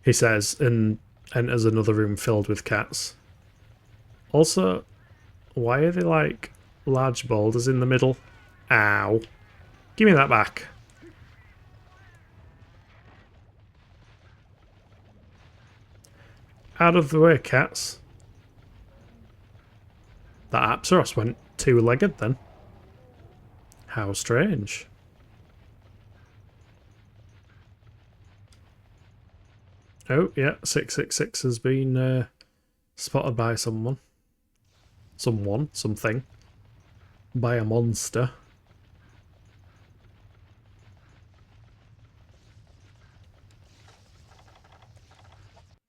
he says, and enters another room filled with cats. Also, why are they like large boulders in the middle? Ow. Give me that back. Out of the way, cats. That Apsaros went two-legged then. How strange. Oh, yeah, 666 has been spotted by someone. Something. By a monster.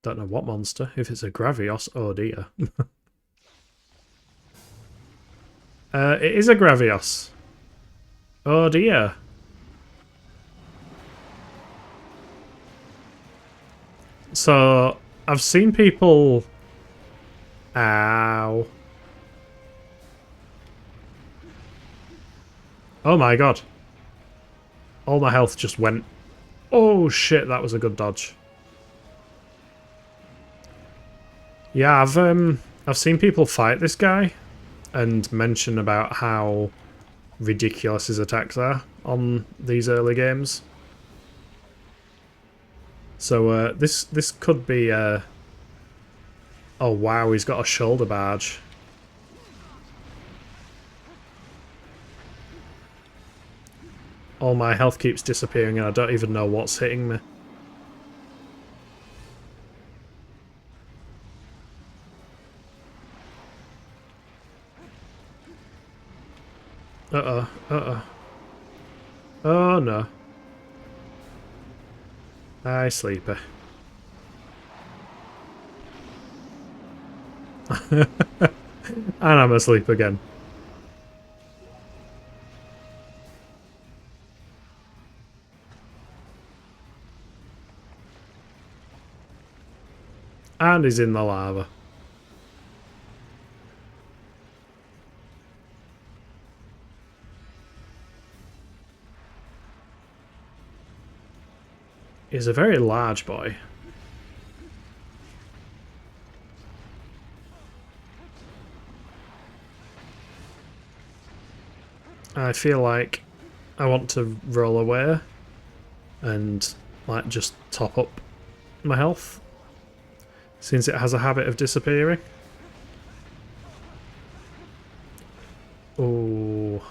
Don't know what monster. If it's a Gravios, oh dear. It is a Gravios. Oh dear. So, I've seen people... Ow. Oh my god. All my health just went... Oh shit, that was a good dodge. Yeah, I've seen people fight this guy and mention about how ridiculous his attacks are on these early games. So this could be oh wow, he's got a shoulder barge. All my health keeps disappearing and I don't even know what's hitting me. Uh-oh, uh-oh. Oh no. Hi, sleeper. And I'm asleep again. And he's in the lava. He's a very large boy. I feel like I want to roll away and like just top up my health, since it has a habit of disappearing. Oh.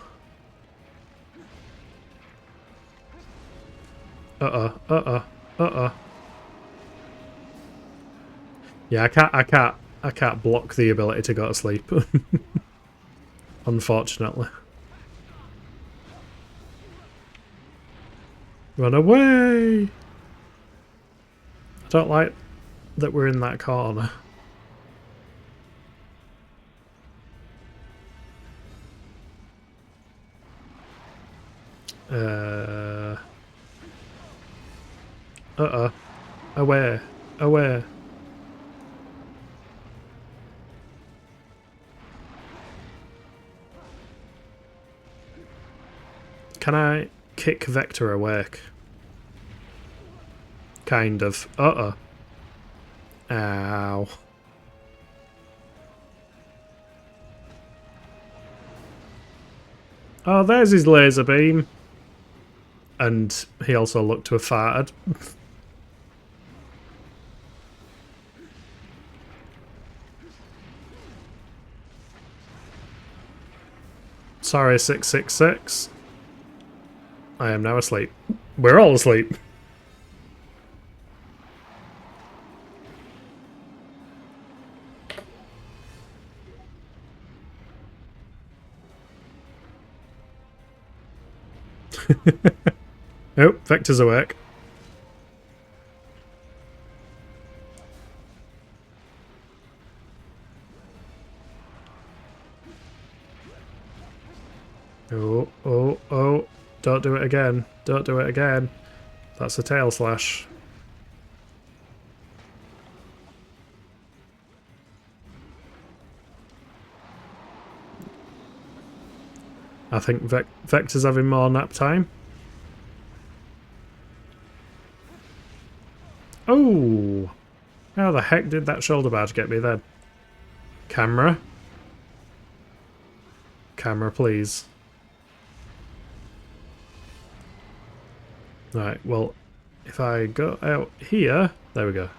Yeah, I can't block the ability to go to sleep. Unfortunately. Run away! I don't like that we're in that corner. Away. Away. Can I kick Vector awake? Kind of. Ow. Oh, there's his laser beam. And he also looked to have farted. Sorry, 666. I am now asleep. We're all asleep. Oh, Vector's awake. Oh. Don't do it again. Don't do it again. That's a tail slash. I think Vector's having more nap time. Oh! How the heck did that shoulder badge get me then? Camera? Camera, please. Right, well, if I go out here... There we go.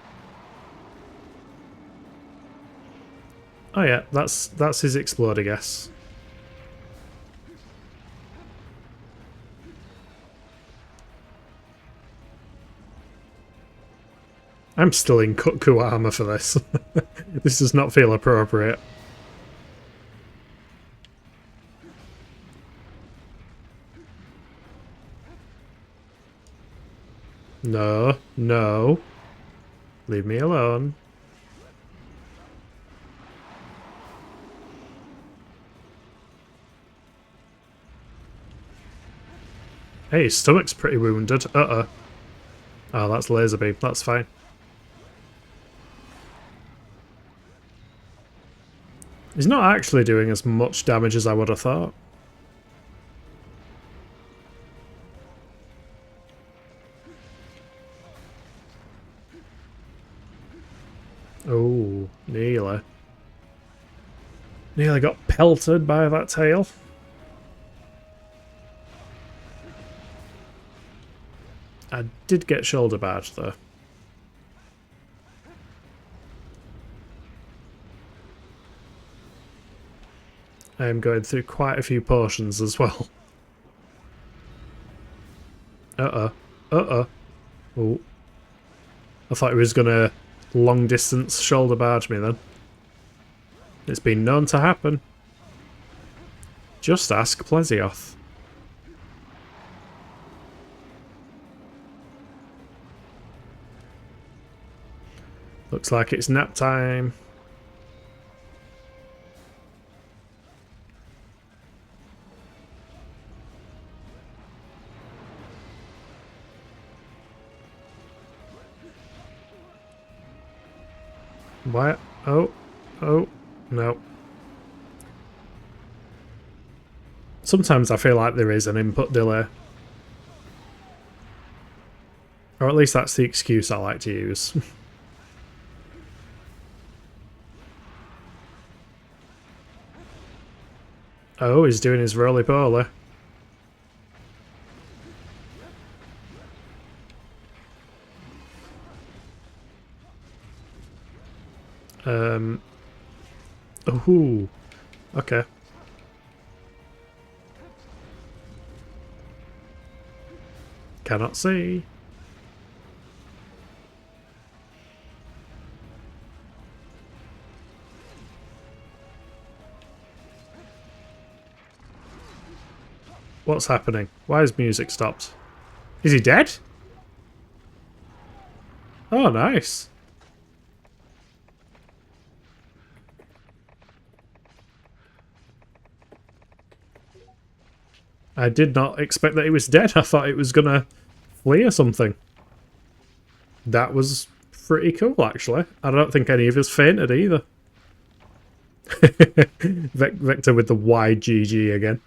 Oh yeah, that's his explode, I guess. I'm still in Kutku armor for this. This does not feel appropriate. No, no. Leave me alone. Hey, his stomach's pretty wounded. Oh, that's laser beam. That's fine. He's not actually doing as much damage as I would have thought. Oh, nearly. Nearly got pelted by that tail. I did get shoulder badge though. I am going through quite a few potions as well. Oh. I thought he was gonna long distance shoulder barge me then. It's been known to happen. Just ask Plesioth. Looks like it's nap time. What? Oh, no. Sometimes I feel like there is an input delay. Or at least that's the excuse I like to use. Oh, he's doing his roly-poly. Ooh. Okay. Cannot see. What's happening? Why has music stopped? Is he dead? Oh, nice. I did not expect that he was dead. I thought it was gonna flee or something. That was pretty cool, actually. I don't think any of us fainted either. Vector with the YGG again.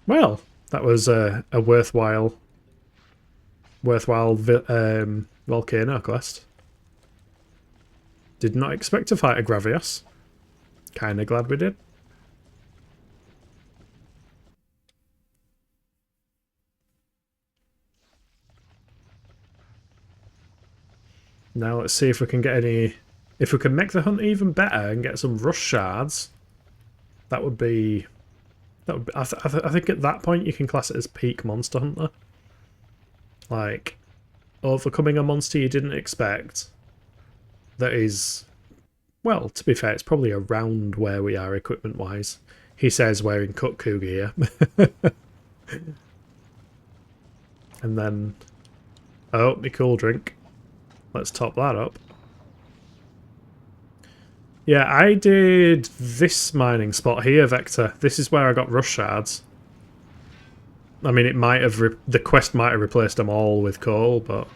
Well, that was a worthwhile volcano quest. Did not expect to fight a Gravios. Kinda glad we did. Now let's see if we can get any... If we can make the hunt even better and get some rush shards, that would be... I think at that point you can class it as peak monster hunter. Like, overcoming a monster you didn't expect that is... Well, to be fair, it's probably around where we are equipment-wise. He says wearing Kutku gear. And then... Oh, me cool drink. Let's top that up. Yeah, I did this mining spot here, Vector. This is where I got rush shards. I mean, it might have... the quest might have replaced them all with coal, but...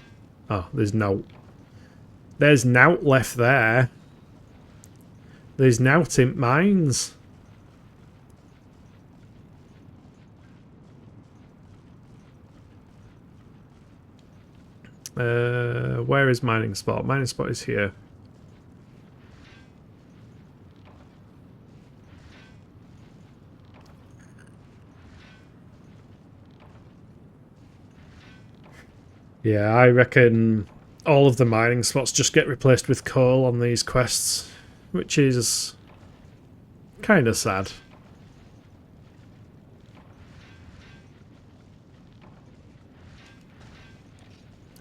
Oh, there's no... There's nout left there. There's nout in mines. Where is mining spot? Mining spot is here. Yeah, I reckon all of the mining spots just get replaced with coal on these quests, which is kind of sad.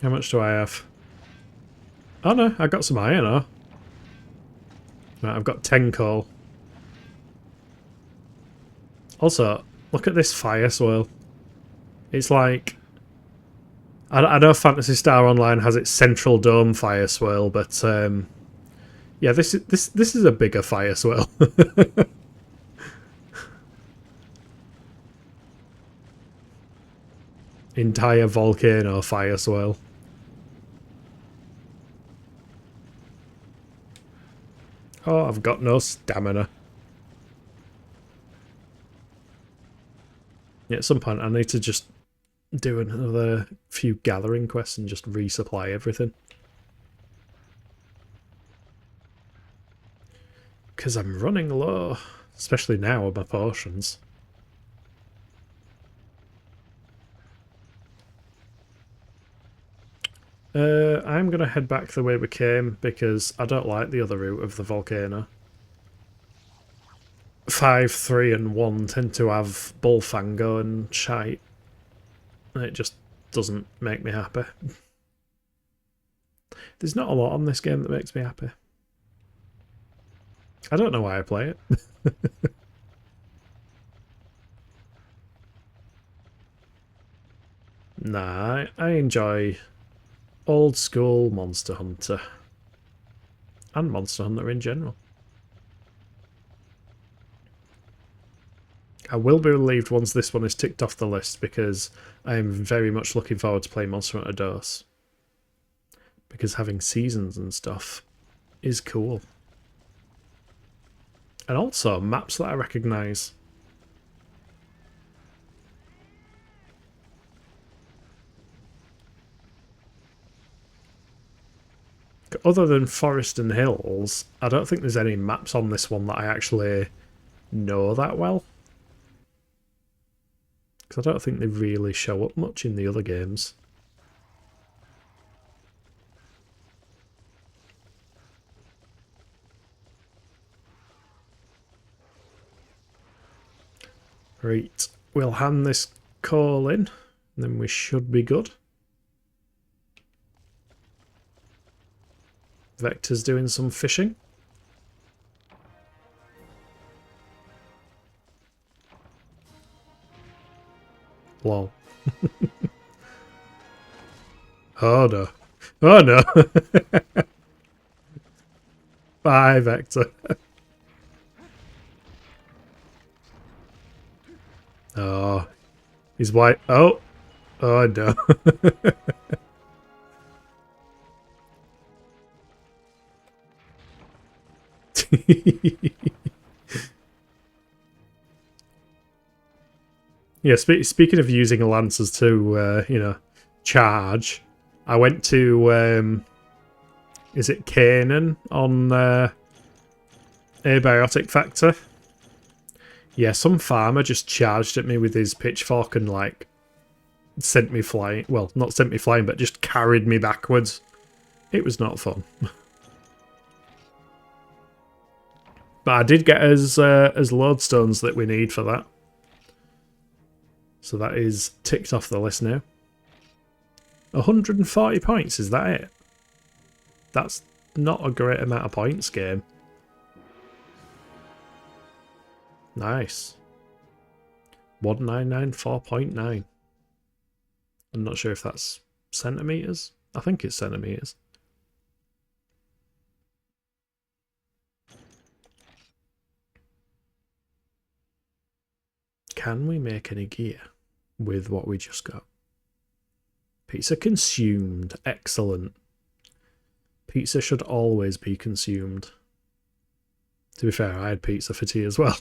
How much do I have? Oh no, I got some iron, oh. Right, I've got 10 coal. Also, look at this fire swirl. It's like... I know Phantasy Star Online has its central dome fire swirl, but yeah, this is a bigger fire swirl. Entire volcano fire swirl. Oh, I've got no stamina. Yeah, at some point I need to just do another few gathering quests and just resupply everything. Because I'm running low, especially now with my potions. I'm going to head back the way we came because I don't like the other route of the volcano. 5, 3 and 1 tend to have bullfango and shite. It just doesn't make me happy. There's not a lot on this game that makes me happy. I don't know why I play it. Nah, I enjoy old school Monster Hunter. And Monster Hunter in general. I will be relieved once this one is ticked off the list because I am very much looking forward to playing Monster Hunter DOS. Because having seasons and stuff is cool. And also maps that I recognise. Other than Forest and Hills, I don't think there's any maps on this one that I actually know that well. Because I don't think they really show up much in the other games. Right, we'll hand this call in, and then we should be good. Vector's doing some fishing. Lol. Oh no. Oh no. Bye, Vector. Oh, he's white. Oh, oh no. Yeah, speaking of using lancers to, you know, charge, I went to, is it Canaan on Abiotic Factor? Yeah, some farmer just charged at me with his pitchfork and, like, sent me flying. Well, not sent me flying, but just carried me backwards. It was not fun. But I did get as lodestones that we need for that. So that is ticked off the list now. 140 points, is that it? That's not a great amount of points, game. Nice. 1994.9. I'm not sure if that's centimetres. I think it's centimetres. Can we make any gear with what we just got? Pizza consumed. Excellent. Pizza should always be consumed. To be fair, I had pizza for tea as well.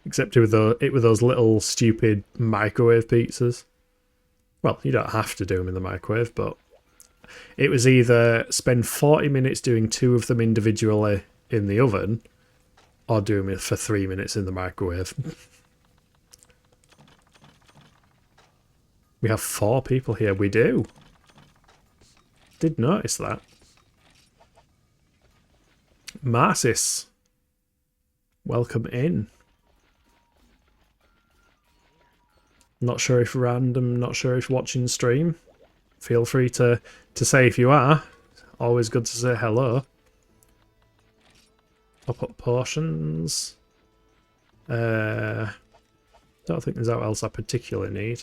Except it with those little stupid microwave pizzas. Well, you don't have to do them in the microwave, but it was either spend 40 minutes doing 2 of them individually in the oven, or do them for 3 minutes in the microwave. We have 4 people here. We do. Did notice that. Marcis. Welcome in. Not sure if random, not sure if watching stream. Feel free to say if you are. Always good to say hello. Top up potions. Don't think there's out else I particularly need.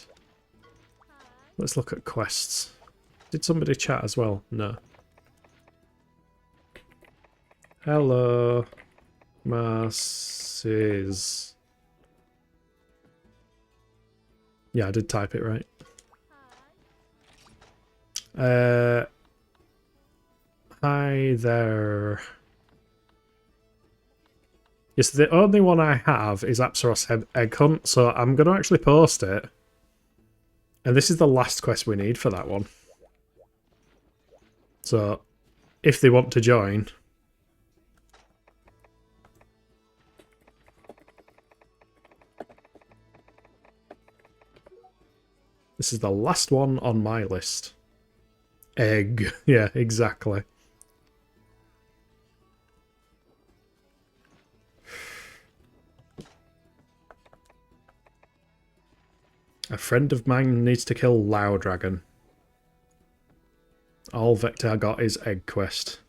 Let's look at quests. Did somebody chat as well? No. Hello, Marcis. Yeah, I did type it right. Hi there. Yes, the only one I have is Apsaros Egg Hunt, so I'm going to actually post it. And this is the last quest we need for that one. So, if they want to join... This is the last one on my list. Egg. Yeah, exactly. A friend of mine needs to kill Lao Dragon. All Vector got is Egg Quest.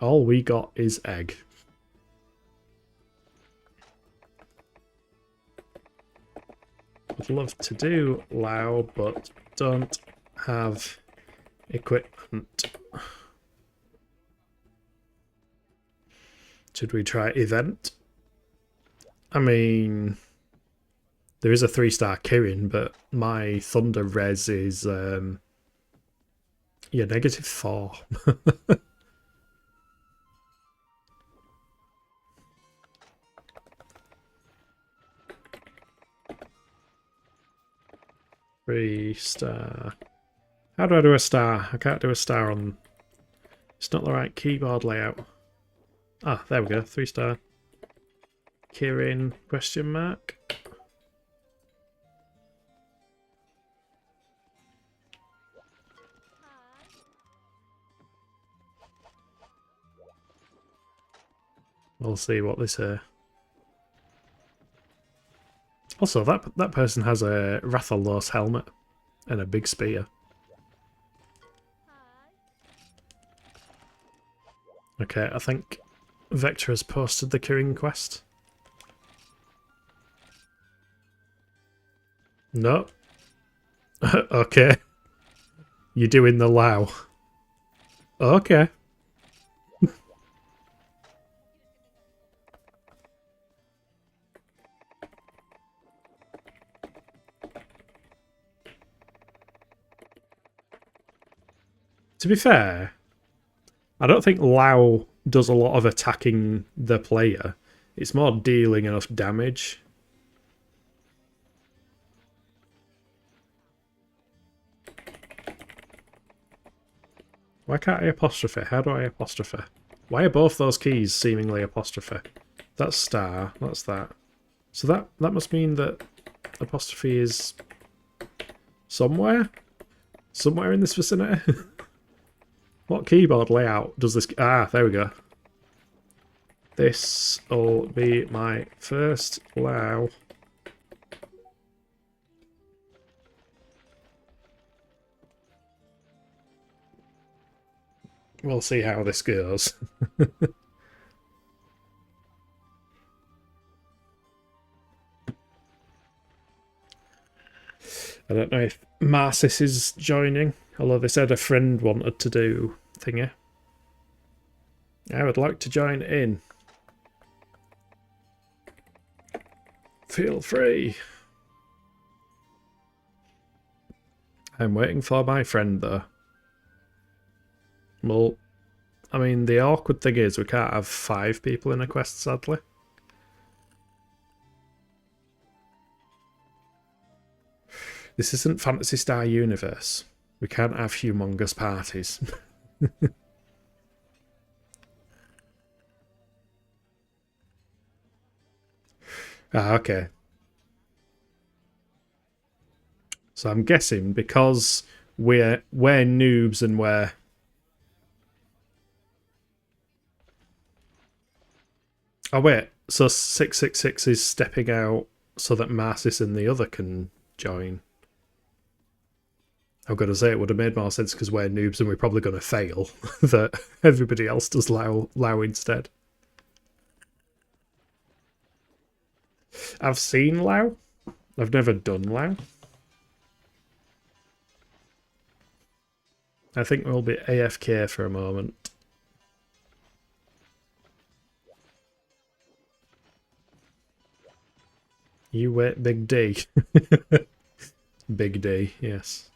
All we got is Egg. Would love to do Lao, but don't have equipment. Should we try event? I mean, there is a 3-star Kirin, but my Thunder Res is yeah, -4. Three-star. How do I do a star? I can't do a star on... It's not the right keyboard layout. Ah, there we go. 3-star. Kirin, question mark. We'll see what they say. Also, that person has a Rathalos helmet and a big spear. Okay, I think Vector has posted the queuing quest. No. Okay. You're doing the Lao. Okay. To be fair, I don't think Lao does a lot of attacking the player. It's more dealing enough damage. Why can't I apostrophe? How do I apostrophe? Why are both those keys seemingly apostrophe? That's star, that's that. So that must mean that apostrophe is somewhere? Somewhere in this vicinity? What keyboard layout does this... Ah, there we go. This'll be my first Lao. We'll see how this goes. I don't know if Marcis is joining, although they said a friend wanted to do thingy. I would like to join in. Feel free. I'm waiting for my friend though. Well, I mean, the awkward thing is we can't have 5 people in a quest, sadly. This isn't Phantasy Star Universe. We can't have humongous parties. Ah, okay. So I'm guessing because we're noobs and we're... Oh wait, so 666 is stepping out so that Marcis and the other can join. I've got to say it would have made more sense because we're noobs and we're probably going to fail that everybody else does Lao instead. I've seen Lao. I've never done Lao. I think we'll be AFK for a moment. You wait, Big D. Big D, yes.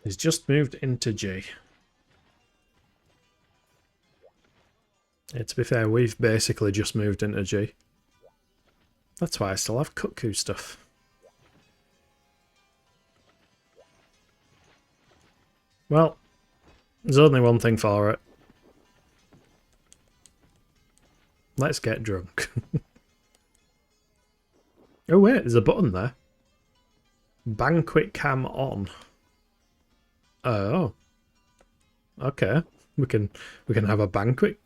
He's just moved into G. Yeah, to be fair, we've basically just moved into G. That's why I still have cuckoo stuff. Well, there's only one thing for it. Let's get drunk. Oh wait, there's a button there. Banquet cam on. Oh. Okay. We can have a banquet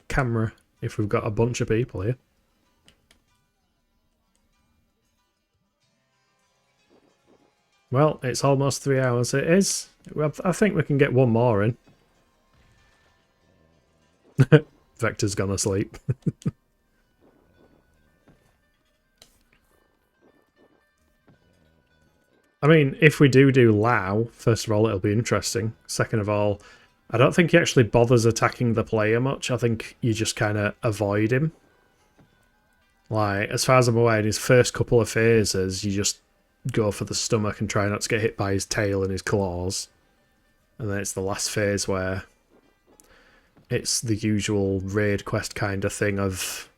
camera if we've got a bunch of people here. Well, it's almost 3 hours. It is. I think we can get one more in. Vector's gone asleep. I mean, if we do Lao, first of all, it'll be interesting. Second of all, I don't think he actually bothers attacking the player much. I think you just kind of avoid him. Like, as far as I'm aware, in his first couple of phases, you just go for the stomach and try not to get hit by his tail and his claws. And then it's the last phase where it's the usual raid quest kind of thing of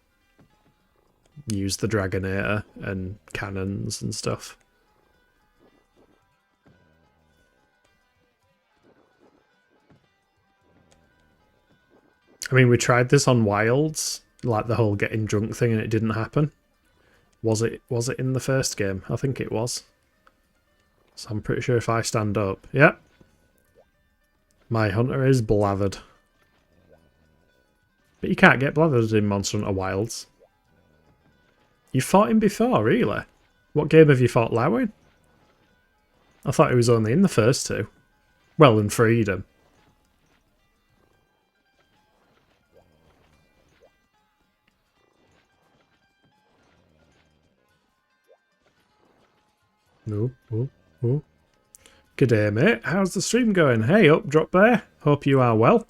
use the Dragonator and cannons and stuff. I mean, we tried this on Wilds, like the whole getting drunk thing, and it didn't happen. Was it in the first game? I think it was. So I'm pretty sure if I stand up... Yep. My hunter is blathered. But you can't get blathered in Monster Hunter Wilds. You fought him before, really? What game have you fought Lau in? I thought he was only in the first two. Well, in Freedom. Oh, oh, oh. Good day, mate. How's the stream going? Hey up, Drop Bear. Hope you are well.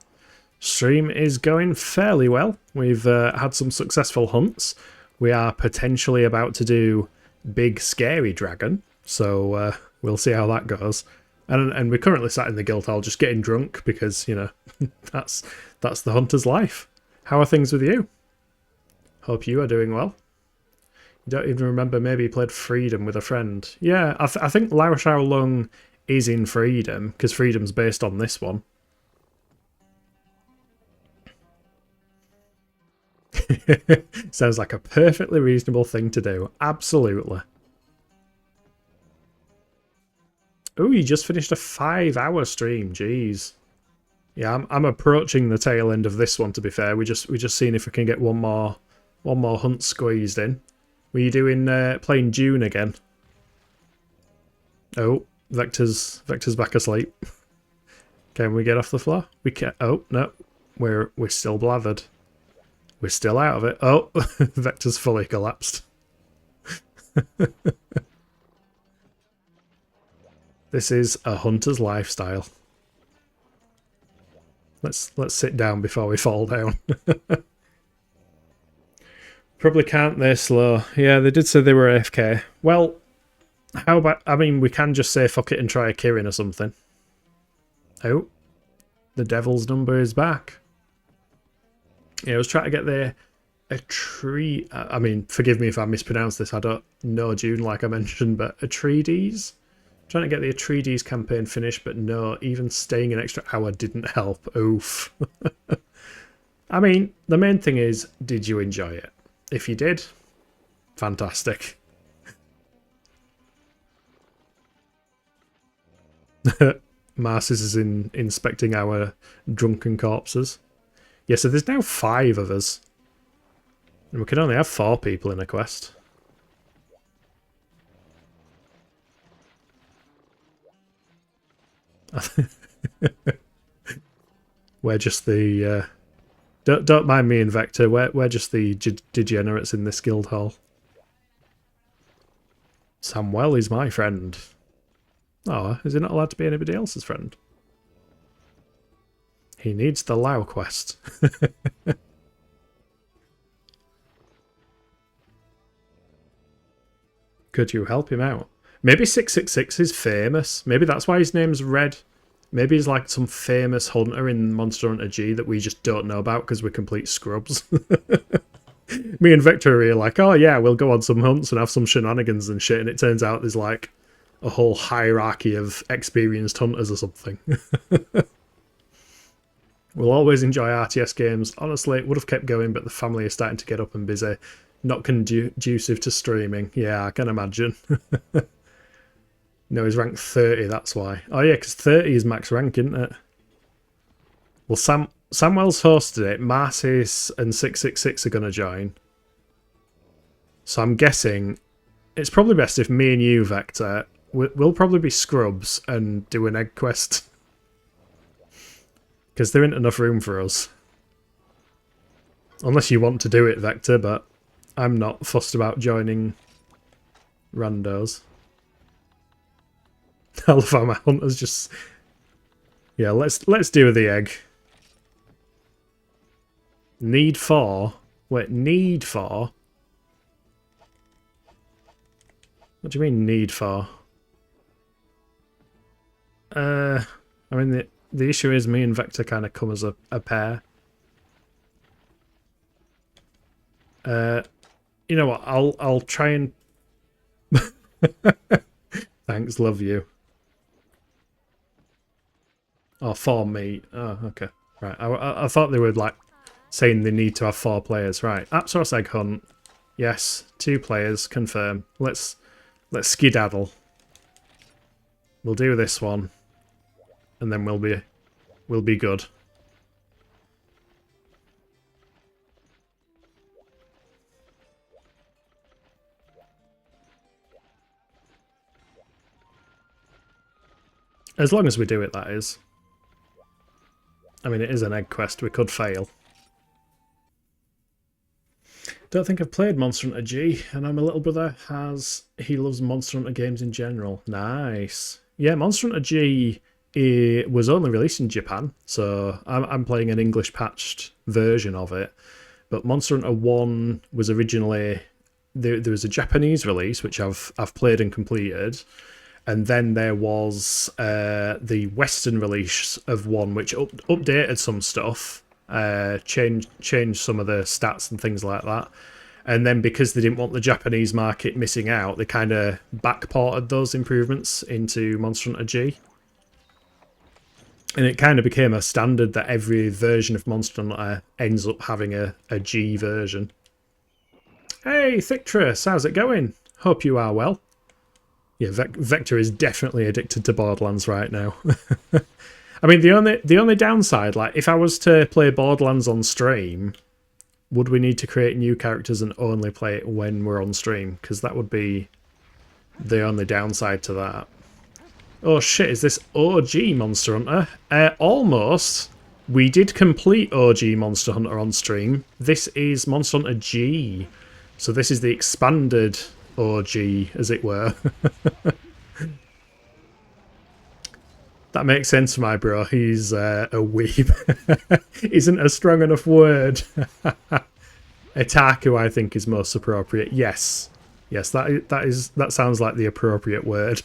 Stream is going fairly well. We've had some successful hunts. We are potentially about to do Big Scary Dragon, so we'll see how that goes. And we're currently sat in the guild hall just getting drunk because, you know, that's the hunter's life. How are things with you? Hope you are doing well. You don't even remember maybe you played Freedom with a friend. Yeah, I think Lao Shao Lung is in Freedom, because Freedom's based on this one. Sounds like a perfectly reasonable thing to do. Absolutely. Oh, you just finished a 5-hour stream. Jeez. Yeah, I'm approaching the tail end of this one, to be fair. We're just seeing if we can get one more hunt squeezed in. Were you doing playing Dune again? Oh, Vector's back asleep. Can we get off the floor? We can't. Oh no, we're still blathered. We're still out of it. Oh, Vector's fully collapsed. This is a hunter's lifestyle. Let's sit down before we fall down. Probably can't, they're slow. Yeah, they did say they were AFK. Well, how about... I mean, we can just say fuck it and try a Kirin or something. Oh. The devil's number is back. Yeah, I was trying to get a tree... I mean, forgive me if I mispronounce this. I don't know June like I mentioned, but Atreides? Trying to get the Atreides campaign finished, but no, even staying an extra hour didn't help. Oof. I mean, the main thing is, did you enjoy it? If you did, fantastic. Marcis is inspecting our drunken corpses. Yeah, so there's now 5 of us. And we can only have 4 people in a quest. We're just the... Don't mind me and Vector, we're just the degenerates in this guild hall. Samuel is my friend. Oh, is he not allowed to be anybody else's friend? He needs the Lao quest. Could you help him out? Maybe 666 is famous. Maybe that's why his name's Red. Maybe he's like some famous hunter in Monster Hunter G that we just don't know about because we're complete scrubs. Me and Victor are here like, oh yeah, we'll go on some hunts and have some shenanigans and shit, and it turns out there's like a whole hierarchy of experienced hunters or something. We'll always enjoy RTS games. Honestly, it would have kept going, but the family is starting to get up and busy. Not conducive to streaming. Yeah, I can imagine. No, he's ranked 30, that's why. Oh yeah, because 30 is max rank, isn't it? Well, Samuel's hosted it. Marcis and 666 are going to join. So I'm guessing it's probably best if me and you, Vector, we'll probably be scrubs and do an egg quest. Because there isn't enough room for us. Unless you want to do it, Vector, but I'm not fussed about joining randos. I love how my hunters just... Yeah, let's do the egg. Need for? Wait, need for? What do you mean need for? I mean, the issue is me and Vector kind of come as a pair. You know what? I'll try and... Thanks, love you. Oh, for me. Oh, okay. Right. I thought they were like saying they need to have 4 players. Right, App Source Egg Hunt. Yes, 2 players, confirm. Let's skedaddle. We'll do this one, and then we'll be good. As long as we do it, that is. I mean, it is an egg quest. We could fail. Don't think I've played Monster Hunter G, and my little brother has. He loves Monster Hunter games in general. Nice. Yeah, Monster Hunter G was only released in Japan, so I'm playing an English patched version of it. But Monster Hunter 1 was originally... There was a Japanese release, which I've played and completed. And then there was the Western release of 1, which updated some stuff, changed some of the stats and things like that. And then because they didn't want the Japanese market missing out, they kind of backported those improvements into Monster Hunter G. And it kind of became a standard that every version of Monster Hunter ends up having a G version. Hey, Thictress, how's it going? Hope you are well. Yeah, Vector is definitely addicted to Borderlands right now. I mean, the only downside, like, if I was to play Borderlands on stream, would we need to create new characters and only play it when we're on stream? Because that would be the only downside to that. Oh shit, is this OG Monster Hunter? Almost. We did complete OG Monster Hunter on stream. This is Monster Hunter G. So this is the expanded OG, as it were. That makes sense for my bro. He's a weeb. Isn't a strong enough word. Etaku, I think, is most appropriate. Yes. Yes, that sounds like the appropriate word.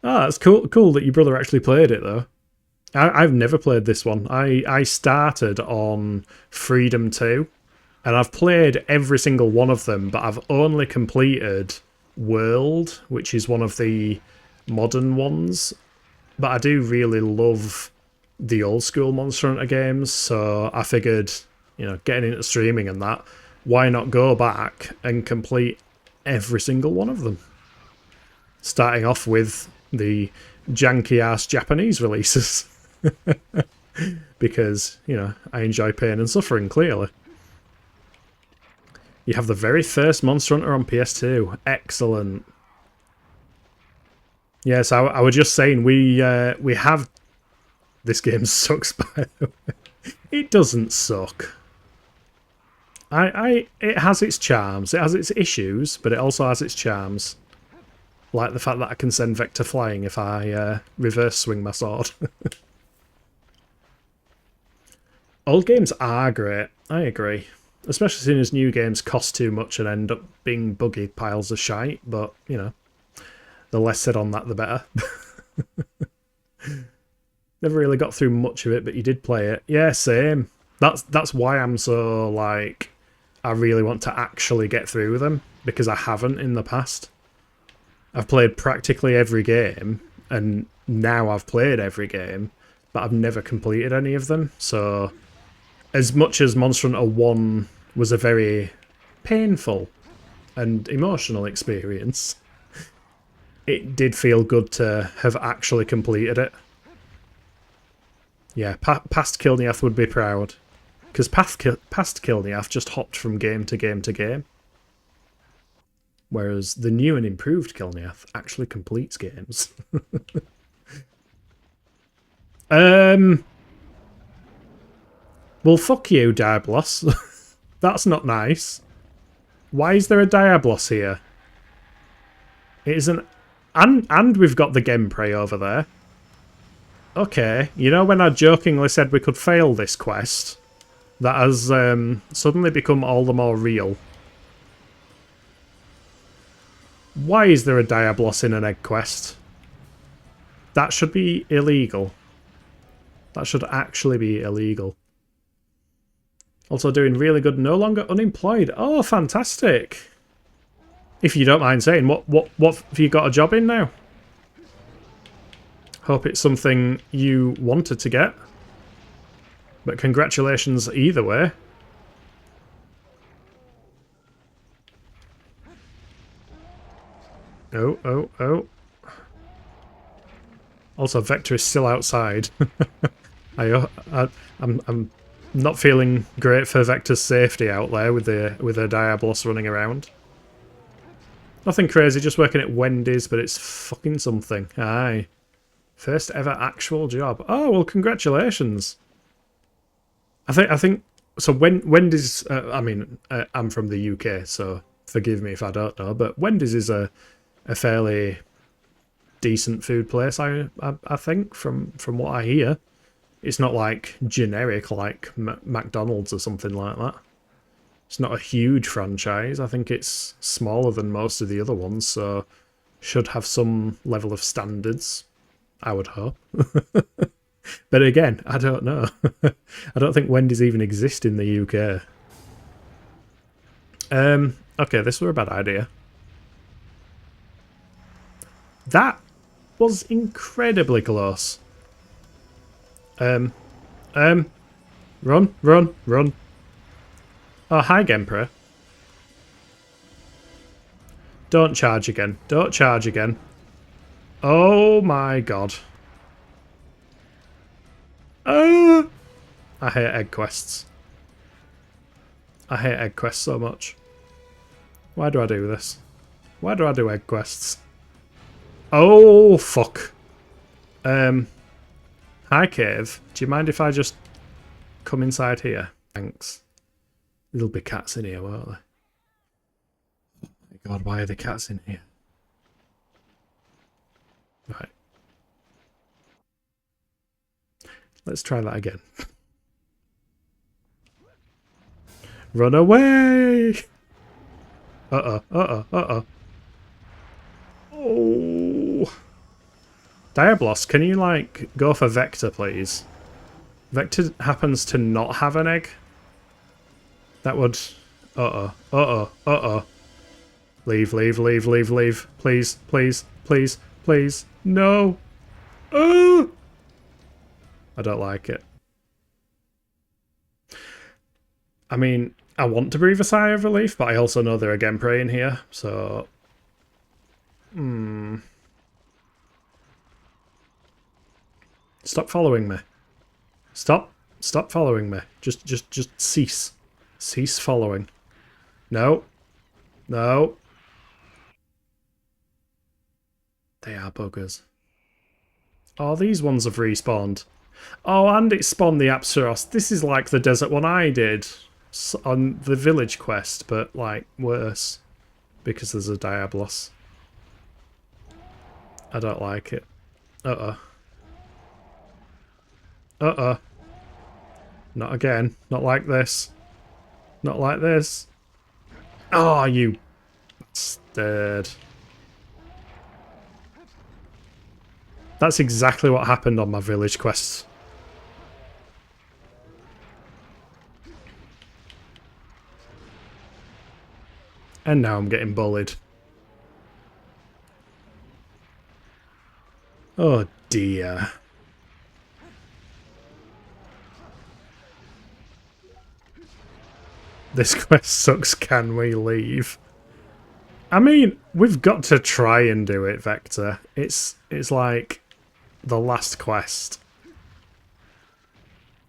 Ah, that's cool that your brother actually played it, though. I've never played this one. I started on Freedom 2, and I've played every single one of them, but I've only completed World, which is one of the modern ones. But I do really love the old school Monster Hunter games, so I figured, you know, getting into streaming and that, why not go back and complete every single one of them? Starting off with the janky-ass Japanese releases. Because, you know, I enjoy pain and suffering, clearly. You have the very first Monster Hunter on PS2. Excellent. Yes, I was just saying, we have... This game sucks, by the way. It doesn't suck. It has its charms. It has its issues, but it also has its charms. Like the fact that I can send Vector flying if I reverse swing my sword. Old games are great, I agree. Especially seeing as new games cost too much and end up being buggy piles of shite, but, you know, the less said on that, the better. Never really got through much of it, but you did play it. Yeah, same. That's why I'm so, like, I really want to actually get through them, because I haven't in the past. I've played practically every game, and now I've played every game, but I've never completed any of them, so... As much as Monster Hunter 1 was a very painful and emotional experience, it did feel good to have actually completed it. Yeah, past Kilniath would be proud. Because past Kilniath just hopped from game to game to game. Whereas the new and improved Kilniath actually completes games. Well, fuck you, Diablos. That's not nice. Why is there a Diablos here? It isn't... And we've got the Genprey over there. Okay, you know when I jokingly said we could fail this quest? That has suddenly become all the more real. Why is there a Diablos in an egg quest? That should be illegal. That should actually be illegal. Also doing really good, no longer unemployed. Oh, fantastic. If you don't mind saying, what have you got a job in now? Hope it's something you wanted to get. But congratulations either way. Oh, oh, oh. Also, Vector is still outside. I'm not feeling great for Vector's safety out there with the Diablos running around. Nothing crazy, just working at Wendy's, but it's fucking something. Aye. First ever actual job. Oh well, congratulations. I think so. Wendy's. I'm from the UK, so forgive me if I don't know. But Wendy's is a fairly decent food place. I think from what I hear, it's not like generic like McDonald's or something like that. It's not a huge franchise. I think it's smaller than most of the other ones, so should have some level of standards, I would hope. But again, I don't know. I don't think Wendy's even exist in the UK. Okay, this was a bad idea. That was incredibly close. Run, run, run. Oh, hi, Genpra. Don't charge again. Don't charge again. Oh my god. I hate egg quests. I hate egg quests so much. Why do I do this? Why do I do egg quests? Oh, fuck. Hi, Cave. Do you mind if I just come inside here? Thanks. There'll be cats in here, won't there? Oh my god, why are the cats in here? Right. Let's try that again. Run away! Uh-oh, uh-oh, uh-oh. Oh. Diablos, can you, like, go for Vector, please? Vector happens to not have an egg. That would... Uh-oh, uh-oh, uh-oh. Leave, leave, leave, leave, leave. Please, please, please, please. No! Oh! I don't like it. I mean, I want to breathe a sigh of relief, but I also know there are Genpra in here, so... Stop following me. Stop following me. Just cease. Cease following. No. No. They are buggers. Oh, these ones have respawned. Oh, and it spawned the Apsaros. This is like the desert one I did on the village quest, but like worse because there's a Diablos. I don't like it. Uh-oh. Uh-oh. Not again. Not like this. Not like this. Oh, you bastard. That's exactly what happened on my village quests. And now I'm getting bullied. Oh dear. This quest sucks, can we leave? I mean, we've got to try and do it, Vector. It's like the last quest.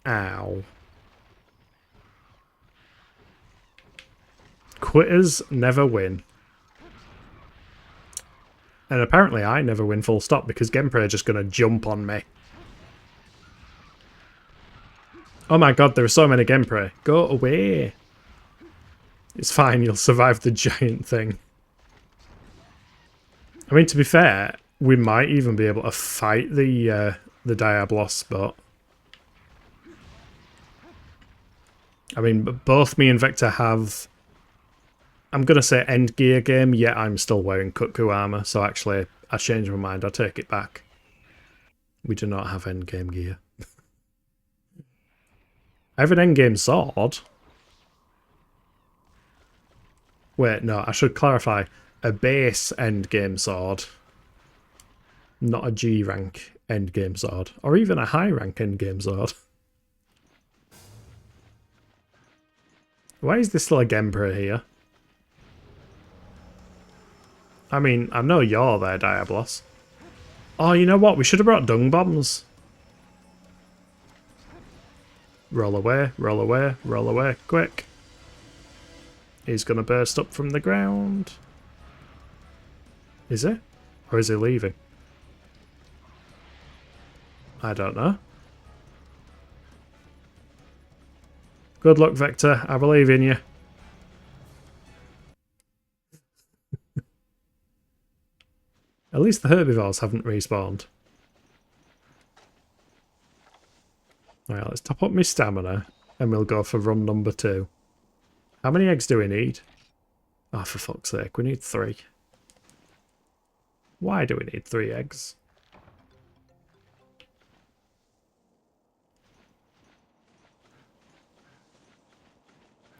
Ow. Quitters never win. And apparently I never win full stop because Genpra are just going to jump on me. Oh my god, there are so many Genpra. Go away. It's fine, you'll survive the giant thing. I mean, to be fair, we might even be able to fight the Diablos, but... I mean, both me and Vector have... I'm going to say end gear game, yet I'm still wearing Kutku armor, so actually, I changed my mind, I'll take it back. We do not have end game gear. I have an end game sword. Wait, no, I should clarify. A base end game sword. Not a G rank end game sword. Or even a high rank end game sword. Why is this still a Genpra here? I mean, I know you're there, Diablos. Oh, you know what? We should have brought dung bombs. Roll away, roll away, roll away, quick. He's gonna burst up from the ground. Is he? Or is he leaving? I don't know. Good luck, Vector. I believe in you. At least the herbivores haven't respawned. Alright, let's top up my stamina and we'll go for run number 2. How many eggs do we need? Oh, for fuck's sake, we need 3. Why do we need 3 eggs?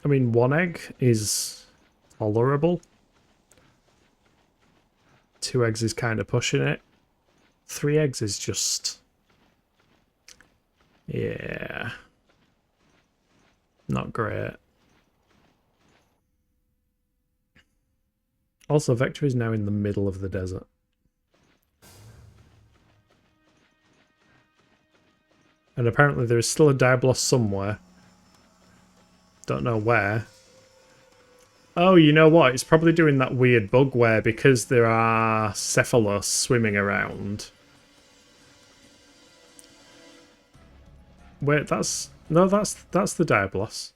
I mean, 1 egg is tolerable. 2 eggs is kind of pushing it. 3 eggs is just... yeah. Not great. Also, Vector is now in the middle of the desert. And apparently there is still a Diablos somewhere. Don't know where. Oh, you know what? It's probably doing that weird bug where because there are Cephalos swimming around. Wait, that's... no, that's the Diablos.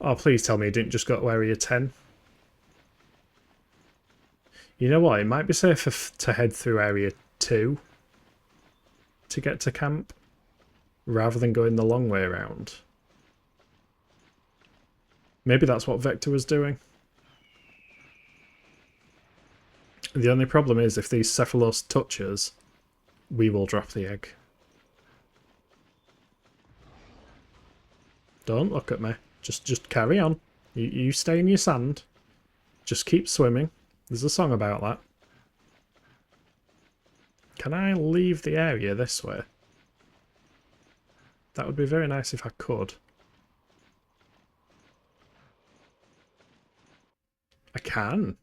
Oh, please tell me it didn't just go to Area 10. You know what? It might be safer to head through Area 2 to get to camp, rather than going the long way around. Maybe that's what Vector was doing. The only problem is if these Cephalos touch us, we will drop the egg. Don't look at me. Just carry on. You stay in your sand. Just keep swimming. There's a song about that. Can I leave the area this way? That would be very nice if I could. I can.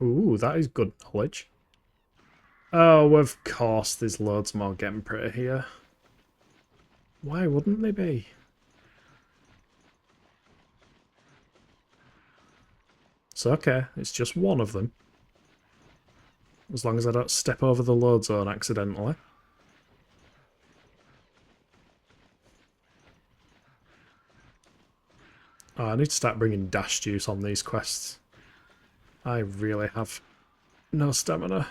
Ooh, that is good knowledge. Oh, of course there's loads more Genpra here. Why wouldn't they be? It's okay, it's just one of them. As long as I don't step over the load zone accidentally. Oh, I need to start bringing dash juice on these quests. I really have no stamina.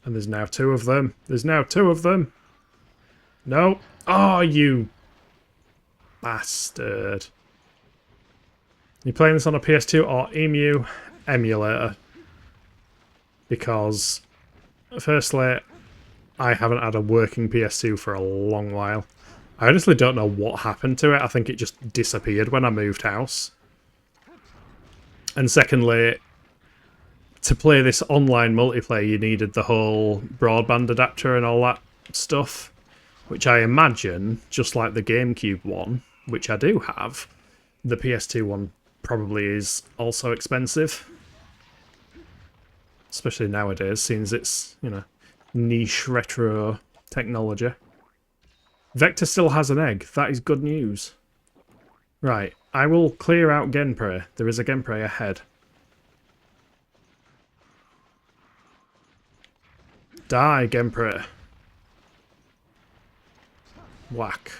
And there's now 2 of them. There's now 2 of them. No. Oh, you bastard. You're playing this on a PS2 or EMU emulator. Because, firstly, I haven't had a working PS2 for a long while. I honestly don't know what happened to it. I think it just disappeared when I moved house. And secondly, to play this online multiplayer, you needed the whole broadband adapter and all that stuff, which I imagine, just like the GameCube one, which I do have, the PS2 one probably is also expensive. Especially nowadays, since it's, you know, niche retro technology. Vector still has an egg. That is good news. Right, I will clear out Genpra. There is a Genpra ahead. Die, Genpra. Whack.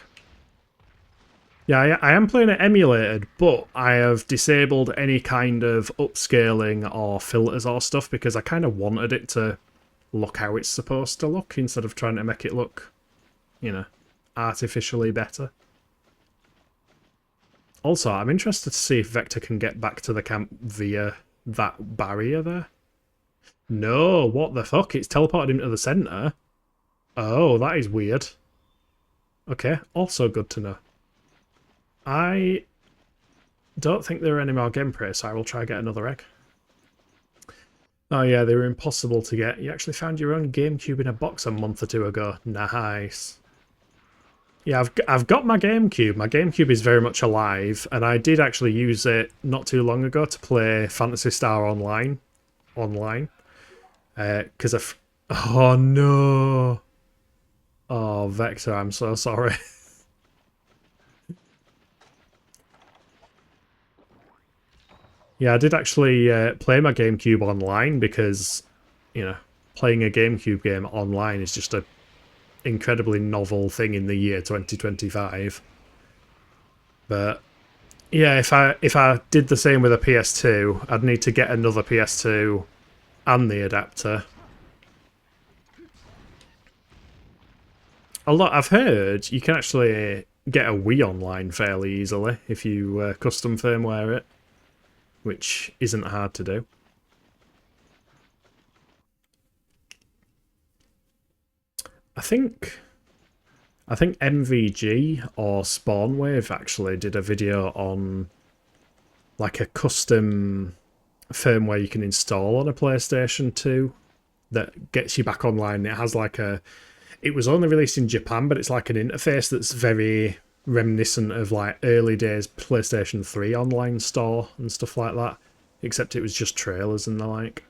Yeah, I am playing it emulated, but I have disabled any kind of upscaling or filters or stuff because I kind of wanted it to look how it's supposed to look instead of trying to make it look, you know, artificially better. Also, I'm interested to see if Vector can get back to the camp via that barrier there. No, what the fuck? It's teleported him to the centre. Oh, that is weird. Okay, also good to know. I don't think there are any more Genpra, so I will try get another egg. Oh yeah, they were impossible to get. You actually found your own GameCube in a box a month or 2 ago. Nice. Yeah, I've got my GameCube. My GameCube is very much alive, and I did actually use it not too long ago to play Phantasy Star Online. Because oh no, oh Vector, I'm so sorry. Yeah, I did actually play my GameCube online because, you know, playing a GameCube game online is just a incredibly novel thing in the year 2025. But yeah, if I did the same with a PS2, I'd need to get another PS2 and the adapter. I've heard you can actually get a Wii online fairly easily if you custom firmware it, which isn't hard to do. I think MVG or Spawnwave actually did a video on like a custom firmware you can install on a PlayStation 2 that gets you back online. It has like it was only released in Japan, but it's like an interface that's very reminiscent of like early days PlayStation 3 online store and stuff like that, except it was just trailers and the like.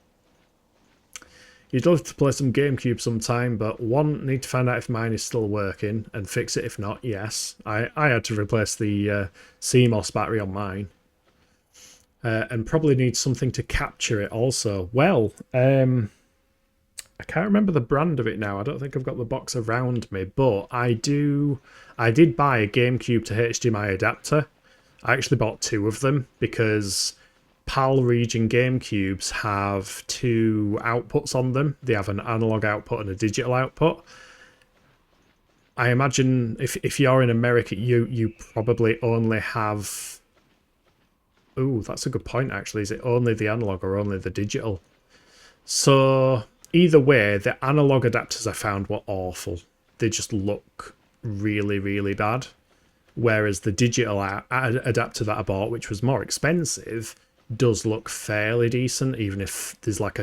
You'd love to play some GameCube sometime, but one, need to find out if mine is still working and fix it. If not, yes. I had to replace the CMOS battery on mine. And probably need something to capture it also. Well, I can't remember the brand of it now. I don't think I've got the box around me, but I did buy a GameCube to HDMI adapter. I actually bought two of them because PAL region GameCubes have two outputs on them. They have an analog output and a digital output. I imagine if you're in America, you probably only have... Oh, that's a good point, actually. Is it only the analog or only the digital? So either way, the analog adapters I found were awful. They just look really, really bad. Whereas the digital adapter that I bought, which was more expensive, does look fairly decent, even if there's like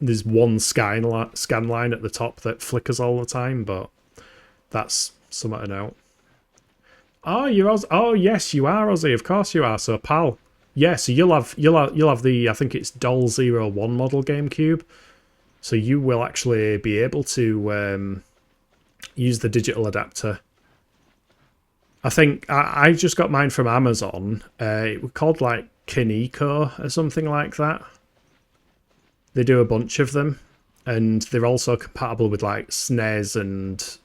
there's one scan line at the top that flickers all the time, but that's something to note. Oh, you're Oz. Oh, yes, you are Aussie. Of course you are. So, pal. Yeah, so you'll have the, I think it's Doll 01 model GameCube. So you will actually be able to use the digital adapter. I think I just got mine from Amazon. It was called like Kaneko or something like that. They do a bunch of them, and they're also compatible with like SNES and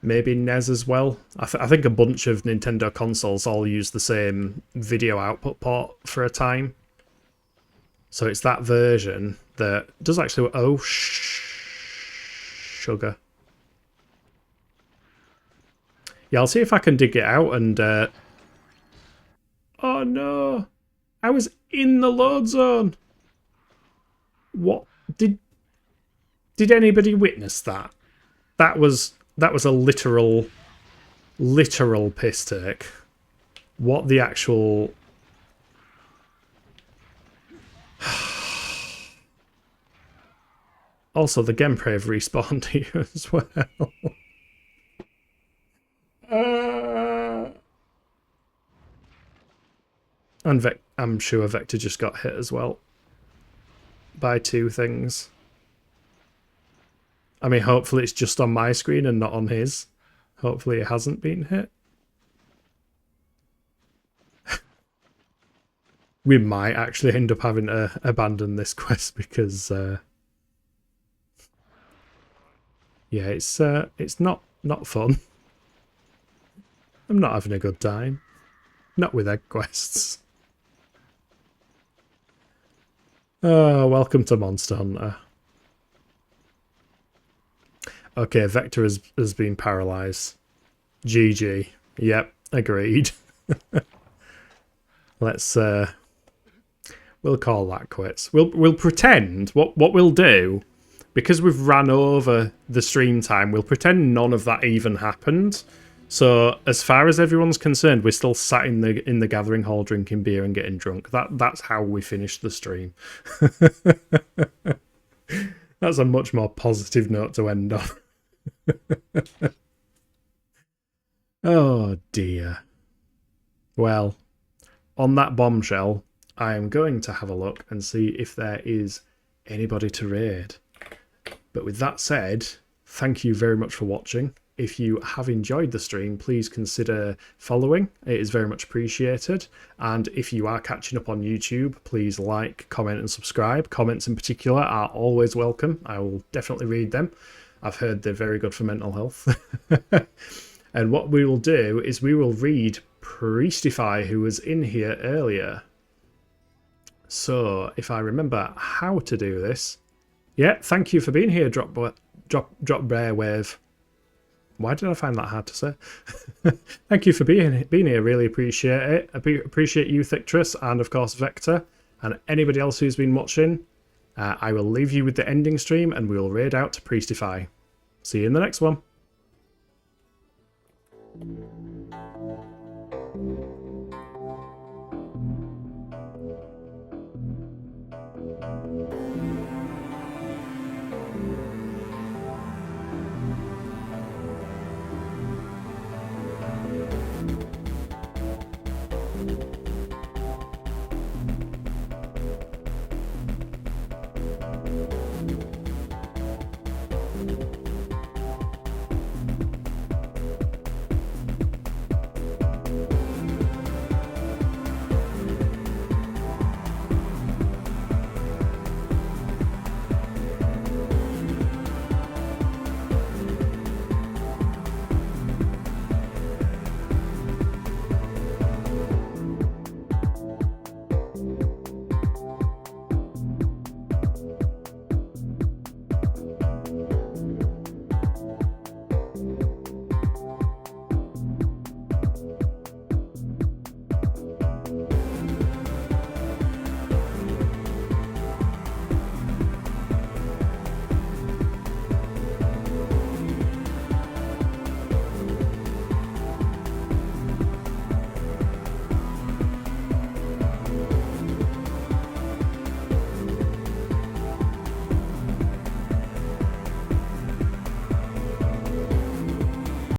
maybe NES as well. I think a bunch of Nintendo consoles all use the same video output port for a time. So it's that version that does actually... Oh, sugar. Yeah, I'll see if I can dig it out and... Oh no! I was in the load zone! What? Did anybody witness that? That was a literal piss take. What the actual... Also, the Genpre have respawned here as well. And I'm sure Vector just got hit as well. By two things. I mean, hopefully it's just on my screen and not on his. Hopefully it hasn't been hit. We might actually end up having to abandon this quest because... yeah, it's not fun. I'm not having a good time. Not with egg quests. Oh, welcome to Monster Hunter. Okay, Vector has been paralysed. GG. Yep, agreed. Let's we'll call that quits. We'll pretend what we'll do, because we've ran over the stream time, we'll pretend none of that even happened. So as far as everyone's concerned, we're still sat in the gathering hall drinking beer and getting drunk. That's how we finished the stream. That's a much more positive note to end on. Well, on that bombshell, I am going to have a look and see if there is anybody to raid. But with that said, thank you very much for watching. If you have enjoyed the stream, please consider following. It is very much appreciated. And if you are catching up on YouTube, please like, comment and subscribe. Comments in particular are always welcome. I will definitely read them. I've heard they're very good for mental health. And what we will do is we will read Priestify, who was in here earlier. So if I remember how to do this. Yeah, thank you for being here, Drop Bear Wave. Why did I find that hard to say? Thank you for being here. Really appreciate it. I appreciate you, Thictress, and of course Vector, and anybody else who's been watching. I will leave you with the ending stream, and we will raid out to Priestify. See you in the next one.